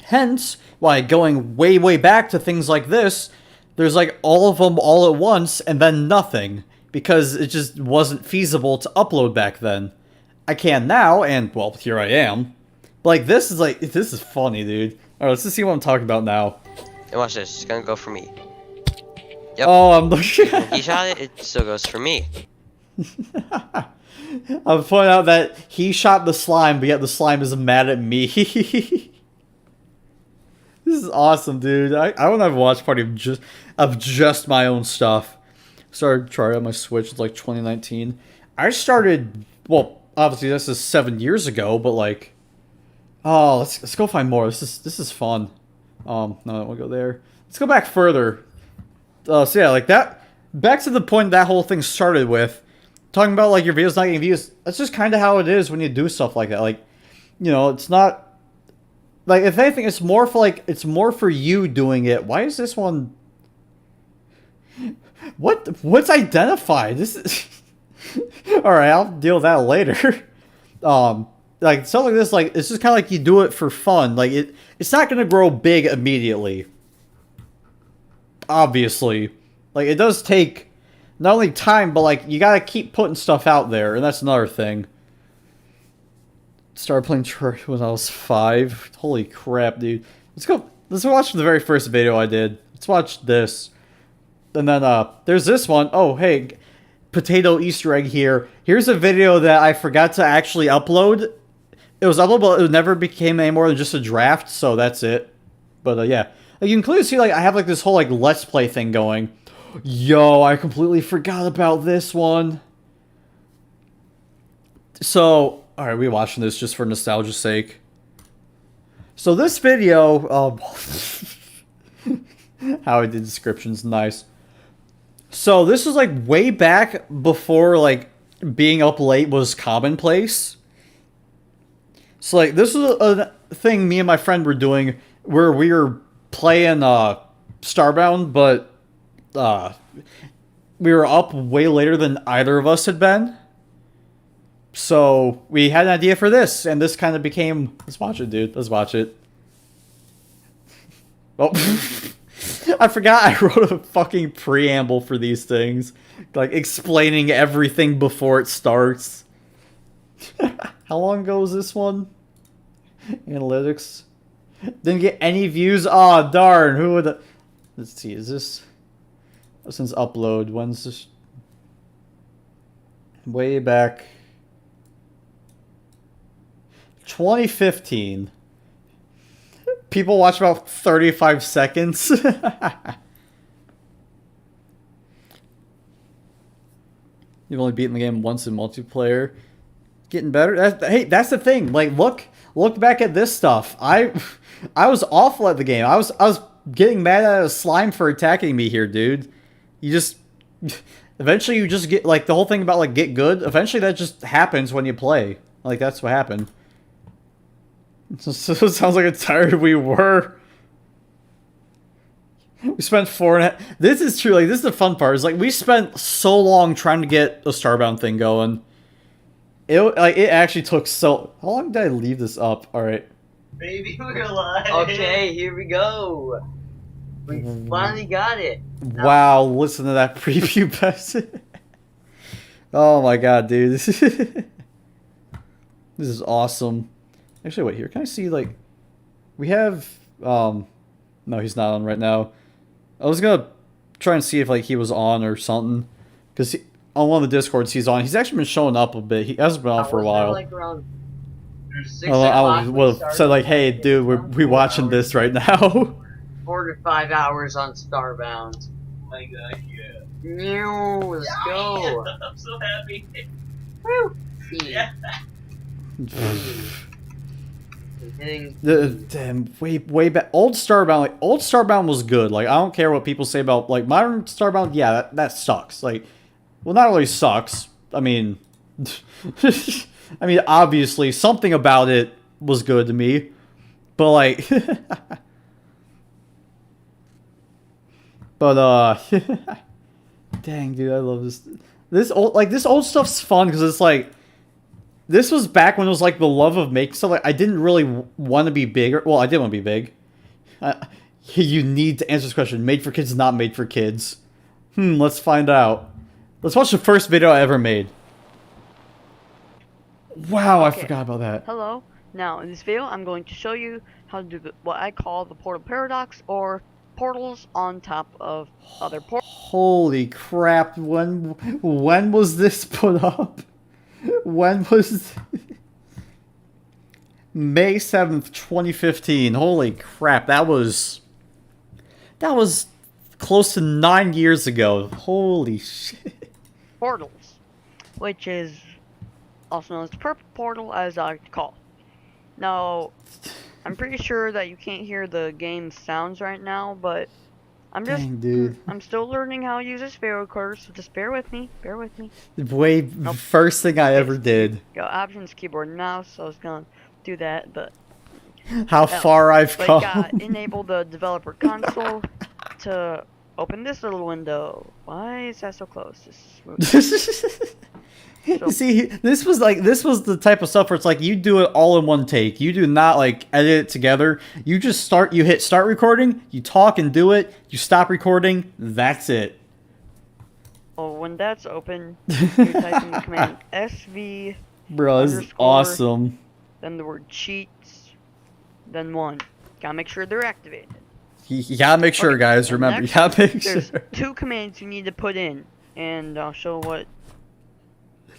S1: Hence, why going way, way back to things like this, there's like all of them all at once and then nothing because it just wasn't feasible to upload back then. I can now, and, well, here I am. But, like, this is funny, dude. Alright, let's just see what I'm talking about now.
S3: And watch this, it's gonna go for me. Yep.
S1: Oh, I'm looking at
S3: He shot it, it still goes for me.
S1: I'm pointing out that he shot the slime, but yet the slime is mad at me. This is awesome, dude. I want to have a watch party of just my own stuff. Started trying on my Switch, it's like 2019. I started, well, obviously this is 7 years ago, but like, oh, let's go find more. This is fun. No, I don't want to go there. Let's go back further. So yeah, like that. Back to the point that whole thing started with, talking about like your videos not getting views. That's just kind of how it is when you do stuff like that. Like, you know, it's not like, if anything, it's more for you doing it. Why is this one? What's identified? This is. All right, I'll deal with that later. Like stuff like this, like it's just kind of like you do it for fun. Like it's not gonna grow big immediately. Obviously, like it does take not only time, but like you gotta keep putting stuff out there, and that's another thing. Started playing church when I was 5. Holy crap, dude! Let's go. Let's watch the very first video I did. Let's watch this, and then there's this one. Oh, hey. Potato Easter egg here. Here's a video that I forgot to actually upload. It was uploadable, it never became any more than just a draft, so that's it. But yeah, like, you can clearly see like I have like this whole like let's play thing going. Yo, I completely forgot about this one. So, all right, we're watching this just for nostalgia's sake. So this video, how I did descriptions, nice. So this was like way back before like being up late was commonplace. So like this was a thing me and my friend were doing where we were playing Starbound, but we were up way later than either of us had been. So we had an idea for this, and this kind of became, let's watch it, dude. Let's watch it. Oh, I forgot I wrote a fucking preamble for these things. Like, explaining everything before it starts. How long ago was this one? Analytics. Didn't get any views. Aw, oh, darn. Who would... Let's see, is this... Since upload, when's this? Way back... 2015. People watch about 35 seconds. You've only beaten the game once in multiplayer. Getting better. Hey, that's the thing. Like, look back at this stuff. I was awful at the game. I was getting mad at a slime for attacking me here, dude. You just eventually you just get, like, the whole thing about like get good. Eventually that just happens when you play. Like, that's what happened. So it sounds like how tired we were. We spent 4.5. This is true. Like, this is the fun part. Is like we spent so long trying to get a Starbound thing going. It actually took so. How long did I leave this up? All right.
S4: Baby, we're live.
S3: Okay, here we go. We finally got it.
S1: Wow! Listen to that preview, Bess. Oh my god, dude! This is awesome. Actually, wait here. Can I see, like, we have, no, he's not on right now. I was gonna try and see if, like, he was on or something. Because on one of the Discords he's on. He's actually been showing up a bit. He hasn't been on for a while.
S3: Like around 6
S1: I would have said, like, hey, dude, we watching this right now.
S3: 4 to 5 hours on Starbound.
S4: My god, yeah.
S3: Let's go.
S4: I'm so happy.
S3: Woo.
S4: Yeah.
S1: Damn, way back. Old Starbound was good. Like, I don't care what people say about, like, modern Starbound. Yeah, that sucks. Like, well, not really sucks. I mean, obviously something about it was good to me, but like, dang, dude, I love this. This old stuff's fun because it's like. This was back when it was like the love of making stuff. Like, I didn't really want to be bigger. Well, I did want to be big. You need to answer this question. Made for kids, not made for kids. Let's find out. Let's watch the first video I ever made. Wow,
S5: Okay.
S1: I forgot about that.
S5: Hello. Now, in this video, I'm going to show you how to do what I call the portal paradox, or portals on top of other portals.
S1: Holy crap, when was this put up? When was... May 7th, 2015. Holy crap, that was close to 9 years ago. Holy shit.
S5: Portals, which is also known as the purple portal, as I like to call. Now, I'm pretty sure that you can't hear the game's sounds right now, but I'm just,
S1: Dang, dude.
S5: I'm still learning how to use this video recorder, so just bear with me,
S1: First thing I ever did.
S5: Go options, keyboard, and mouse, so I was gonna do that, but
S1: How far I've
S5: like,
S1: come.
S5: enable the developer console to open this little window. Why is that so close?
S1: See, this was the type of stuff where it's like you do it all in one take. You do not like edit it together. You just hit start recording, you talk and do it, you stop recording, that's it.
S5: Oh, when that's open, you type in the command SV,
S1: Bro, this is
S5: underscore,
S1: awesome.
S5: then the word cheats, then 1. Gotta make sure they're activated.
S1: You gotta make sure,
S5: Okay,
S1: guys.
S5: and
S1: Remember, you
S5: next,
S1: gotta make
S5: There's
S1: sure.
S5: 2 commands you need to put in, and I'll show what.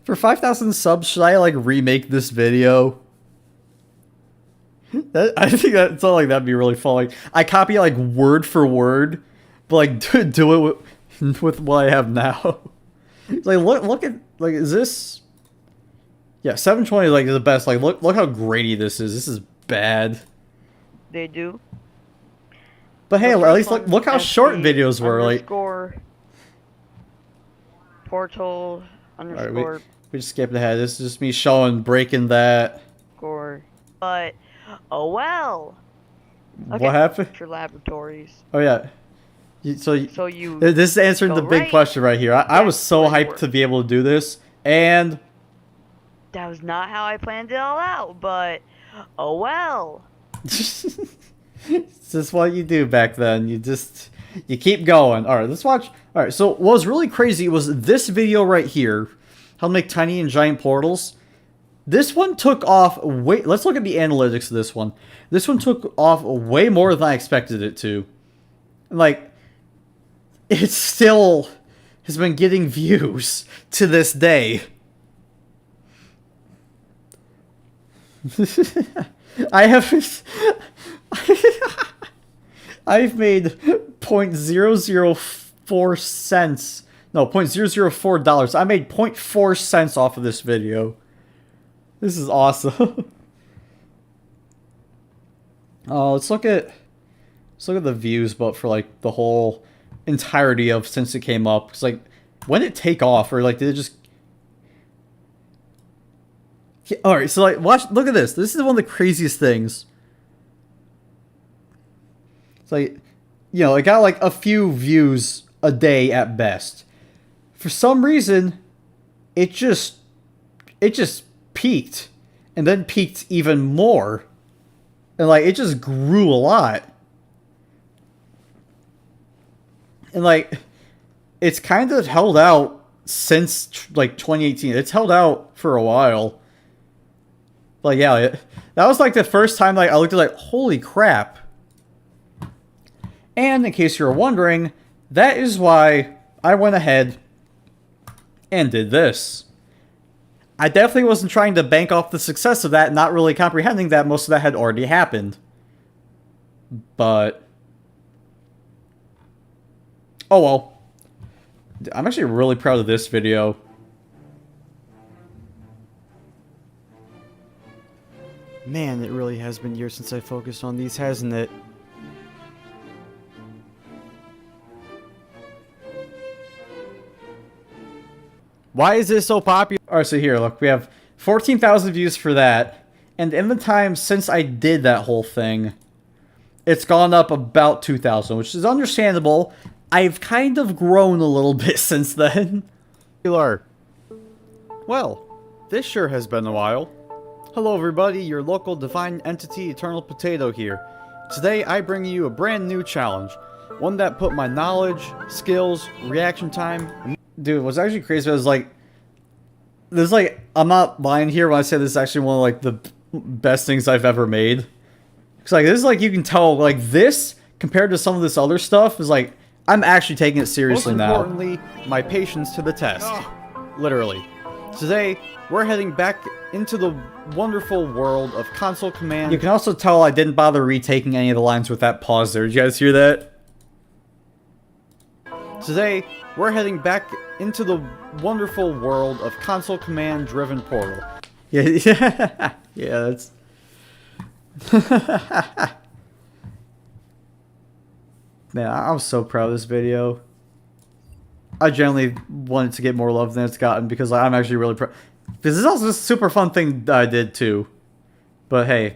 S1: For 5,000 subs, should I like remake this video? I think that something like that'd be really fun. Like, I copy like word for word, but like do it with what I have now. Like look at like is this? Yeah, 720 like is the best. Like look how grainy this is. This is bad.
S5: They do.
S1: But hey,
S5: The
S1: at
S5: first
S1: least
S5: one,
S1: look how short
S5: SV
S1: videos were. Like
S5: underscore portal underscore
S1: we just skipped ahead. This is just me showing breaking that.
S5: score. But oh well.
S1: What happened?
S5: For laboratories.
S1: Oh yeah.
S5: So you
S1: This is answering
S5: go
S1: the big
S5: right,
S1: question right here. I was so
S5: left,
S1: hyped
S5: forward.
S1: to be able to do this, and
S5: that was not how I planned it all out, but oh well.
S1: it's just what you do back then. You keep going. All right, let's watch. All right, so what was really crazy was this video right here, how to make tiny and giant portals. This one took off way. Let's look at the analytics of this one. This one took off way more than I expected it to. Like, it still has been getting views to this day. I've made 0.004 cents. No, $0.004. I made 0.4 cents off of this video. This is awesome. Oh, let's look at the views, but for like the whole entirety of since it came up. It's like, when did it take off, or like did it just? Yeah, all right, so like look at this. This is one of the craziest things. It's like, you know, it got like a few views a day at best. For some reason, it just peaked, and then peaked even more, and like it just grew a lot. And like, it's kind of held out since like 2018. It's held out for a while. Like, yeah, that was like the first time like I looked at like, holy crap. And in case you're wondering, that is why I went ahead and did this. I definitely wasn't trying to bank off the success of that, not really comprehending that most of that had already happened. But oh well. I'm actually really proud of this video.
S2: Man, it really has been years since I focused on these, hasn't it? Why is this so popular?
S1: Alright, so here, look, we have 14,000 views for that. And in the time since I did that whole thing, it's gone up about 2,000, which is understandable. I've kind of grown a little bit since then.
S2: Well, this sure has been a while. Hello everybody, your local divine entity Eternal Potato here. Today I bring you a brand new challenge. One that put my knowledge, skills, reaction time...
S1: Dude, what's actually crazy was like, there's like, I'm not lying here when I say this is actually one of like the best things I've ever made. Cause like, this is like, you can tell like this compared to some of this other stuff is like, I'm actually taking it seriously
S2: Most
S1: now.
S2: importantly, my patience to the test. Literally. Today, we're heading back into the wonderful world of console command.
S1: You can also tell I didn't bother retaking any of the lines with that pause there. Did you guys hear that?
S2: Today, we're heading back into the wonderful world of console command driven Portal.
S1: Yeah, yeah, yeah, that's... Man, I'm so proud of this video. I generally wanted to get more love than it's gotten because I'm actually really proud. This is also a super fun thing that I did too. But hey,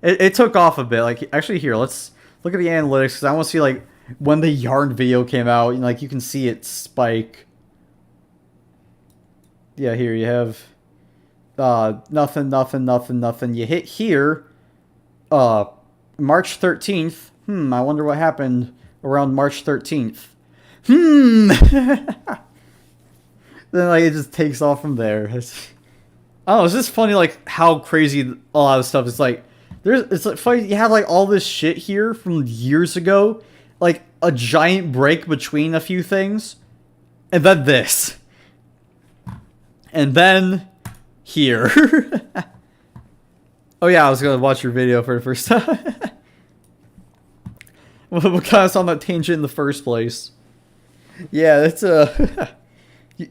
S1: it took off a bit. Like, actually here, let's look at the analytics because I want to see like when the yarn video came out, and like you can see it spike. Yeah, here you have nothing, nothing, nothing, nothing. You hit here, March 13th. I wonder what happened around March 13th. Then like it just takes off from there. Oh, it's just funny like how crazy a lot of stuff is. Like it's like funny you have like all this shit here from years ago, like a giant break between a few things, and then this, and then here. Oh yeah, I was gonna watch your video for the first time. What got us on that tangent in the first place? Yeah, that's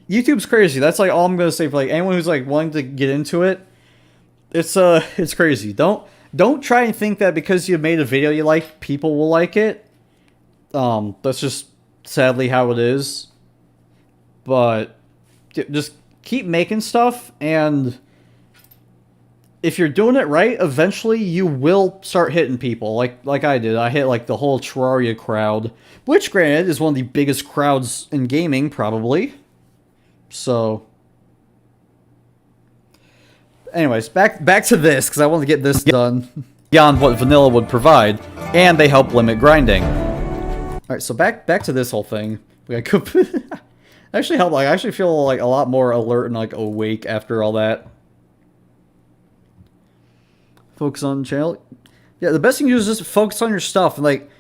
S1: YouTube's crazy. That's like all I'm gonna say for like anyone who's like wanting to get into it. It's crazy. Don't try and think that because you made a video you like, people will like it. That's just sadly how it is. But just keep making stuff, and if you're doing it right, eventually you will start hitting people. Like I did. I hit like the whole Terraria crowd, which granted is one of the biggest crowds in gaming, probably. So, anyways, back to this because I want to get this done beyond what vanilla would provide, and they help limit grinding. All right, so back to this whole thing. We got actually help. Like I actually feel like a lot more alert and like awake after all that. Focus on the channel. Yeah, the best thing to do is just focus on your stuff. And, like,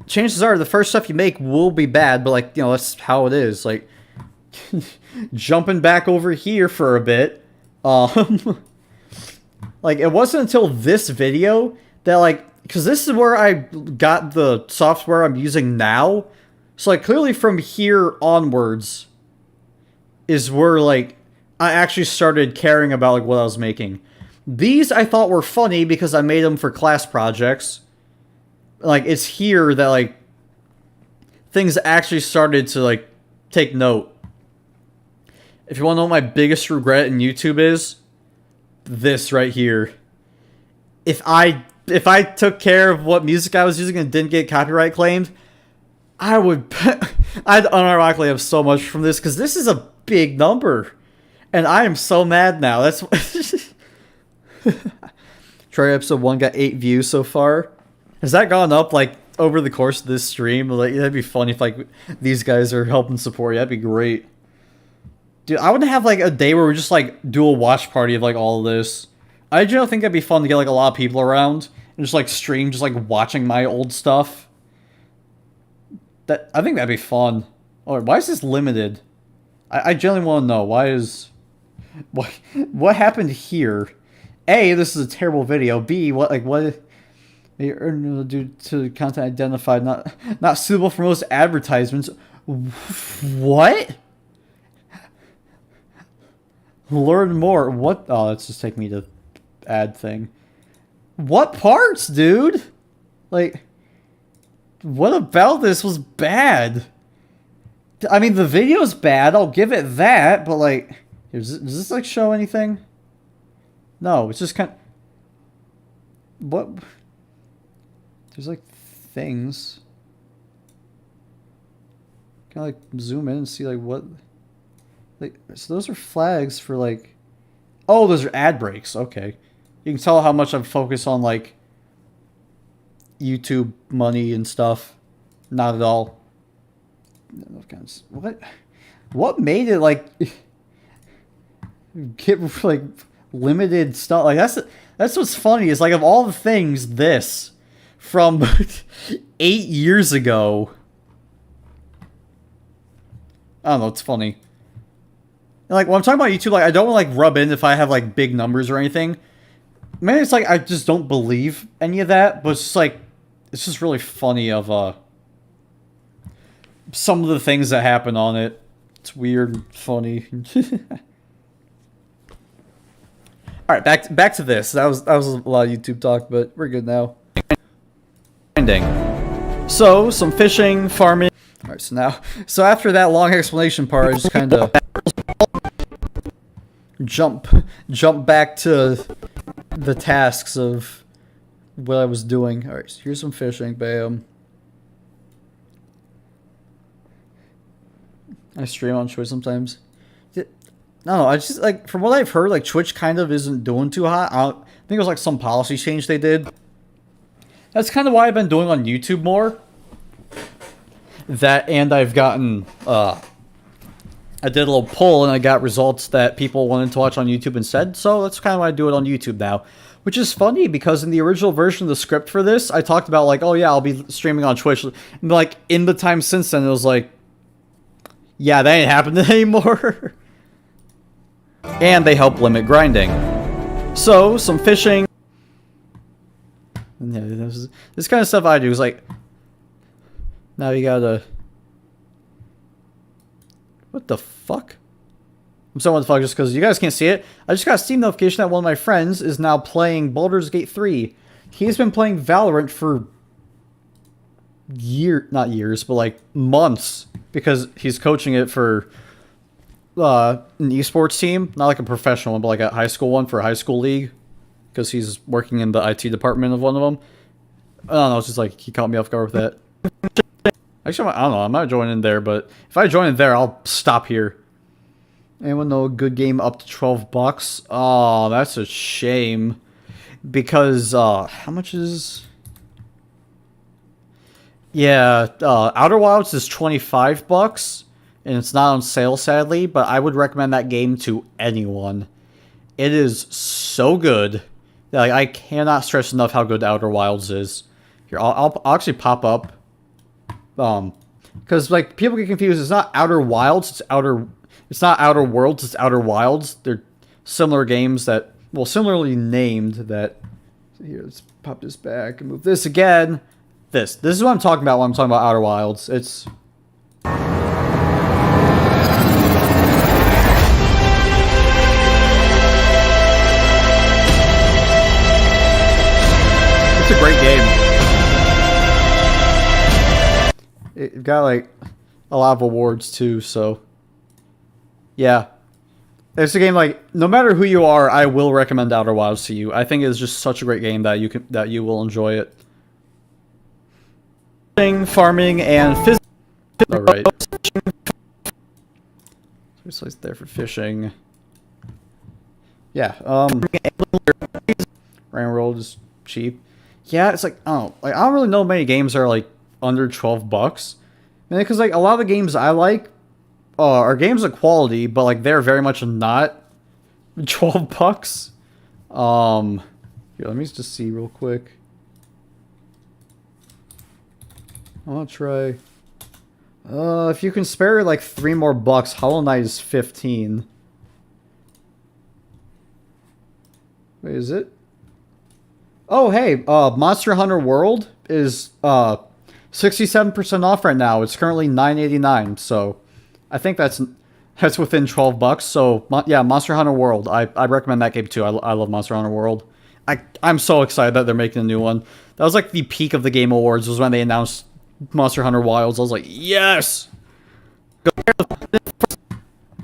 S1: chances are the first stuff you make will be bad, but, like, you know, that's how it is. Like, jumping back over here for a bit. Like, it wasn't until this video that, like, because this is where I got the software I'm using now. So, like, clearly from here onwards is where, like, I actually started caring about, like, what I was making. These I thought were funny because I made them for class projects. Like, it's here that, like, things actually started to, like, take note. If you want to know what my biggest regret in YouTube is, this right here. If I took care of what music I was using and didn't get copyright claimed, I'd unironically have so much from this, because this is a big number. And I am so mad now. That's... Terraria episode 1 got 8 views so far. Has that gone up, like, over the course of this stream? Like, that'd be funny if, like, these guys are helping support you. That'd be great. Dude, I would have, like, a day where we just, like, do a watch party of, like, all of this. I generally think that'd be fun to get, like, a lot of people around and just, like, stream just, like, watching my old stuff. I think that'd be fun. Oh, why is this limited? I genuinely want to know. Why is... What happened here? A, this is a terrible video. B, what they earn due to content identified not suitable for most advertisements. What? Learn more. What? Oh, let's just take me to ad thing. What parts, dude? Like, what about this was bad? I mean, the video's bad. I'll give it that, but like, does this like show anything? No, it's just kind of... What? There's, like, things. Kind of, like, zoom in and see, like, what... Like, so those are flags for, like... Oh, those are ad breaks. Okay. You can tell how much I'm focused on, like, YouTube money and stuff. Not at all. What? What made it, like... get, like... limited stuff. Like, that's what's funny is, like, of all the things, this from 8 years ago. I don't know, it's funny. And, like, when I'm talking about YouTube, like, I don't want to, like, rub in if I have, like, big numbers or anything. Maybe it's like I just don't believe any of that, but it's just like, it's just really funny of some of the things that happen on it. It's weird, funny. All right, back to this. That was a lot of YouTube talk, but we're good now. So some fishing, farming. All right, so after that long explanation part, I just kind of jump back to the tasks of what I was doing. All right, so here's some fishing. Bam. I stream on Twitch sometimes. No, I just, like, from what I've heard, like, Twitch kind of isn't doing too hot. I think it was, like, some policy change they did. That's kind of why I've been doing on YouTube more. That, and I've gotten, I did a little poll, and I got results that people wanted to watch on YouTube instead, so that's kind of why I do it on YouTube now. Which is funny, because in the original version of the script for this, I talked about, like, oh yeah, I'll be streaming on Twitch. And, like, in the time since then, it was like, yeah, that ain't happening anymore. And they help limit grinding. So, some fishing. Yeah, this kind of stuff I do is like... Now you gotta... What the fuck? I'm saying what the fuck just because you guys can't see it. I just got a Steam notification that one of my friends is now playing Baldur's Gate 3. He's been playing Valorant for... not years, but like months. Because he's coaching it for... an esports team, not like a professional one, but like a high school one for a high school league, because he's working in the IT department of one of them. I don't know, it's just like he caught me off guard with that. Actually, I don't know, I might join in there, but if I join in there, I'll stop here. Anyone know a good game up to $12? Oh, that's a shame. Because, how much is... Yeah, Outer Wilds is $25, and it's not on sale, sadly, but I would recommend that game to anyone. It is so good. Like, I cannot stress enough how good Outer Wilds is. Here, I'll actually pop up. Because, like, people get confused. It's not Outer Wilds, it's not Outer Worlds, it's Outer Wilds. They're similar games that, well, similarly named that... Here, let's pop this back and move this again. This is what I'm talking about when I'm talking about Outer Wilds. It's... It's a great game. It got, like, a lot of awards, too, so... Yeah. It's a game, like, no matter who you are, I will recommend Outer Wilds to you. I think it's just such a great game that you will enjoy it. Farming and physics. Alright. So it's there for fishing. Yeah, Rain World is cheap. Yeah, it's like, I don't really know many games that are, like, under $12. Because, like, a lot of the games I like are games of quality, but, like, they're very much not $12. Here, let me just see real quick. I'll try. If you can spare, like, 3 more bucks, Hollow Knight is 15. Wait, is it? Oh, hey, Monster Hunter World is 67% off right now. It's currently $9.89, so I think that's within $12. So yeah, Monster Hunter World. I recommend that game too. I love Monster Hunter World. I'm so excited that they're making a new one. That was like the peak of the Game Awards was when they announced Monster Hunter Wilds. I was like, yes.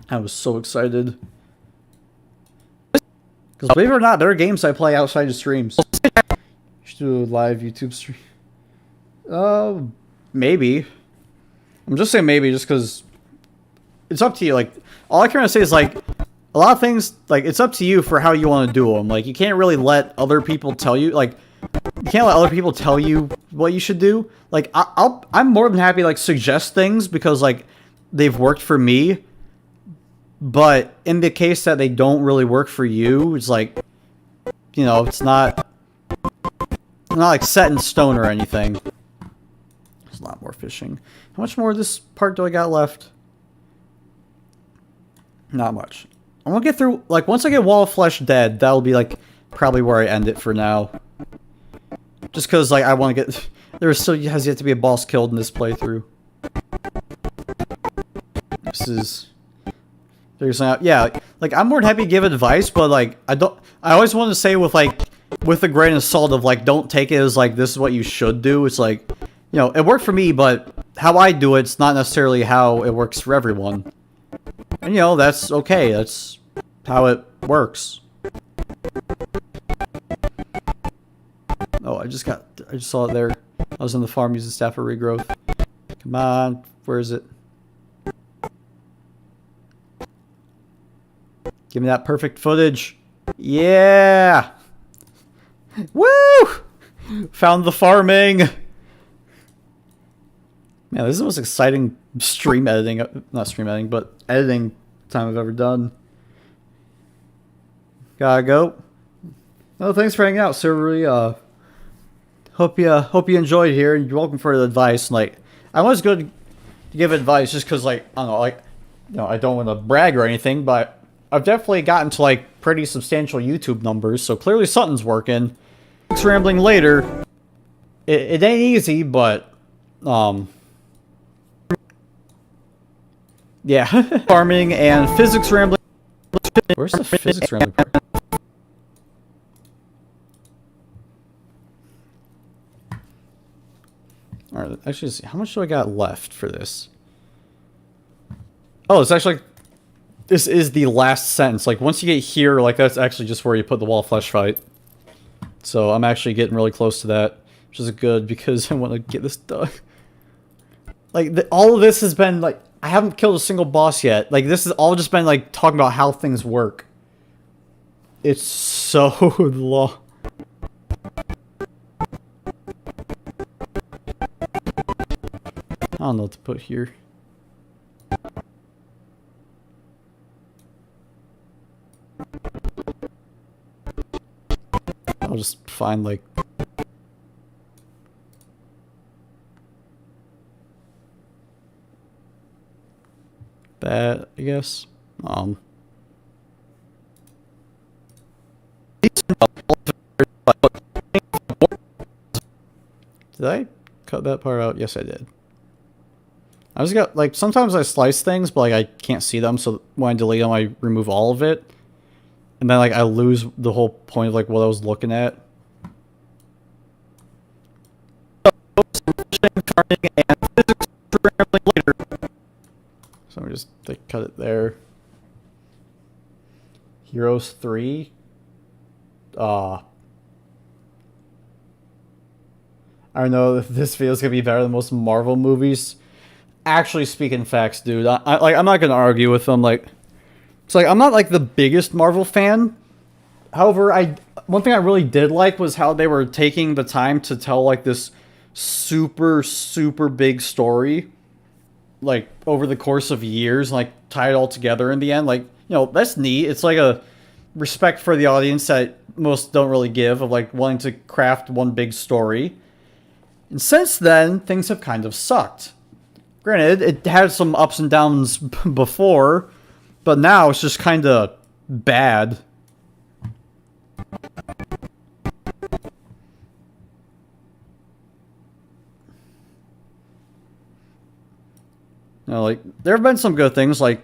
S1: I was so excited. Because believe it or not, there are games I play outside of streams. You should do a live YouTube stream. Maybe. I'm just saying maybe just because it's up to you. Like, all I can really say is, like, a lot of things, like, it's up to you for how you want to do them. Like, you can't really let other people tell you, like, you can't let other people tell you what you should do. Like, I'm more than happy to, like, suggest things because, like, they've worked for me. But in the case that they don't really work for you, it's like, you know, it's not like set in stone or anything. There's a lot more fishing. How much more of this part do I got left? Not much. I'm gonna get through, like, once I get Wall of Flesh dead, that'll be, like, probably where I end it for now. Just because, like, I want to get... There still has yet to be a boss killed in this playthrough. This is... Yeah, like, I'm more than happy to give advice, but, like, I always want to say with a grain of salt of, like, don't take it as, like, this is what you should do. It's like, you know, it worked for me, but how I do it's not necessarily how it works for everyone. And, you know, that's okay. That's how it works. Oh, I just saw it there. I was in the farm using staff for regrowth. Come on, where is it? Give me that perfect footage. Yeah! Woo! Found the farming! Man, this is the most exciting stream editing, not stream editing, but editing time I've ever done. Gotta go. Oh, thanks for hanging out, Silvery. Hope you enjoyed here, and you're welcome for the advice. Like, I was good to give advice just because, like, I don't know, like, you know, I don't want to brag or anything, but I've definitely gotten to, like, pretty substantial YouTube numbers, so clearly something's working. Physics Rambling later. It ain't easy, but, yeah. Farming and Physics Rambling. Where's the Physics Rambling part? Alright, actually, how much do I got left for this? Oh, it's actually... this is the last sentence. Like, once you get here, like, that's actually just where you put the wall flesh fight. So I'm actually getting really close to that, which is good because I want to get this done. Like, all of this has been, like, I haven't killed a single boss yet. Like, this has all just been, like, talking about how things work. It's so long. I don't know what to put here. I'll just find, like... that, I guess. Did I cut that part out? Yes, I did. I just got, like, sometimes I slice things, but, like, I can't see them, so when I delete them, I remove all of it. And then, like, I lose the whole point of, like, what I was looking at. So we just, like, cut it there. Heroes 3? I don't know if this video is gonna be better than most Marvel movies. Actually, speaking facts, dude, I'm not gonna argue with them. Like, it's like I'm not like the biggest Marvel fan. However, one thing I really did like was how they were taking the time to tell like this super big story, like over the course of years, and, like tie it all together in the end. Like, you know, that's neat. It's like a respect for the audience that most don't really give, of like wanting to craft one big story. And since then, things have kind of sucked. Granted, it had some ups and downs before, but now it's just kind of bad. You know, like, there have been some good things, like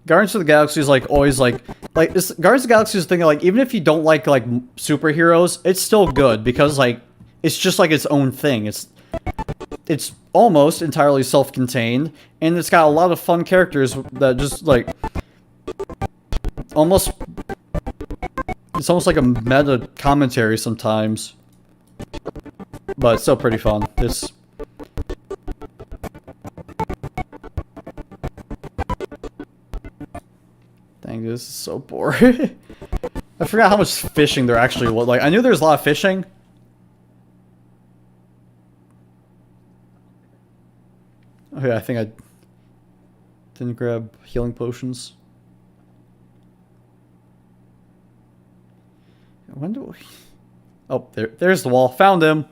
S1: Guardians of the Galaxy is like always like this, Guardians of the Galaxy is thinking like even if you don't like superheroes, it's still good because like it's just like its own thing. It's almost entirely self-contained, and it's got a lot of fun characters that just like it's almost like a meta commentary sometimes, but it's still pretty fun. Dang, this is so boring. I forgot how much fishing there actually was. Like, I knew there was a lot of fishing. Okay, I think I didn't grab healing potions. When do we... Oh, there's the wall. Found him.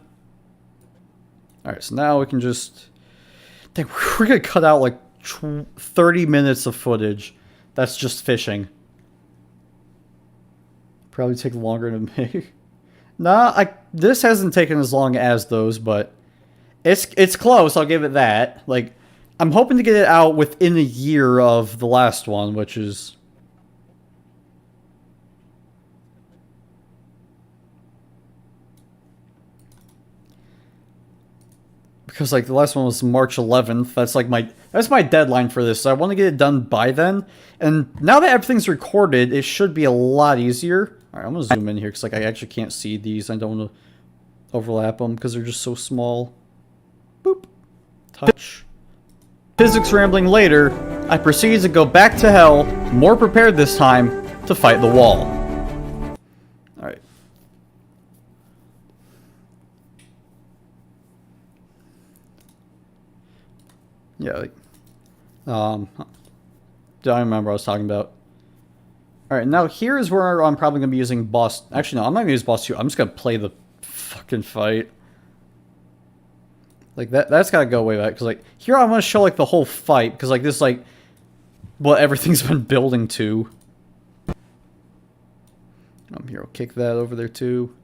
S1: Alright, so now we can just... Dang, we're gonna cut out like 30 minutes of footage. That's just fishing. Probably take longer to make. Nah, this hasn't taken as long as those, but it's close, I'll give it that. Like, I'm hoping to get it out within a year of the last one, which is... Because, like, the last one was March 11th. That's, like, that's my deadline for this. So I want to get it done by then. And now that everything's recorded, it should be a lot easier. Alright, I'm going to zoom in here because, like, I actually can't see these. I don't want to overlap them because they're just so small. Boop. Touch. Physics rambling later, I proceed to go back to hell, more prepared this time, to fight the wall. Alright. Yeah, like, don't remember what I was talking about. Alright, now here is where I'm probably going to be using boss... Actually, no, I'm not going to use boss 2. I'm just going to play the fucking fight. Like, that's got to go way back. Because, like, here I want to show, like, the whole fight. Because, like, this is, like, what everything's been building to. Here, I'll kick that over there, too.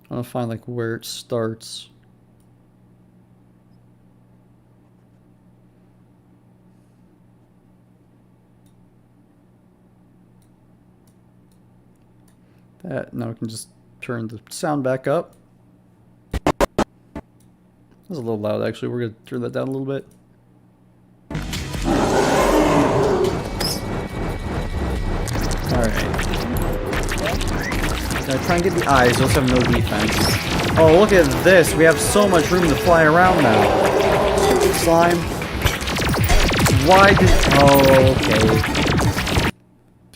S1: I want to find, like, where it starts. That, now we can just turn the sound back up. was a little loud, actually. We're gonna turn that down a little bit. Alright. Gotta try and get the eyes. Those have no defense. Oh, look at this. We have so much room to fly around now. Stupid slime. Why did... Oh, okay.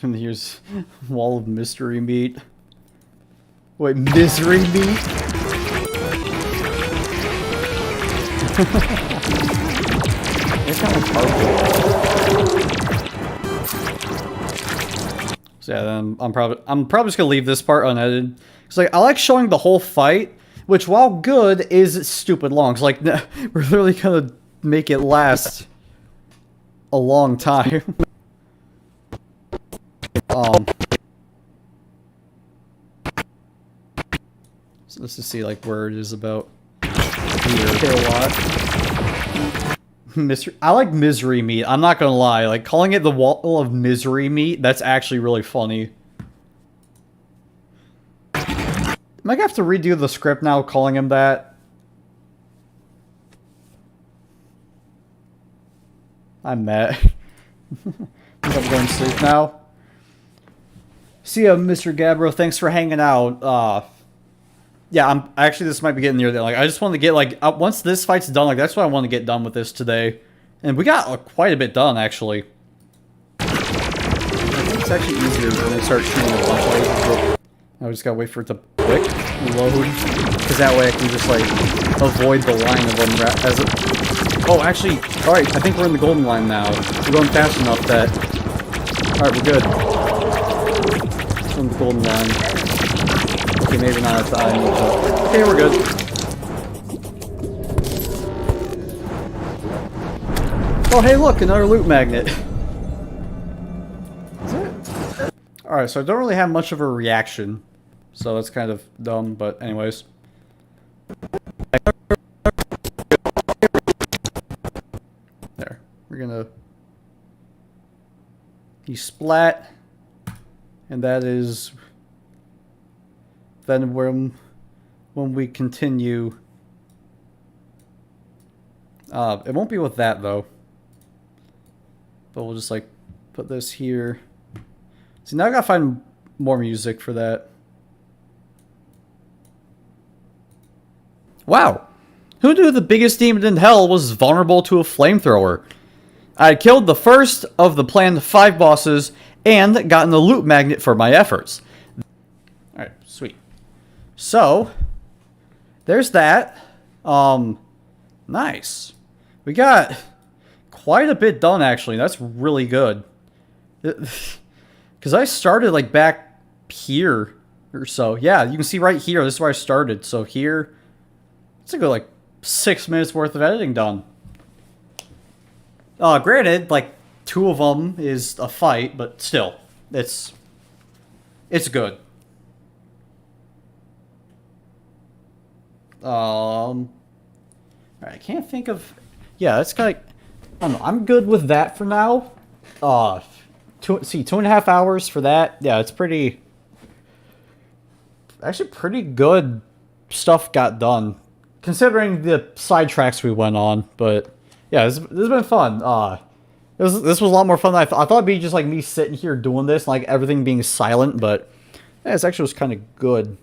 S1: And here's Wall of Mystery Meat. Wait, Misery Meat? It's kind of hard. So yeah, then I'm probably just gonna leave this part unedited. Cause like I like showing the whole fight, which while good is stupid long. Cause like we're literally gonna make it last a long time. So let's just see like where it is about here. A lot. I like Misery Meat. I'm not gonna lie. Like calling it the Wall of Misery Meat, that's actually really funny. I might have to redo the script now, calling him that. I'm mad. I think I'm going to sleep now. See ya, Mr. Gabbro. Thanks for hanging out. Yeah, actually this might be getting near the like I just want to get like once this fight's done, like that's what I want to get done with this today. And we got quite a bit done actually. I think it's actually easier when I start shooting a bunch of lasers. I just gotta wait for it to quick load, because that way I can just like avoid the line of them as it. Oh, actually, all right. I think we're in the golden line now. We're going fast enough that. All right, we're good. We're in the golden line. Okay, maybe not at the eye, but okay, we're good. Oh, hey, look, another loot magnet. Is it? Alright, so I don't really have much of a reaction. So that's kind of dumb, but anyways. There. We're gonna... He splat. And that is... Then when we continue... it won't be with that, though. But we'll just, like, put this here. See, now I gotta find more music for that. Wow! Who knew the biggest demon in hell was vulnerable to a flamethrower? I had killed the first of the planned 5 bosses and gotten a loot magnet for my efforts. Alright, sweet. So, there's that. Nice. We got quite a bit done, actually. That's really good. Because I started, like, back here or so. Yeah, you can see right here. This is where I started. So here, it's a good, like, 6 minutes worth of editing done. Granted, like, 2 of them is a fight, but still, it's good. I can't think of... Yeah, that's kind of... I don't know. I'm good with that for now. 2.5 hours for that. Yeah, it's pretty... Actually, pretty good stuff got done. Considering the sidetracks we went on. But, yeah, this has been fun. This was a lot more fun than I thought. I thought it'd be just like me sitting here doing this, like everything being silent, but... Yeah, this actually was kind of good.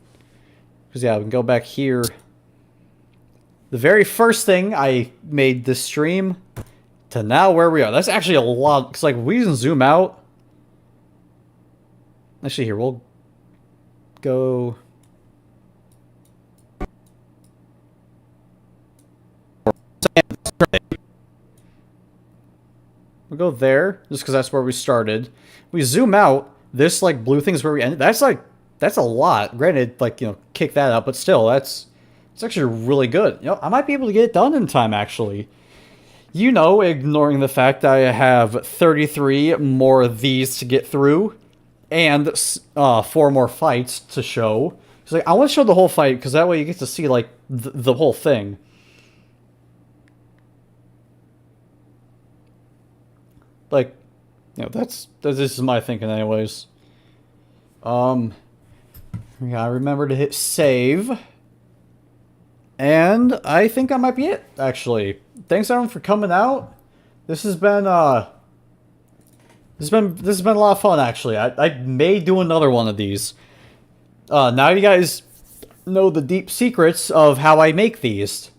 S1: Because, yeah, we can go back here... The very first thing I made this stream to now where we are. That's actually a lot. Because, like, we can zoom out. Actually, here, we'll go... We'll go there, just because that's where we started. We zoom out. This, like, blue thing is where we ended. That's, like, that's a lot. Granted, like, you know, kick that up, but still, it's actually really good. You know, I might be able to get it done in time, actually. You know, ignoring the fact that I have 33 more of these to get through, and 4 more fights to show. It's like, I want to show the whole fight, because that way you get to see, like, the whole thing. Like, you know, this is my thinking anyways. We gotta remember to hit save. And I think that might be it, actually. Thanks everyone for coming out. This has been this has been a lot of fun, actually. I may do another one of these. Now you guys know the deep secrets of how I make these.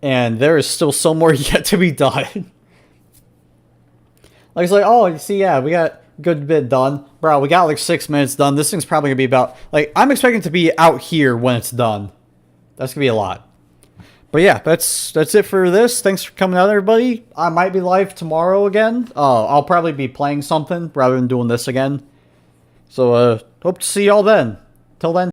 S1: And there is still so more yet to be done. Like, it's like, oh, you see, yeah, we got a good bit done. Bro, we got like 6 minutes done. This thing's probably going to be about, like, I'm expecting to be out here when it's done. That's going to be a lot. But yeah, that's it for this. Thanks for coming out, everybody. I might be live tomorrow again. I'll probably be playing something rather than doing this again. So, hope to see y'all then. Till then.